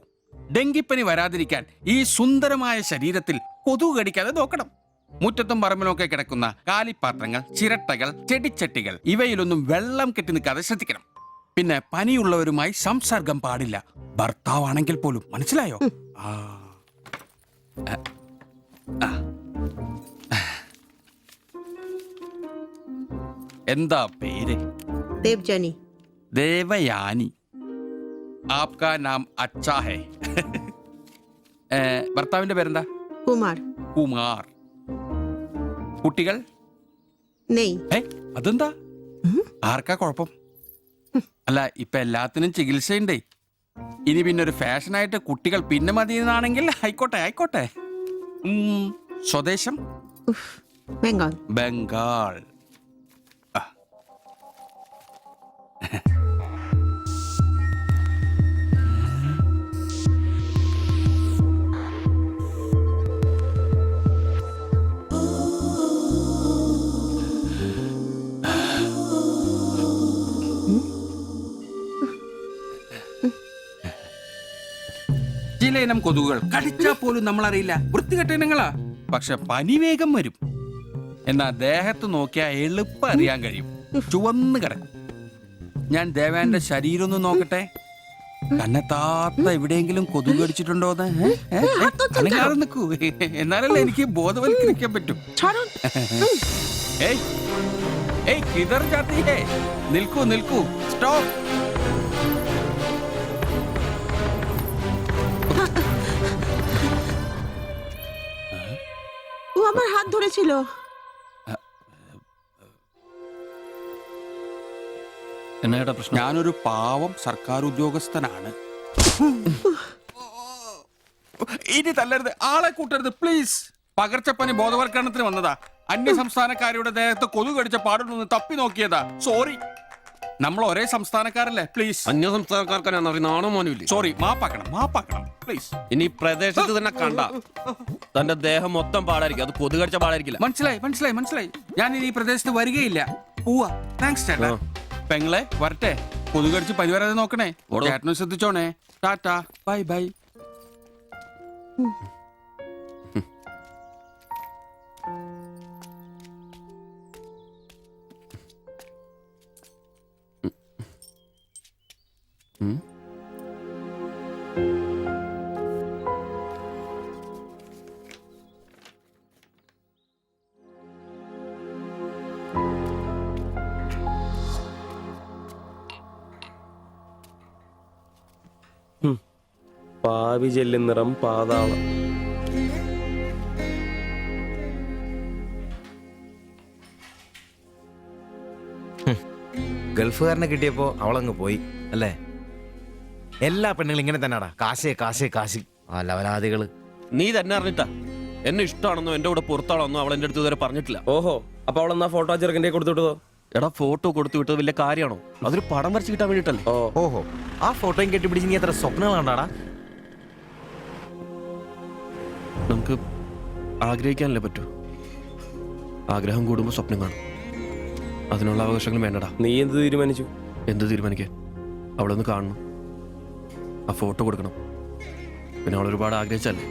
ഡെങ്കിപ്പനി വരാതിരിക്കാൻ ഈ സുന്ദരമായ ശരീരത്തിൽ കൊതുക് കടിക്കാതെ നോക്കണം. മുറ്റത്തും പറമ്പിലൊക്കെ കിടക്കുന്ന കാലിപ്പാത്രങ്ങൾ, ചിരട്ടകൾ, ചെടിച്ചട്ടികൾ, ഇവയിലൊന്നും വെള്ളം കെട്ടി നിൽക്കാതെ ശ്രദ്ധിക്കണം. പിന്നെ പനിയുള്ളവരുമായി സംസർഗം പാടില്ല, ഭർത്താവാണെങ്കിൽ പോലും. മനസ്സിലായോ? എന്താ പേര്? ദേവ്ജാനി. ദേവയാനി. ആപ്കാ നാം അച്ഛാ ഹേ. ഭർത്താവിന്റെ പേരെന്താ? കുമാർ. കുമാർ. കുട്ടികൾ? അതെന്താ? ആർക്കാ കുഴപ്പം? അല്ല, ഇപ്പൊ എല്ലാത്തിനും ചികിത്സയുണ്ടേ. ഇനി പിന്നെ ഒരു ഫാഷനായിട്ട് കുട്ടികൾ പിന്നെ മതി എന്നാണെങ്കിൽ ആയിക്കോട്ടെ ആയിക്കോട്ടെ. സ്വദേശം? ബംഗാൾ. ബംഗാൾ. ചില ഇനം കൊതുകുകൾ കടിച്ചാൽ പോലും നമ്മൾ അറിയില്ല, വൃത്തികെട്ട ഇനങ്ങളാ. പക്ഷെ പനി വേഗം വരും. എന്നാ ദേഹത്ത് നോക്കിയാൽ എളുപ്പം അറിയാൻ കഴിയും. ചുവന്ന് കിടക്കും. ഞാൻ ദേവാന്റെ ശരീരം ഒന്ന് നോക്കട്ടെ. കണ്ണെത്താത്ത എവിടെയെങ്കിലും കൊതുക് കടിച്ചിട്ടുണ്ടോന്ന് അനങ്ങാതെ നിൽക്കൂ. എന്നാലല്ലേ എനിക്ക് ബോധവൽക്കരിക്കാൻ പറ്റും. ഏയ് ഏയ് കിതർ ജാത്തി ഹേ. നിൽക്കൂ നിൽക്കൂ, സ്റ്റോപ്പ്. ও আমার হাত ধরেছিল। എന്നാ പ്രശ്നം? ഞാനൊരു പാവം സർക്കാർ ഉദ്യോഗസ്ഥനാണ്. ഇനി തല്ലരുത്, ആളെ കൂട്ടരുത് പ്ലീസ്. പകർച്ചപ്പനി ബോധവൽക്കരണത്തിന് വന്നതാ. അന്യ സംസ്ഥാനക്കാരുടെ ദേഹത്ത് കൊതു കടിച്ച പാടുന്നു തപ്പി നോക്കിയതാ. സോറി, നമ്മൾ ഒരേ സംസ്ഥാനക്കാരല്ലേ, പ്ലീസ്. അന്യ സംസ്ഥാനക്കാർക്ക് നാണോ മോനുമില്ലേ? സോറി, മാപ്പാക്കണം പ്ലീസ്. ഇനി പ്രദേശത്ത് തന്നെ കണ്ട തന്റെ ദേഹം മൊത്തം പാടായിരിക്കും, അത് കൊതു കടിച്ച പാടായിരിക്കില്ല. മനസ്സിലായി. ഞാൻ ഇനി ഈ പ്രദേശത്ത് വരികയില്ല. പോവാ. താങ്ക്സ് ചേട്ടാ. പെങ്ങളെ വരട്ടെ. കൊതു കടിച്ച് പരിവരാതെ നോക്കണേ. ചേട്ടനും ശ്രദ്ധിച്ചോണേ. ടാറ്റാ, ബൈ ബൈ. പാവി ജെല്ലും നിറം പാതാളം. ഗൾഫുകാരനെ കിട്ടിയപ്പോ അവളങ്ങ് പോയി അല്ലേ? എല്ലാ പെണ്ണുങ്ങളും ഇങ്ങനെ തന്നെയാടാ, കാശ് ലവലാദികള്. നീ തന്നെ അറിഞ്ഞിട്ടാ എന്നെ ഇഷ്ടമാണെന്നോ എന്റെ കൂടെ പുറത്താണെന്നോ അവൾ എന്റെ അടുത്ത് ഇതുവരെ പറഞ്ഞിട്ടില്ല. ഓഹോ, അപ്പൊ അവളെന്നാ ഫോട്ടോ ചെറുക്കൻ്റെ കൊടുത്തുവിട്ടതോ? എടാ, ഫോട്ടോ കൊടുത്തു വിട്ടത് വലിയ കാര്യമാണോ? അതൊരു പടം വരച്ച് കിട്ടാൻ വേണ്ടിട്ടല്ലേ. ഓഹോ, ആ ഫോട്ടോയും കെട്ടിപ്പിടിച്ച് നീ എത്ര സ്വപ്നങ്ങൾ കണ്ടാടാ? നമുക്ക് ആഗ്രഹിക്കാനല്ലേ പറ്റൂ. ആഗ്രഹം കൂടുമ്പോൾ സ്വപ്നം കാണും. അതിനുള്ള അവകാശങ്ങൾ വേണ്ടടാ. നീ എന്ത് തീരുമാനിച്ചു? എന്ത് തീരുമാനിക്കാൻ? അവളൊന്ന് കാണണം, ആ ഫോട്ടോ കൊടുക്കണം, പിന്നെ അവൾ ഒരുപാട് ആഗ്രഹിച്ചല്ലേ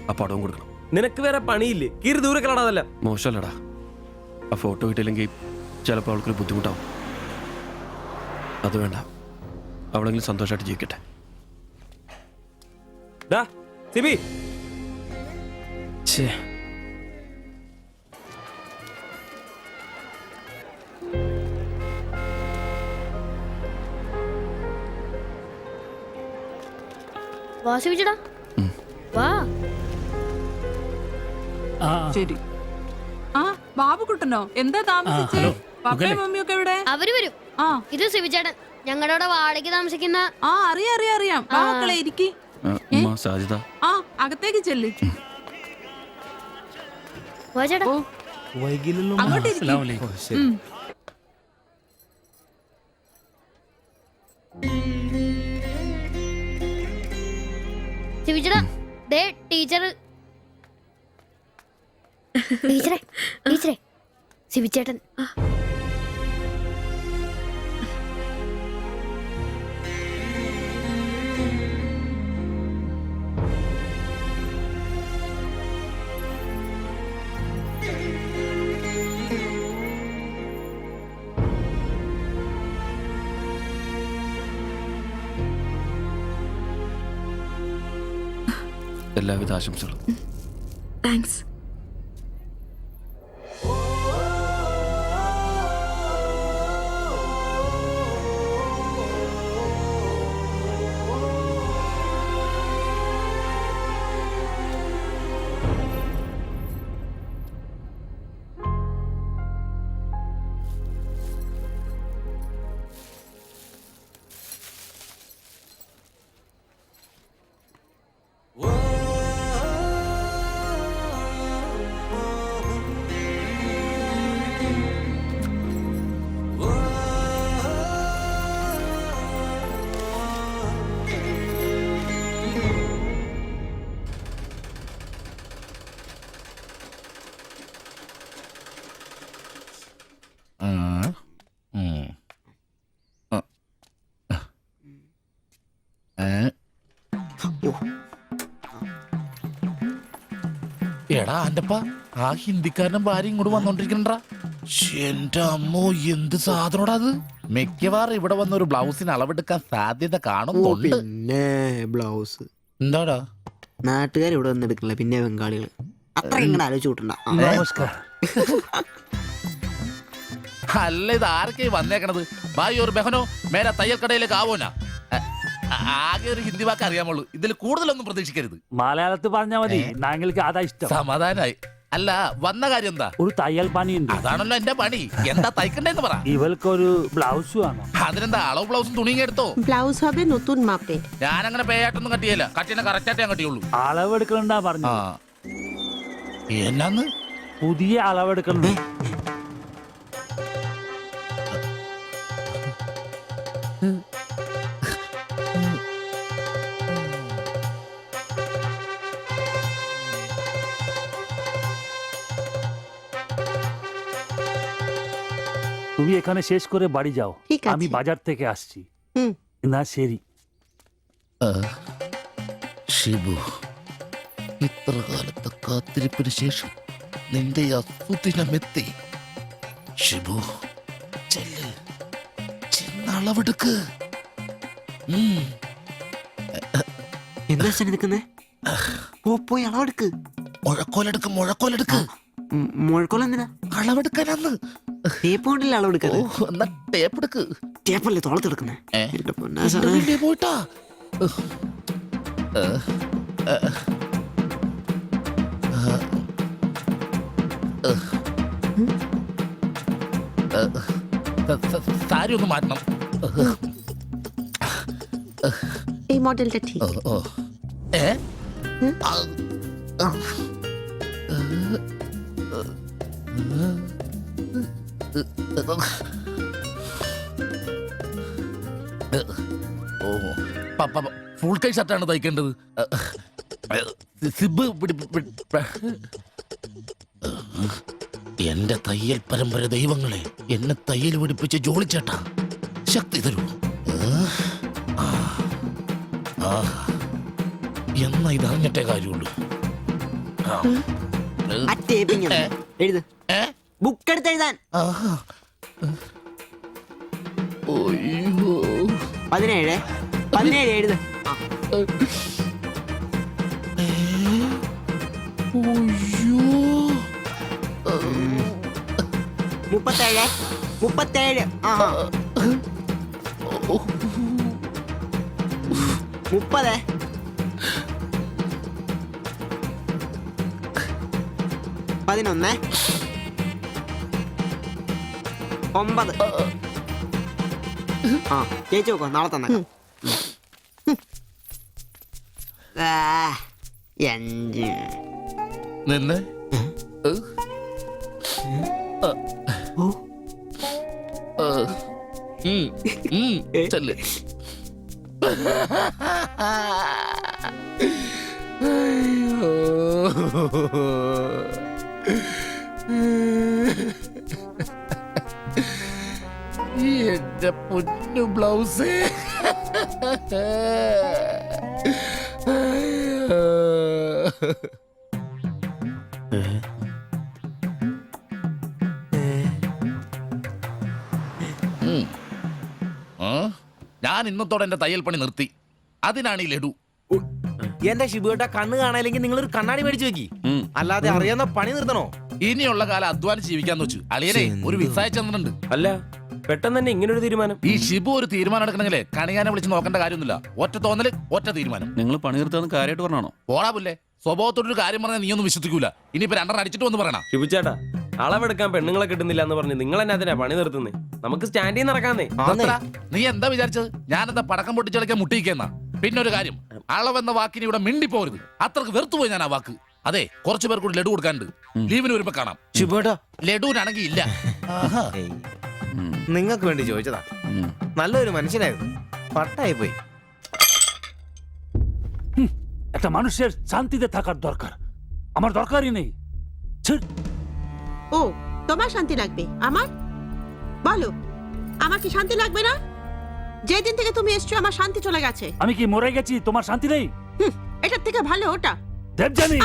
ആ പടവും കൊടുക്കണം. നിനക്ക് വേറെ പണിയില്ലേ? കീറി ദൂരെ കളടാതല്ല. മോശമല്ലടാ, ആ ഫോട്ടോ കിട്ടിയില്ലെങ്കിൽ ചിലപ്പോൾ അവൾക്കൊരു ബുദ്ധിമുട്ടാവും. അത് വേണ്ട, അവളെങ്കിലും സന്തോഷമായിട്ട് ജീവിക്കട്ടെ. സിബി, വാ ശിവിച്ചേട്ടാ, വാ. ശരി. ആ ബാബുക്കുട്ടനോ, എന്താ താമസിച്ചേ? പപ്പയും മമ്മിയൊക്കെ എവിടെ? അവര് വരും. ഇത് ശിവിച്ചേട്ടൻ, ഞങ്ങളുടെ വാടകയ്ക്ക് താമസിക്കുന്ന. ആ അറിയാം. മക്കളെ ഇരിക്കി. ആ അകത്തേക്ക് ചെല്ല്. വാ ചേട്ടാ. അങ്ങോട്ട് ശിവിച്ചേട്ടാ, ദേ ടീച്ചറെ ശിവിച്ചേട്ടൻ. എല്ലാവിധ ആശംസകളും. താങ്ക്സ്. എടാ അന്റപ്പ, ആ ഹിന്ദിക്കാരനും ഭാര്യ ഇങ്ങോട്ട് വന്നോണ്ടിരിക്കണ്ടാ. എന്റെ അമ്മോ, എന്ത് സാധനോടാ അത്. മിക്കവാറും ഇവിടെ വന്ന ഒരു ബ്ലൗസിന് അളവെടുക്കാൻ സാധ്യത കാണുന്നുണ്ട്. പിന്നെ ബ്ലൗസ് എന്താടാ നാട്ടുകാർ ഇവിടെ വന്ന് എടുക്കണില്ല, പിന്നെ ബംഗാളികൾ അത്ര ഇങ്ങനെ ആലോചിച്ച് കൂട്ടണ്ട. അല്ല ഇത് ആരൊക്കെ വന്നേക്കണത്? ഭായി ഒരു ബഹനോ മേലെ തയ്യൽ കടയിലേക്ക് ആവോനാ? ആകെ ഒരു ഹിന്ദി വാക്ക് അറിയാമുള്ളൂ, ഇതിൽ കൂടുതലൊന്നും പ്രതീക്ഷിക്കരുത്. മലയാളത്തിൽ പറഞ്ഞാൽ മതി, ഞങ്ങൾക്ക് അതാ ഇഷ്ടം. സമാധാനായി. അല്ല വന്ന കാര്യം എന്താ? ഒരു തയ്യൽ പണിയുണ്ട്. അതാണല്ലോ എന്റെ പണി. എന്താ തയ്ക്കണ്ടേന്ന് പറ. ഇവൾക്കൊരു ബ്ലൗസ് വേണം. അതിനെന്താ അളവ് ബ്ലൗസും തുണിയും എടുത്തോ? ব্লাউজ হবে নতুন মাপের। ഞാൻ അങ്ങനെ പേയായിട്ടൊന്നും കട്ടിയല്ല, കട്ടിനെ കറക്റ്റ് ആയിട്ട് ഞാൻ കട്ടിയുള്ളൂ. അളവെടുക്കണ്ടാ പറഞ്ഞു. എന്നാന്ന്? പുതിയ അളവെടുക്കണം. তুমি এখানে শেষ করে বাড়ি যাও, আমি বাজার থেকে আসছি। না ശരി. ഷിബു, ഇത്ര കാലത്തെ കാത്തിരിപ്പിന് ശേഷം നിന്റെ അസുദിനമെത്തി. ഷിബു ചെല്ല്, ചെന്നളവെടുക്ക്. എന്താ നിൽക്കുന്നേ? പോയി അളവെടുക്ക്. മുഴക്കോലെടുക്ക്, മുഴക്കോലെടുക്ക്. മുഴക്കോൽ എന്തിനാ? അളവെടുക്കാനാന്ന്. ടേപ്പ് കൊണ്ടല്ലേ അളവെടുക്കാതെ? എന്നാ ടേപ്പ് എടുക്ക്. ടേപ്പല്ലേ തോളത്തെടുക്കുന്നേ? പോയിട്ടാ സാരി ഒന്ന് മാറ്റണം. এই মডেলটা ঠিক। ഫുൾ കൈ ഷർട്ടാണ് തയ്ക്കേണ്ടത്. സിബ് എന്റെ തയ്യൽ പരമ്പര ദൈവങ്ങളെ, എന്നെ തയ്യൽ പിടിപ്പിച്ച് ജോളിച്ചേട്ടാ ശക്തി തരൂ. എന്നാ ഇതറിഞ്ഞിട്ടേ കാര്യമുള്ളൂ. ബുക്ക് എടുത്ത് എഴുതാൻ 17 എഴുത്. 37. 30. 11. 9. ചേച്ചി നോക്കോ, നാളെ തന്നേക്കാം. 5. നിന്ന് ചെല്ല്. എന്റെ പൊന്നു ബ്ലൗസ്. ഞാൻ ഇന്നത്തോടെ എന്റെ തയ്യൽ പണി നിർത്തി. അതിനാണ് ഈ ലഡു. എന്റെ ഷിബുവേട്ട കണ്ണ് കാണാനില്ലെങ്കിൽ നിങ്ങൾ ഒരു കണ്ണാടി മേടിച്ചു വെക്കി, അല്ലാതെ അറിയാവുന്ന പണി നിർത്തണോ? ഇനിയുള്ള കാലം അധ്വാനിച്ച് ജീവിക്കാന്ന് വെച്ചു. അളിയനെ ഒരു വിസ ചെന്നിട്ടുണ്ട്. അല്ല പെട്ടെന്ന് തന്നെ ഇങ്ങനെ ഒരു തീരുമാനം. ഈ ഷിബു ഒരു തീരുമാനം എടുക്കണമെങ്കിലേ കണിയാനെ വിളിച്ച് നോക്കേണ്ട കാര്യമൊന്നുമില്ല. ഒറ്റ തോന്നല്, ഒറ്റ തീരുമാനം. നിങ്ങൾ പണി നിർത്താന്ന് കാര്യമായിട്ട് പറഞ്ഞാണോ? പോടാ പുല്ലേ, സ്വഭാവത്തോടൊരു കാര്യം പറഞ്ഞാൽ നീ ഒന്നും വിശ്വസിക്കൂല. ഇനിയിപ്പോ 2 അടിച്ചിട്ട് വന്ന് പറയണം. ശിബുച്ചേട്ടാ, അളവെടുക്കാൻ പെണ്ണുങ്ങളെ കിട്ടുന്നില്ല എന്ന് പറഞ്ഞ് നിങ്ങൾ തന്നെ അതിനാ പണി നിർത്തുന്നേ. നമുക്ക് സ്റ്റാൻഡിൽ നടക്കാന്നേ. നീ എന്താ വിചാരിച്ചത്? ഞാനെന്താ പടക്കം പൊട്ടിച്ചളിക്കാൻ മുട്ടിയിക്കുന്ന? പിന്നെ ഒരു കാര്യം, അളവെന്ന വാക്കിന് ഇവിടെ മിണ്ടിപ്പോരുത്. അത്രക്ക് വെറുത്തുപോയി ഞാൻ ആ വാക്ക്. അതെ, കുറച്ചു പേർ കൂടി ലഡു കൊടുക്കാനുണ്ട്. ലീവിന് വരുമ്പോ കാണാം. ലഡുവിനാണെങ്കിൽ ഇല്ല. നിങ്ങൾക്ക് വേണ്ടി ചോദിച്ചതാ. നല്ലൊരു മനുഷ്യനായിരുന്നു, പട്ടായി പോയി. একটা মানুষের শান্তিতে থাকার দরকার, আমার দরকারই নেই। ও তোমার শান্তি লাগবে? আমার বলো, আমার কি শান্তি লাগবে না? যেদিন থেকে তুমি এসছো আমার শান্তি চলে গেছে। আমি কি মরে গেছি? তোমার শান্তি নেই? এটার থেকে ভালো ওটা। দেবজানি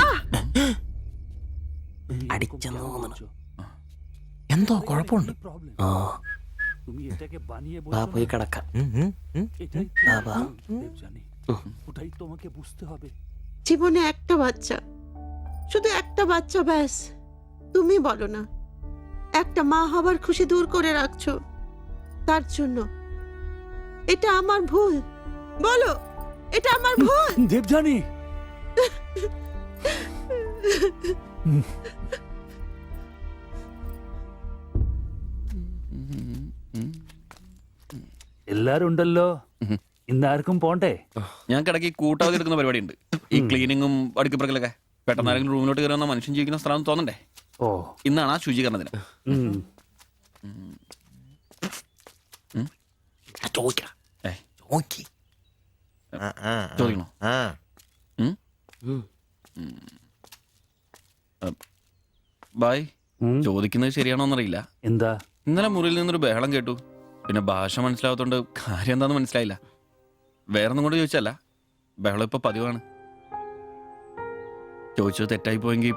എന്തോ കുഴപ്പമുണ്ട്. তুমি এটাকে বানিয়ে വാ বলছো പോയി না? കിടക്കാം এটাই বাবা। দেবযানী, ওটাই তোমাকে বুঝতে হবে। জীবনে একটা বাচ্চা, শুধু একটা বাচ্চা, ব্যাস। তুমি বলো না, একটা মা হবার খুশি দূর করে রাখছো, তার জন্য এটা আমার ভুল? বলো, এটা আমার ভুল? দেবযানী, എല്ലാരും ഉണ്ടല്ലോ, ഇന്നാർക്കും പോണ്ടേ? ഞങ്ങൾക്ക് ഇടയ്ക്ക് കൂട്ടാതെ എടുക്കുന്ന പരിപാടി ഉണ്ട്. ഈ ക്ലീനിങ്ങും അടുക്കിപ്പറക്കലൊക്കെ. പെട്ടെന്ന് ആരെങ്കിലും റൂമിലോട്ട് കയറി വന്നാൽ മനുഷ്യൻ ജീവിക്കുന്ന സ്ഥലം തോന്നണ്ടേ? ഓ, ഇന്നാണ് ആ ശുചീകരണത്തിന്. ചോദിക്കണോ? ബായ്, ചോദിക്കുന്നത് ശരിയാണോന്നറിയില്ല. എന്താ? ഇന്നലെ മുറിയിൽ നിന്നൊരു ബഹളം കേട്ടു. പിന്നെ ഭാഷ മനസ്സിലാവാത്തോണ്ട് കാര്യം എന്താന്ന് മനസ്സിലായില്ല. വേറൊന്നും കൊണ്ട് ചോദിച്ചല്ല, ബഹളം ഇപ്പൊ പതിവാണ്. ചോദിച്ചത് തെറ്റായി പോയെങ്കിൽ.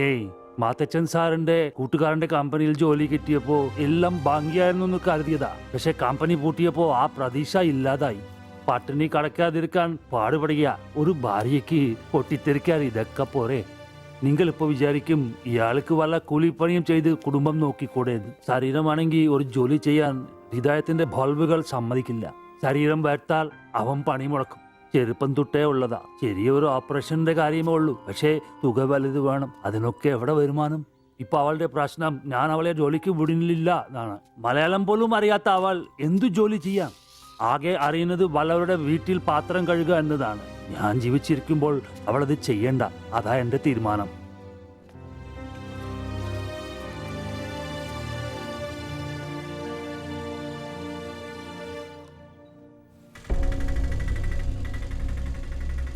ഏയ്, മാത്തച്ഛൻ സാറിന്റെ കൂട്ടുകാരന്റെ കമ്പനിയിൽ ജോലി കിട്ടിയപ്പോ എല്ലാം ഭാഗ്യായിരുന്നു എന്ന് കരുതിയതാ. പക്ഷെ കമ്പനി പൂട്ടിയപ്പോ ആ പ്രതീക്ഷ ഇല്ലാതായി. പട്ടിണി കടക്കാതിരിക്കാൻ പാടുപെടുക. ഒരു ഭാര്യയ്ക്ക് പൊട്ടിത്തെറിക്കാൻ ഇതൊക്കെ പോരെ? നിങ്ങൾ ഇപ്പൊ വിചാരിക്കും ഇയാൾക്ക് വല്ല കൂലിപ്പണിയും ചെയ്ത് കുടുംബം നോക്കിക്കൂടെ. ശരീരമാണെങ്കിൽ ഒരു ജോലി ചെയ്യാൻ ഹൃദയത്തിന്റെ ബൾബുകൾ സമ്മതിക്കില്ല. ശരീരം വേർത്താൽ അവൻ പണി മുടക്കും. ചെറുപ്പം തൊട്ടേ ഉള്ളതാ. ചെറിയൊരു ഓപ്പറേഷന്റെ കാര്യമേ ഉള്ളൂ, പക്ഷേ തുക വലുത് വേണം. അതിനൊക്കെ എവിടെ വരുമാനം? ഇപ്പൊ അവളുടെ പ്രശ്നം ഞാൻ അവളെ ജോലിക്ക് വിടുന്നില്ല എന്നാണ്. മലയാളം പോലും അറിയാത്ത അവൾ എന്തു ജോലി ചെയ്യാം? ആകെ അറിയുന്നത് വല്ലവരുടെ വീട്ടിൽ പാത്രം കഴുകുക എന്നതാണ്. ഞാൻ ജീവിച്ചിരിക്കുമ്പോൾ അവളത് ചെയ്യണ്ട. അതാ എന്റെ തീരുമാനം.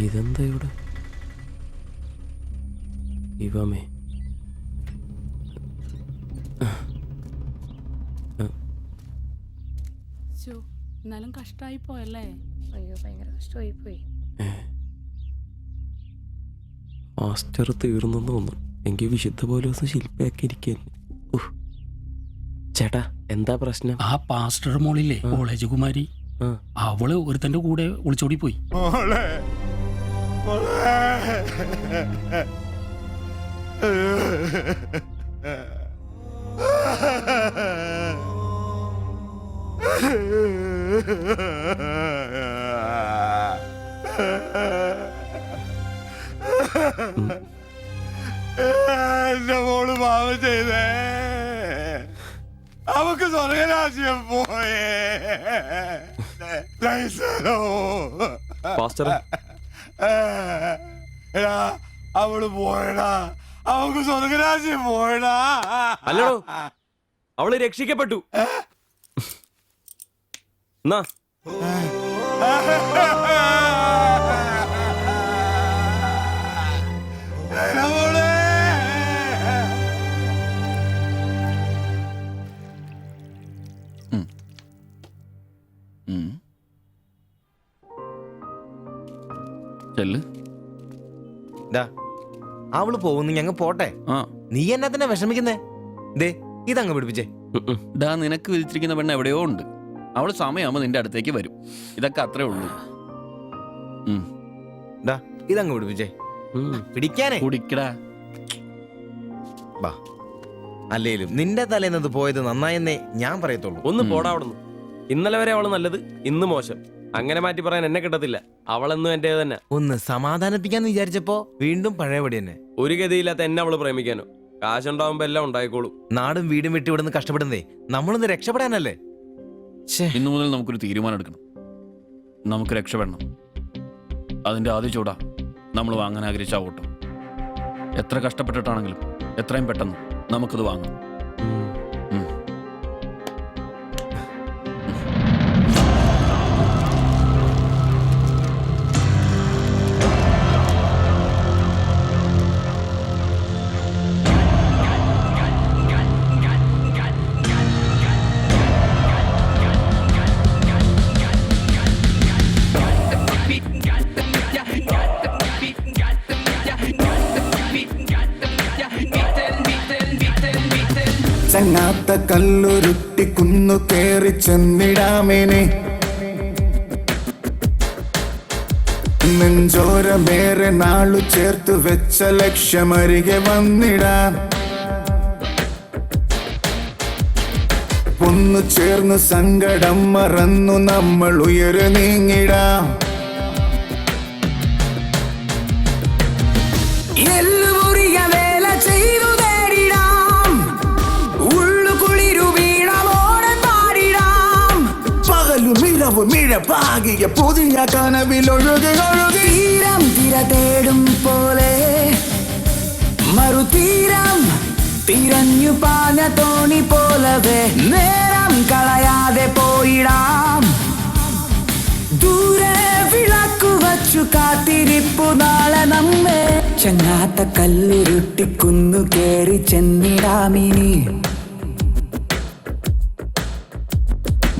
ഇതെന്താ ഇവിടെ? ഇവമേ എന്നാലും കഷ്ടായി പോയല്ലേ? അയ്യോ, ഭയങ്കര കഷ്ടമായി പോയി. മാസ്റ്റർ തീർന്നെന്ന് തോന്നുന്നു. എങ്കിൽ വിശുദ്ധ പോലെ ശില്പയൊക്കെ ഇരിക്കുന്നു. ചേട്ടാ, എന്താ പ്രശ്നം? ആ പാസ്റ്റർ മോളില്ലേ, കോളേജ് കുമാരി, അവള് ഒരുത്തന്റെ കൂടെ ഒളിച്ചോടി പോയി. എന്റെ മോള് പാവം ചെയ്തേ. അവക്ക് സ്വർഗരാജ്യം പോയേ. എടാ, അവള് പോയടാ. അവക്ക് സ്വർഗരാജ്യം പോയടാ. അല്ലടോ, അവള് രക്ഷിക്കപ്പെട്ടു. എന്നാ അവള് പോകുന്നു, ഞങ്ങ പോട്ടെ. നീ എന്നാ തന്നെ വിഷമിക്കുന്നേ? ദേ, ഇതങ്ങ് പിടിപ്പിച്ചേ. നിനക്ക് വിളിച്ചിരിക്കുന്ന പെണ്ണ് എവിടെയോ ഉണ്ട്. അവള് സമയമാകുമ്പോ നിന്റെ അടുത്തേക്ക് വരും. ഇതൊക്കെ അത്രേ ഉള്ളൂ. ഇതങ്ങ് പിടിപ്പിച്ചേ. പിടിക്കാനേ കുടിക്കടാ. അല്ലേലും നിന്റെ തലേന്നത് പോയത് നന്നായെന്നേ ഞാൻ പറയത്തുള്ളൂ. ഒന്ന് പോടാ അവിടുന്ന്. ഇന്നലെ വരെ അവള് നല്ലത്, ഇന്ന് മോശം. അങ്ങനെ മാറ്റി പറയാൻ എന്നെ കിട്ടത്തില്ല. അവളെന്നും എന്റെ തന്നെ. ഒന്ന് സമാധാനിപ്പിക്കാന്ന് വിചാരിച്ചപ്പോ വീണ്ടും പഴയപടി തന്നെ. ഒരു ഗതിയില്ലാത്ത എന്നെ അവള് പ്രേമിക്കാനോ? കാശുണ്ടാവുമ്പോ എല്ലാം ഉണ്ടായിക്കോളും. നാടും വീടും വിട്ട് ഇവിടുന്ന് കഷ്ടപ്പെടുന്നേ നമ്മളൊന്ന് രക്ഷപ്പെടാനല്ലേ. ഇന്നു മുതൽ നമുക്കൊരു തീരുമാനം എടുക്കണം. നമുക്ക് രക്ഷപ്പെടണം. അതിന്റെ ആദ്യ ചൂടാ നമ്മൾ വാങ്ങാൻ ആഗ്രഹിച്ച ഓട്ടോ. എത്ര കഷ്ടപ്പെട്ടിട്ടാണെങ്കിലും എത്രയും പെട്ടെന്ന് നമുക്കത് വാങ്ങാം. ചങ്ങാത്ത കല്ലുരുട്ടി കുന്നു കേറി ചെന്നിടാമേനെ നെഞ്ചോരമേറെ നാളു ചേർത്ത് വെച്ച ലക്ഷ്യമരികെ വന്നിടാം ഒന്നു ചേർന്ന് സങ്കടം മറന്നു നമ്മൾ ഉയരെ നീങ്ങിടാം വേല ചെയ്തു നേടിടാം ഉള്ളു കുളിരു വീണമോടെ പാടിടാം പകലും ഇരവും ഇഴപ്പാകിയ പുതിയ കനവിലൊഴുകി ഒഴുകി തീരം തിര തേടും പോലെ മറുതീരം തിരഞ്ഞു പാഞ്ഞ തോണി പോലവേ നേരം കളയാതെ പോയിടാം ദൂരെ വിളക്കു വച്ചു കാത്തിരിപ്പു നാളെ നമ്മെ ചങ്ങാത്ത കല്ലുരുട്ടിക്കുന്നു കേറി ചെന്നിടാമിനി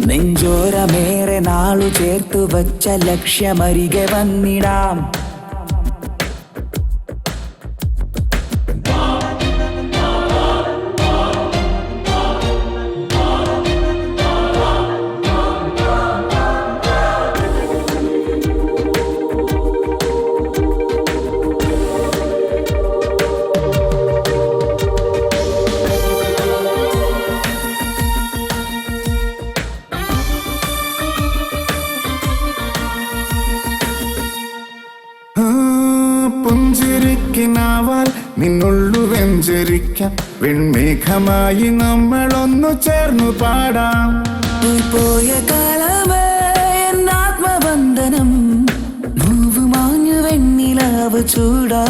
നെഞ്ചോരമേറെ നാളു ചേർത്തു വച്ച ലക്ഷ്യമരികെ വന്നിടാം പുഞ്ചിരിക്കിനാവാൽ നിന്നുള്ളു വെഞ്ചരിക്കാം വെൺമേഘമായി നമ്മളൊന്നു ചേർന്നു പാടാം പോയ കാലമേ എന്നാത്മബന്ധനം നോവ് മാഞ്ഞു വെണ്ണിലാവ് ചൂടാ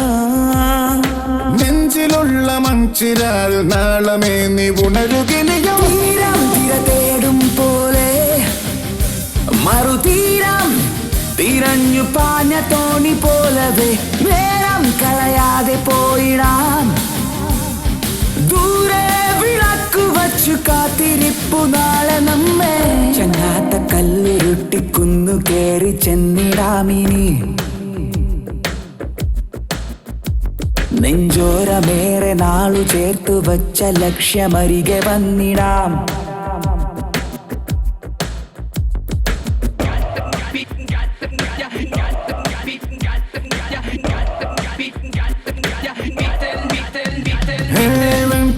നെഞ്ചിലുള്ള മൺചിരാൽ നാളമേ നീ ഉണരുകിനിയോ തീരം തിര തേടും പോലെ മറുതീരം തിരഞ്ഞു പാഞ്ഞ തോണി പോലവേ നേരം കളയാതെ പോയിടാം ദൂരെ വിളക്കു വച്ചു കാത്തിരിപ്പു നാളെ നമ്മെ ചങ്ങാത്ത കല്ലുരുട്ടിക്കുന്നു കേറി ചെന്നിടാമിനി നെഞ്ചോരമേറെ നാളു ചേർത്തു വച്ച ലക്ഷ്യമരികെ വന്നിടാം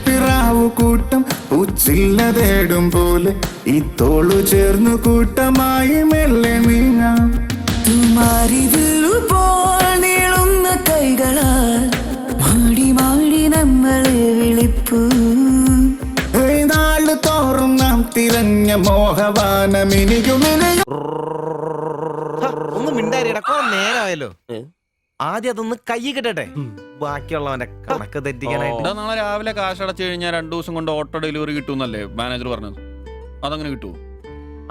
പിറാവു കൂട്ടം പൂച്ചില്ല തേടും പോലെ ഈ തോളു ചേർന്നു കൂട്ടമായി മെല്ലെ നീങ്ങാം തുമാരിതിലുപോൽ നീളുന്ന കൈകളാൽ മാടി മാടി നമ്മളെ വിളിപ്പൂ നാളു തോറും നാം തിരഞ്ഞ മോഹവാനമിനിയുമിനിയും ഒന്ന് മിണ്ടാരിടാ കുറെ നേരമായല്ലോ ആദ്യം അതൊന്ന് കൈ കിട്ടട്ടെ ബാക്കിയുള്ളവന്റെ കണക്ക് തെറ്റിക്കാനായിട്ട് നാളെ രാവിലെ കാശ് അടച്ചു കഴിഞ്ഞാൽ 2 ദിവസം കൊണ്ട് ഓട്ടോ ഡെലിവറി കിട്ടുമെന്നല്ലേ മാനേജർ പറഞ്ഞത്? അതങ്ങനെ കിട്ടുമോ?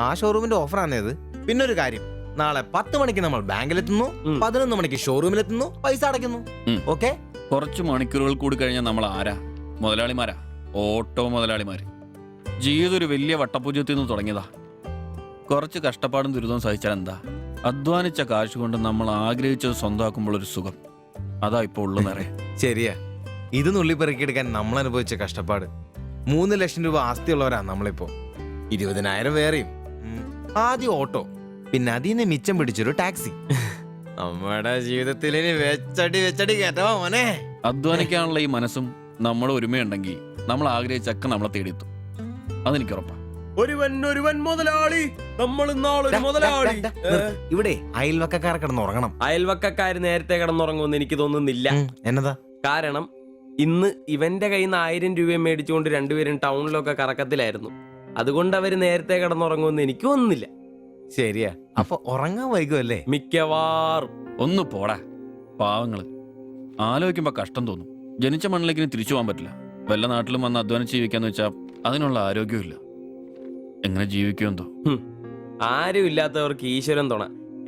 ആ ഷോറൂമിന്റെ ഓഫറാണേത്. പിന്നെ ഒരു കാര്യം, നാളെ 10 മണിക്ക് നമ്മൾ ബാങ്കിലെത്തുന്നു, 11 മണിക്ക് ഷോറൂമിലെത്തുന്നു, പൈസ അടയ്ക്കുന്നു. ഓക്കെ, കുറച്ച് മണിക്കൂറുകൾ കൂടി കഴിഞ്ഞാൽ നമ്മൾ ആരാ? മുതലാളിമാരാ, ഓട്ടോ മുതലാളിമാര്. ജീവിതം ഒരു വലിയ വട്ടപൂജ്യത്തിൽ നിന്ന് തുടങ്ങിയതാ. കുറച്ച് കഷ്ടപ്പാടും ദുരിതവും സഹിച്ചാൽ എന്താ? അധ്വാനിച്ച കാശ് കൊണ്ട് നമ്മൾ ആഗ്രഹിച്ചത് സ്വന്തമാക്കുമ്പോൾ ഒരു സുഖം, അതാ ഇപ്പൊ ഉള്ളു നിറയെ. ശരിയാ. ഇത് നുള്ളിപ്പെറുക്കിയെടുക്കാൻ നമ്മൾ അനുഭവിച്ച കഷ്ടപ്പാട്. 3 ലക്ഷം രൂപ ആസ്തിയുള്ളവരാ നമ്മളിപ്പോ. 20,000 വേറെയും. ആദ്യം ഓട്ടോ, പിന്നെ അതിനെ മിച്ചം പിടിച്ചൊരു ടാക്സി. നമ്മുടെ ജീവിതത്തിൽ ഇനി വെച്ചടി കേട്ടോ മോനെ. അധ്വാനിക്കാനുള്ള ഈ മനസ്സും നമ്മുടെ ഒരുമയുണ്ടെങ്കിൽ നമ്മൾ ആഗ്രഹിച്ചൊക്കെ നമ്മളെ തേടിയെത്തും. അതെനിക്ക് ഉറപ്പാ. ഒരുവൻ മുതലാളി, നമ്മൾ മുതലാളി. ഇവിടെ അയൽവക്കക്കാർ കിടന്നുറങ്ങണം. അയൽവക്കക്കാര് നേരത്തെ കിടന്നുറങ്ങുമെന്ന് എനിക്ക് തോന്നുന്നില്ല. എന്നതാ കാരണം ഇന്ന് ഇവന്റെ കയ്യിൽ നിന്ന് 1000 രൂപയും മേടിച്ചുകൊണ്ട് രണ്ടുപേരും ടൗണിലൊക്കെ കറക്കത്തിലായിരുന്നു. അതുകൊണ്ട് അവര് നേരത്തെ കിടന്നുറങ്ങുമെന്ന് എനിക്ക് തോന്നുന്നില്ല. ശരിയാ, അപ്പൊ ഉറങ്ങാൻ വൈകുമല്ലേ? മിക്കവാറും. ഒന്ന് പോടാ പാവങ്ങള്. ആലോചിക്കുമ്പോ കഷ്ടം തോന്നും. ജനിച്ച മണ്ണിലേക്ക് ഇനി തിരിച്ചു പോകാൻ പറ്റില്ല. വല്ല നാട്ടിലും വന്ന് അധ്വാനിച്ച് ജീവിക്കാന്ന് വെച്ചാൽ അതിനുള്ള ആരോഗ്യമില്ല. എങ്ങനെ ജീവിക്കുമെന്തോ. ആരും ഇല്ലാത്തവർക്ക് ഈശ്വരൻ തുണ.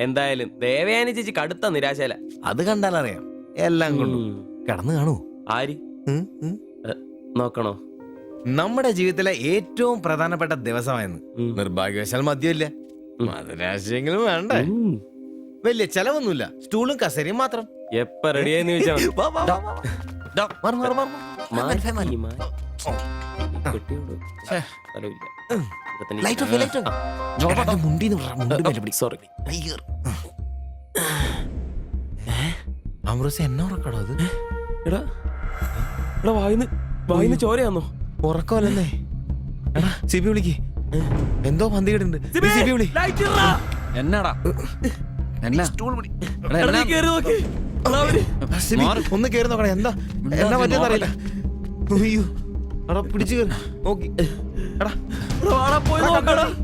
എന്തായാലും ദേവയാനി ചേച്ചി കടുത്ത നിരാശയില. അത് കണ്ടാലറിയാം എല്ലാം കൊണ്ടും. കടന്നു കാണൂ. ആര് നോക്കണോ? നമ്മുടെ ജീവിതത്തിലെ ഏറ്റവും പ്രധാനപ്പെട്ട ദിവസമായിരുന്നു. നിർഭാഗ്യവശാൽ മദ്യമില്ല. മധുരാശയെങ്കിലും വേണ്ടേ? വലിയ ചെലവൊന്നുമില്ല, സ്റ്റൂളും കസേരയും മാത്രം. എപ്പ റെഡിയായെന്ന് ചോദിച്ചാൽ ലൈറ്റ് ഓഫ് ലൈറ്റ് ഓഫ് മുണ്ടിന്ന് മുണ്ടി സോറി. അമൃത എന്നെ ഉറക്കടോ അത്? എടാ വായിന്ന് ചോരയാന്നോ? ഉറക്കമല്ലേ? എടാ സിബി വിളിക്ക്, എന്തോ പന്തികേടുണ്ട്. സിബി വിളി. എന്നാടാ എന്നാ സിബി ഒന്ന് കേറി നോക്കണേ. എന്താ എന്നാ പറ്റിയെന്ന് അറിയില്ല. അയ്യോ എടാ പിടിച്ചു കയറി നോക്കി. എടാ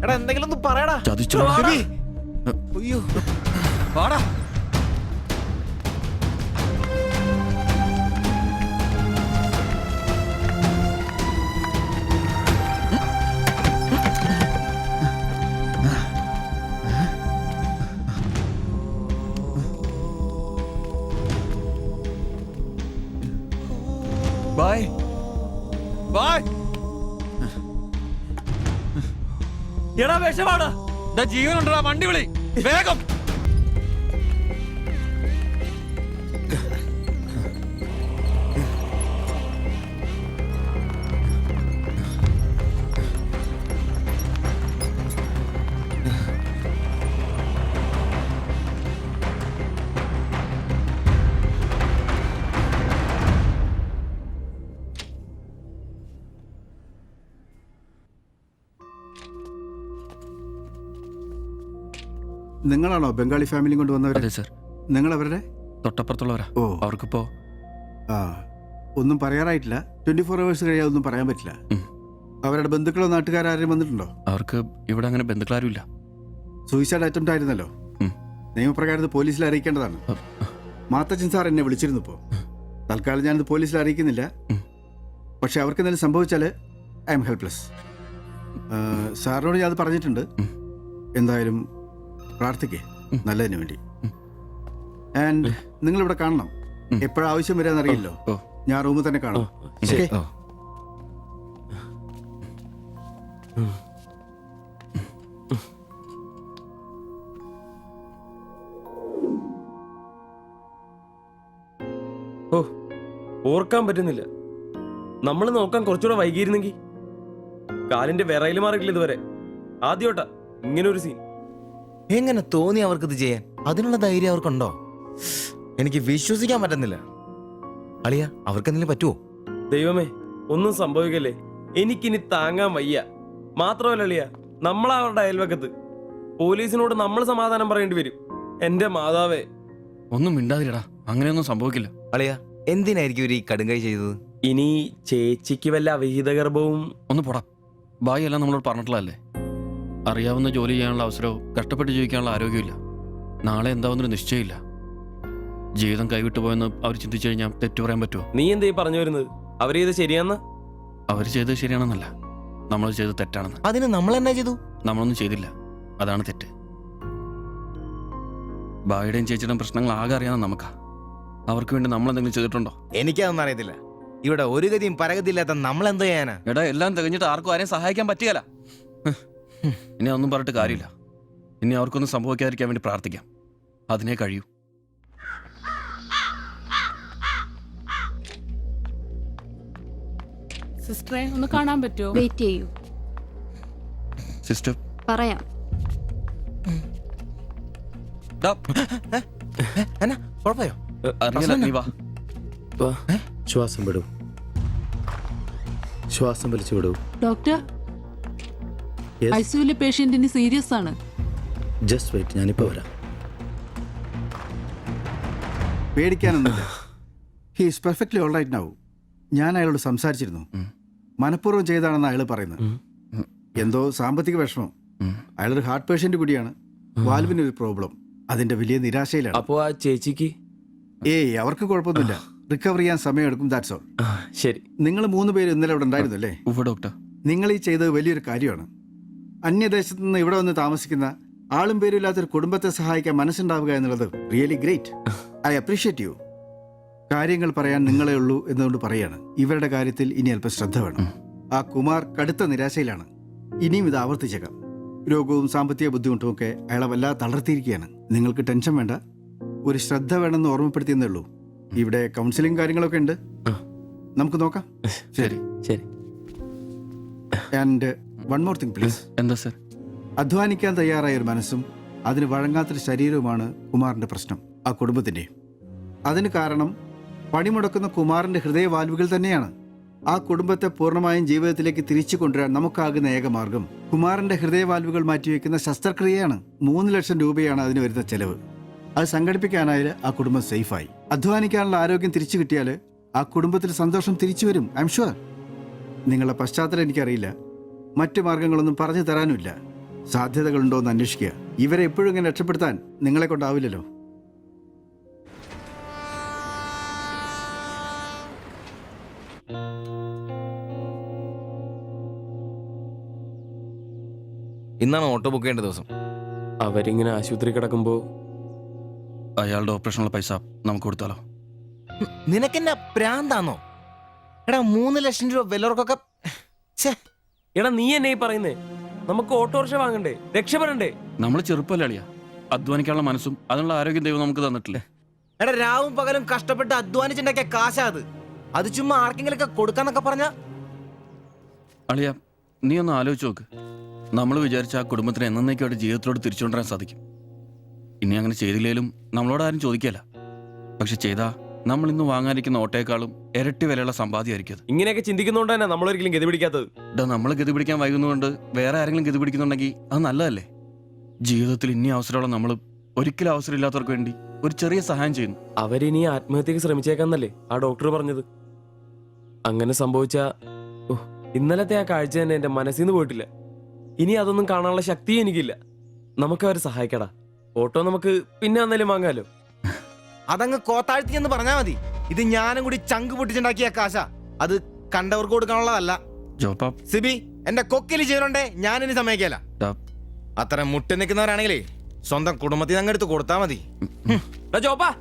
എടാ എന്തെങ്കിലും ഒന്ന് പറയടാ. സിബി അയ്യോ വാടാ. Bye bye. എടാ വിഷമാടാ. ജീവനുണ്ടടാ, വണ്ടി വിളി വേഗം. നിങ്ങളാണോ ബംഗാളി ഫാമിലി കൊണ്ടുവന്നവർ? അതെ സർ. നിങ്ങൾ അവരുടെ തൊട്ടപ്പുറത്തുള്ളവരാ. ഓ അവർക്കിപ്പോ ഒന്നും പറയാറായിട്ടില്ല. 24 hours കഴിയാതെ ഒന്നും പറയാൻ പറ്റില്ല. അവരുടെ ബന്ധുക്കളോ നാട്ടുകാരും വന്നിട്ടുണ്ടോ? അവർക്ക് ഇവിടെ അങ്ങനെ ബന്ധുക്കളാരും ഇല്ല. സൂയിസൈഡ് അറ്റംപ്റ്റ് ആയിരുന്നല്ലോ. നിയമപ്രകാരം ഇത് പോലീസിൽ അറിയിക്കേണ്ടതാണ്. മാത്തച്ചൻ സാർ എന്നെ വിളിച്ചിരുന്നു. ഇപ്പോൾ തൽക്കാലം ഞാനിത് പോലീസിൽ അറിയിക്കുന്നില്ല. പക്ഷെ അവർക്ക് എന്തെങ്കിലും സംഭവിച്ചാൽ ഐ എം ഹെൽപ്ലെസ്. സാറിനോട് ഞാൻ അത് പറഞ്ഞിട്ടുണ്ട്. എന്തായാലും പ്രാർത്ഥിക്കേ നല്ലതിന് വേണ്ടി. ആൻഡ് നിങ്ങളിവിടെ കാണണം. എപ്പോഴാവശ്യം വരാന്നറിയില്ലോ. ഞാൻ റൂമിൽ തന്നെ കാണാം. ഓ ഓർക്കാൻ പറ്റുന്നില്ല. നമ്മൾ നോക്കാൻ കുറച്ചുകൂടെ വൈകിയിരുന്നെങ്കിൽ. കാലിന്റെ വിറയിൽ മാറിയിട്ടില്ല ഇതുവരെ. ആദ്യോട്ടാ ഇങ്ങനെ ഒരു സീൻ. എങ്ങനെ തോന്നി അവർക്കിത് ചെയ്യാൻ? അതിനുള്ള ധൈര്യം അവർക്കുണ്ടോ? എനിക്ക് വിശ്വസിക്കാൻ പറ്റുന്നില്ല. അളിയ അവർക്ക് എന്തെങ്കിലും പറ്റുമോ? ദൈവമേ ഒന്നും സംഭവിക്കല്ലേ. എനിക്കിനി താങ്ങാൻ വയ്യ. മാത്രമല്ല അളിയ, നമ്മളവരുടെ അയൽവക്കത്ത്. പോലീസിനോട് നമ്മൾ സമാധാനം പറയേണ്ടി വരും. എന്റെ മാതാവേ. ഒന്നും മിണ്ടാതിരടാ, അങ്ങനെയൊന്നും സംഭവിക്കില്ല. അളിയ എന്തിനായിരിക്കും ഇവർ ഈ കടുങ്കൈ ചെയ്തത്? ഇനി ചേച്ചിക്ക് വല്ല അവിഹിത ഗർഭവും. ഒന്ന് പോടാ. ബായി എല്ലാം നമ്മളോട് പറഞ്ഞിട്ടുള്ളതല്ലേ. അറിയാവുന്ന ജോലി ചെയ്യാനുള്ള അവസരവും കഷ്ടപ്പെട്ട് ജീവിക്കാനുള്ള ആരോഗ്യമില്ല. നാളെ എന്താവുന്നൊരു നിശ്ചയമില്ല. ജീവിതം കൈവിട്ടു പോയെന്ന് അവർ ചിന്തിച്ചു കഴിഞ്ഞാൽ തെറ്റു പറയാൻ പറ്റുമോ? നീ എന്തേ പറഞ്ഞു വരുന്നത്? അവർ ചെയ്ത് ശരിയാന്ന്? അവർ ചെയ്തത് ശരിയാണെന്നല്ല, നമ്മൾ ചെയ്തത് തെറ്റാണെന്ന്. അതിന് നമ്മൾ എന്നാ ചെയ്തു? നമ്മളൊന്നും ചെയ്തില്ല, അതാണ് തെറ്റ്. ബായിയുടെയും ചേച്ചിയുടെയും പ്രശ്നങ്ങൾ ആകെ അറിയാവുന്ന നമുക്കാ. അവർക്ക് വേണ്ടി നമ്മൾ എന്തെങ്കിലും ചെയ്തിട്ടുണ്ടോ? എനിക്കതൊന്നും അറിയത്തില്ല. ഇവിടെ ഒരു ഗതിയും പരഗതിയില്ലാത്ത നമ്മൾ എന്തോ ചെയ്യാനാ? എടാ എല്ലാം തികഞ്ഞിട്ട് ആർക്കും ആരെയും സഹായിക്കാൻ പറ്റിയല്ല. ഇനി ഒന്നും പറഞ്ഞിട്ട് കാര്യമില്ല. ഇനി അവർക്കൊന്നും സംഭവിക്കാതിരിക്കാൻ വേണ്ടി പ്രാർത്ഥിക്കാം. അതിനെ കഴിയൂ. സിസ്റ്ററെ ഒന്ന് കാണാൻ പറ്റുമോ? വെയിറ്റ് ചെയ്യൂ, സിസ്റ്റർ പറയാം. കുഴപ്പമോ? അറിയില്ല, നീ വാ. ശ്വാസം വിടൂ, ശ്വാസം വലിച്ചു വിടൂ. ഡോക്ടർ, ഐസിയുലെ പേഷ്യന്റിന് സീരിയസ് ആണ്. ജസ്റ്റ് വെയിറ്റ്, ഞാനിപ്പോ വരാം. പേടിക്കാനൊന്നുമില്ല. He is perfectly all right now. ഞാൻ അയാളോട് സംസാരിച്ചിരുന്നു. മനഃപൂർവ്വം ചെയ്താണെന്ന് അയാൾ പറയുന്നത്. എന്തോ സാമ്പത്തിക വിഷമം. അയാളൊരു ഹാർട്ട് പേഷ്യന്റ് കൂടിയാണ്. വാൽവിനൊരു പ്രോബ്ലം. അതിന്റെ വലിയ നിരാശയിലാണ്. അപ്പോ ആ ചേച്ചിക്ക്? അവർക്ക് കുഴപ്പമൊന്നുമില്ല. റിക്കവർ ചെയ്യാൻ സമയമെടുക്കും. That's all. ശരി. നിങ്ങൾ 3 പേര് ഇന്നലെ ഇവിടെ ഉണ്ടായിരുന്നു അല്ലേ? ഡോക്ടർ, നിങ്ങൾ ഈ ചെയ്തത് വലിയൊരു കാര്യമാണ്. അന്യദേശത്ത് നിന്ന് ഇവിടെ വന്ന് താമസിക്കുന്ന ആളും പേരും ഇല്ലാത്തൊരു കുടുംബത്തെ സഹായിക്കാൻ മനസ്സുണ്ടാവുക എന്നുള്ളത് really great. I appreciate you. കാര്യങ്ങൾ പറയാൻ നിങ്ങളെ ഉള്ളൂ എന്നുകൊണ്ട് പറയാണ്. ഇവരുടെ കാര്യത്തിൽ ഇനി അല്പം ശ്രദ്ധ വേണം. ആ കുമാർ കടുത്ത നിരാശയിലാണ്. ഇനിയും ഇത് ആവർത്തിച്ചേക്കാം. രോഗവും സാമ്പത്തിക ബുദ്ധിമുട്ടും ഒക്കെ അയാളെ വല്ലാതെ തളർത്തിയിരിക്കുകയാണ്. നിങ്ങൾക്ക് ടെൻഷൻ വേണ്ട. ഒരു ശ്രദ്ധ വേണമെന്ന് ഓർമ്മപ്പെടുത്തിയെന്നേ ഉള്ളൂ. ഇവിടെ കൗൺസിലിംഗ് കാര്യങ്ങളൊക്കെ ഉണ്ട്. നമുക്ക് നോക്കാം. ശരി ശരി. And one more thing please. എന്താ സർ? അധ്വാനിക്കാൻ തയ്യാറായ ഒരു മനസ്സും അതിന് വഴങ്ങാത്തൊരു ശരീരവുമാണ് കുമാറിന്റെ പ്രശ്നം, ആ കുടുംബത്തിന്റെ. അതിന് കാരണം പണിമുടക്കുന്ന കുമാറിന്റെ ഹൃദയവാൽവുകൾ തന്നെയാണ്. ആ കുടുംബത്തെ പൂർണ്ണമായും ജീവിതത്തിലേക്ക് തിരിച്ചു കൊണ്ടുവരാൻ നമുക്കാകുന്ന ഏക മാർഗം കുമാറിന്റെ ഹൃദയവാൽവുകൾ മാറ്റിവെക്കുന്ന ശസ്ത്രക്രിയയാണ്. 3 ലക്ഷം രൂപയാണ് അതിന് വരുന്ന ചെലവ്. അത് സംഘടിപ്പിക്കാനായാൽ ആ കുടുംബം സേഫായി. അധ്വാനിക്കാനുള്ള ആരോഗ്യം തിരിച്ചു കിട്ടിയാൽ ആ കുടുംബത്തിൽ സന്തോഷം തിരിച്ചു വരും. I am sure. നിങ്ങളുടെ പശ്ചാത്തലം എനിക്കറിയില്ല, മറ്റു മാർഗങ്ങളൊന്നും പറഞ്ഞു തരാനുമില്ല. സാധ്യതകളുണ്ടോ എന്ന് അന്വേഷിക്കുക. ഇവരെ എപ്പോഴും ഇങ്ങനെ രക്ഷപ്പെടുത്താൻ നിങ്ങളെ കൊണ്ടാവില്ലല്ലോ. ഇന്നാണ് ഓട്ടോ ബുക്ക് ചെയ്യേണ്ട ദിവസം. അവരിങ്ങനെ ആശുപത്രി കിടക്കുമ്പോ അയാളുടെ ഓപ്പറേഷനുള്ള പൈസ നമുക്ക് കൊടുത്താലോ? നിനക്കെന്നാ പ്രാന്താന്നോ? എടാ 3 ലക്ഷം രൂപ വിലർക്കൊക്കെ. എടാ നീ എന്നെ ഈ പറയുന്നേ? നമുക്ക് ഓട്ടോറിക്ഷ വാങ്ങണ്ടേ, രക്ഷപ്പെടണ്ടേ? നമ്മൾ ചെറുപ്പല്ലേ അളിയാ. അധ്വാനിക്കാനുള്ള മനസ്സും അതിനുള്ള ആരോഗ്യം ദൈവം നമുക്ക് തന്നിട്ടില്ലേ? എടാ രാവും പകലും കഷ്ടപ്പെട്ട് അധ്വാനിച്ചുണ്ടാക്കിയ കാശാ അത് ചുമ്മാ ആർക്കെങ്കിലൊക്കെ കൊടുക്കാന്നൊക്കെ പറഞ്ഞ. അളിയ, നീ ഒന്ന് ആലോചിച്ച് നോക്ക്. നമ്മൾ വിചാരിച്ച ആ കുടുംബത്തിന് എന്നേക്കുമായിട്ട് ജീവിതത്തിലോട് തിരിച്ചുകൊണ്ടുവരാൻ സാധിക്കും. ഇനി അങ്ങനെ ചെയ്തില്ലേലും നമ്മളോട് ആരും ചോദിക്കല്ല. പക്ഷെ ചെയ്താ നമ്മൾ ഇന്ന് വാങ്ങാനിരിക്കുന്ന ഓട്ടേക്കാളും ഇരട്ടി വിലയുള്ള സമ്പാദ്യമായിരിക്കും അത്. ഇങ്ങനെയൊക്കെ ചിന്തിക്കുന്നതുകൊണ്ട് തന്നെ നമ്മളൊരിക്കലും ഗതി പിടിക്കാത്തത്. നമ്മൾ ഗതി പിടിക്കാൻ വൈകുന്നതുകൊണ്ട് വേറെ ആരെങ്കിലും ഗതി പിടിക്കുന്നുണ്ടെങ്കിൽ അത് നല്ലതല്ലേ? ജീവിതത്തിൽ ഇനി അവസരമുള്ള നമ്മൾ ഒരിക്കലും അവസരമില്ലാത്തവർക്ക് വേണ്ടി ഒരു ചെറിയ സഹായം ചെയ്യുന്നു. അവരിനി ആത്മഹത്യക്ക് ശ്രമിച്ചേക്കാന്നല്ലേ ആ ഡോക്ടർ പറഞ്ഞത്? അങ്ങനെ സംഭവിച്ച ഇന്നലത്തെ ആ കാഴ്ച തന്നെ എന്റെ മനസ്സിൽ നിന്ന് പോയിട്ടില്ല. ഇനി അതൊന്നും കാണാനുള്ള ശക്തിയും എനിക്കില്ല. നമുക്ക് അവരെ സഹായിക്കടാ. ഓട്ടോ നമുക്ക് പിന്നെ വന്നാലും വാങ്ങാലോ. അതങ്ങ് കോത്താഴ്ത്തി എന്ന് പറഞ്ഞാ മതി. ഇത് ഞാനും കൂടി ചങ്ക് പൊട്ടിച്ചുണ്ടാക്കിയ കാശ. അത് കണ്ടവർക്ക് കൊടുക്കാനുള്ളതല്ല. സിബി, എന്റെ കൊക്കില് ജീവനുണ്ടേ ഞാൻ ഇനി സമ്മതിക്കല. അത്ര മുട്ടി നിൽക്കുന്നവരാണെങ്കിലേ സ്വന്തം കുടുംബത്തിൽ അങ്ങ് എടുത്ത് കൊടുത്താ മതി. ജോപ്പാടാ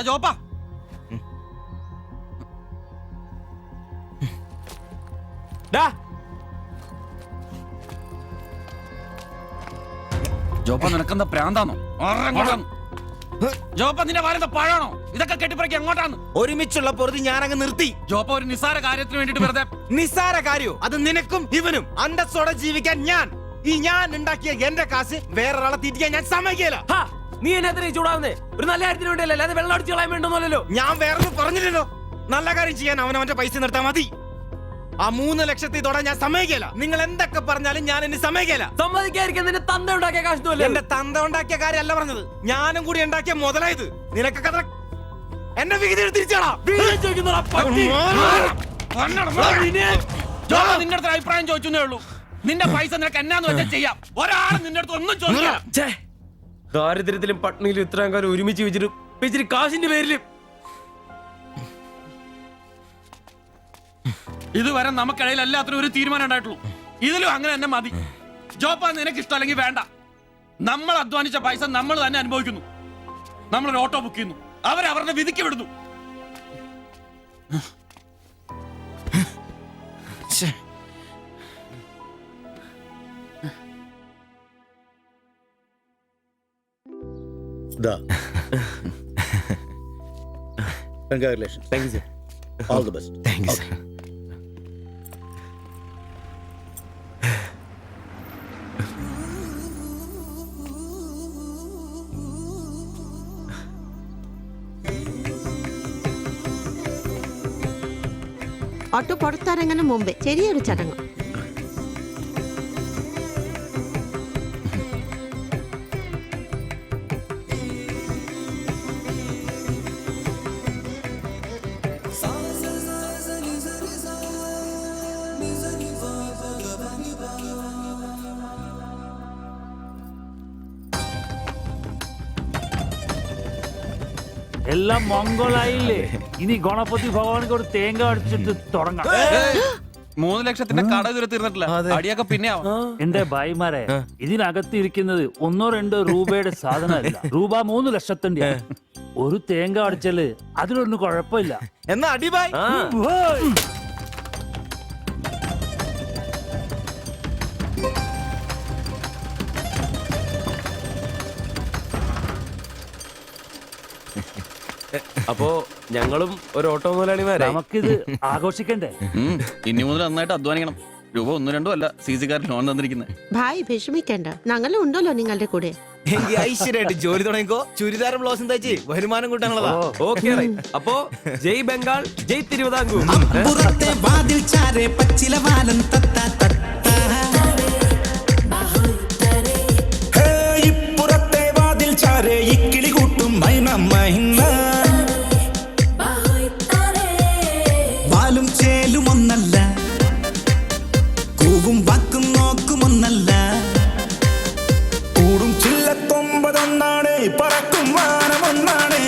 ജോപ്പാ, ജോപ്പ നിനക്കെന്താ പ്രാന്താണോ? ജോപ്പ നിന്റെ വാരെന്താ പഴാണോ? ഇതൊക്കെ കെട്ടിപ്പറക്കി എങ്ങോട്ടാണ്? ഒരുമിച്ചുള്ള പൊറുതി ഞാനങ്ങ് നിർത്തി. ജോപ്പ ഒരു നിസ്സാര കാര്യത്തിന് വേണ്ടിട്ട് വെറുതെ. നിസ്സാര കാര്യോ? അത് നിനക്കും ഇവനും അന്തസ്സോടെ ജീവിക്കാൻ ഞാൻ ഉണ്ടാക്കിയ എന്റെ കാശ് വേറൊരാളെ തീറ്റിക്കാൻ ഞാൻ സമ്മതിക്കില്ല. നീ എന്നെ ചൂടാവുന്നേ? ഒരു നല്ല കാര്യത്തിന് വേണ്ടിയല്ലേ, അല്ലാതെ വെള്ളം അടിച്ചു കളയാൻ വേണ്ടല്ലോ. ഞാൻ വേറൊന്നും പറഞ്ഞില്ലല്ലോ. നല്ല കാര്യം ചെയ്യാൻ അവനവന്റെ പൈസ നിർത്താൻ മതി. ആ 3 ലക്ഷത്തിൽ തൊടാൻ ഞാൻ സമ്മതിക്കില്ല. നിങ്ങൾ എന്തൊക്കെ പറഞ്ഞാലും ഞാൻ എന്നെ സമ്മതിക്കില്ല. സമ്മതിക്കാതിരിക്കാൻ നിന്റെ തന്ത ഉണ്ടാക്കിയ കാശ്. എന്റെ തന്ത ഉണ്ടാക്കിയ കാര്യമല്ല പറഞ്ഞത്, ഞാനും കൂടി ഉണ്ടാക്കിയ മുതലായത്. നിനക്കൊക്കെ എന്റെ വിഹിതം തിരിച്ചാടാ. നിന്റെ അടുത്ത് അഭിപ്രായം ചോദിച്ചേ ഉള്ളൂ. നിന്റെ പൈസ നിനക്ക് എന്നാന്ന് വെച്ചാൽ ചെയ്യാം. ഒരാളും നിന്റെ അടുത്ത് ഒന്നും ചോദിക്കാം. ദാരിദ്ര്യത്തിലും പട്ടിണിയിലും ഇത്രയും കാലം ഒരുമിച്ച് വെച്ചിട്ട് കാശിന്റെ പേരിലും ഇതുവരെ നമുക്കിടയിൽ എല്ലാത്തിനും ഒരു തീരുമാനം ഉണ്ടായിട്ടുള്ളൂ. ഇതിലും അങ്ങനെ തന്നെ മതി. ജോപ്പ നിനക്ക് ഇഷ്ടമല്ലെങ്കിൽ വേണ്ട. നമ്മൾ അധ്വാനിച്ച പൈസ നമ്മൾ തന്നെ അനുഭവിക്കുന്നു. നമ്മളൊരു ഓട്ടോ ബുക്ക് ചെയ്യുന്നു, അവരവരുടെ വിധിക്ക് വിടുന്നു. Congratulations. Thank you, sir. All the best. Thank you, sir. Auto പുറത്തിറങ്ങുന്ന മുമ്പേ ചെറിയൊരു ചടങ്ങ്. എല്ലാം മംഗളായില്ലേ? ഇനി ഗണപതി ഭഗവാനക്ക് ഒരു തേങ്ങ അടിച്ചിട്ട് തുടങ്ങാം. 3 ലക്ഷത്തിന്റെ കട ഇതുവരെ തീർന്നിട്ടില്ല. അടിയൊക്കെ പിന്നെ എന്റെ ഭായിമാരെ, ഇതിനകത്ത് ഇരിക്കുന്നത് 1-2 രൂപയുടെ സാധനമല്ല, രൂപ 3 ലക്ഷത്തിന്റെ. ഒരു തേങ്ങ അടിച്ചാല് അതിലൊന്നും കുഴപ്പമില്ല. എന്നാ അടിബായ്. അപ്പോ ഞങ്ങളും ഒരു ഓട്ടോ മുതലാളിമാരെ നമുക്കിത് ആഘോഷിക്കണ്ടേ? ഇനി മുതൽ നന്നായിട്ട് അധ്വാനിക്കണം. രൂപ 1-2 അല്ല CC-കാരൻ ലോൺ തന്നിരിക്കുന്നത്. ഭായ് വിഷമിക്കണ്ട, ഞങ്ങളും ഉണ്ടല്ലോ നിങ്ങളുടെ കൂടെ. ഐശ്വര്യമായിട്ട് ജോലി തുടങ്ങിക്കോ. ചുരിദാറും ബ്ലൗസും തയ്ച്ച് വരുമാനം കൂട്ടാനുള്ളതാ. ഓക്കെ. അപ്പോ ജയ് ബംഗാൾ, ജയ് തിരുവിതാംകൂർ. പുറത്തെ വാതിൽ ചാരെ പച്ചില വാലൻ തത്ത ഇപ്പുറത്തെ വാതിൽ ചാരെ ഇക്കിളി കൂട്ടും മൈന മൈന വാലും ചേലും ഒന്നല്ല, കൂവും വാക്കും നോക്കും ഒന്നല്ല, കൂടും ചില്ലത്തൊമ്പതൊന്നാണ്, പറക്കും വാനം ഒന്നാണ്.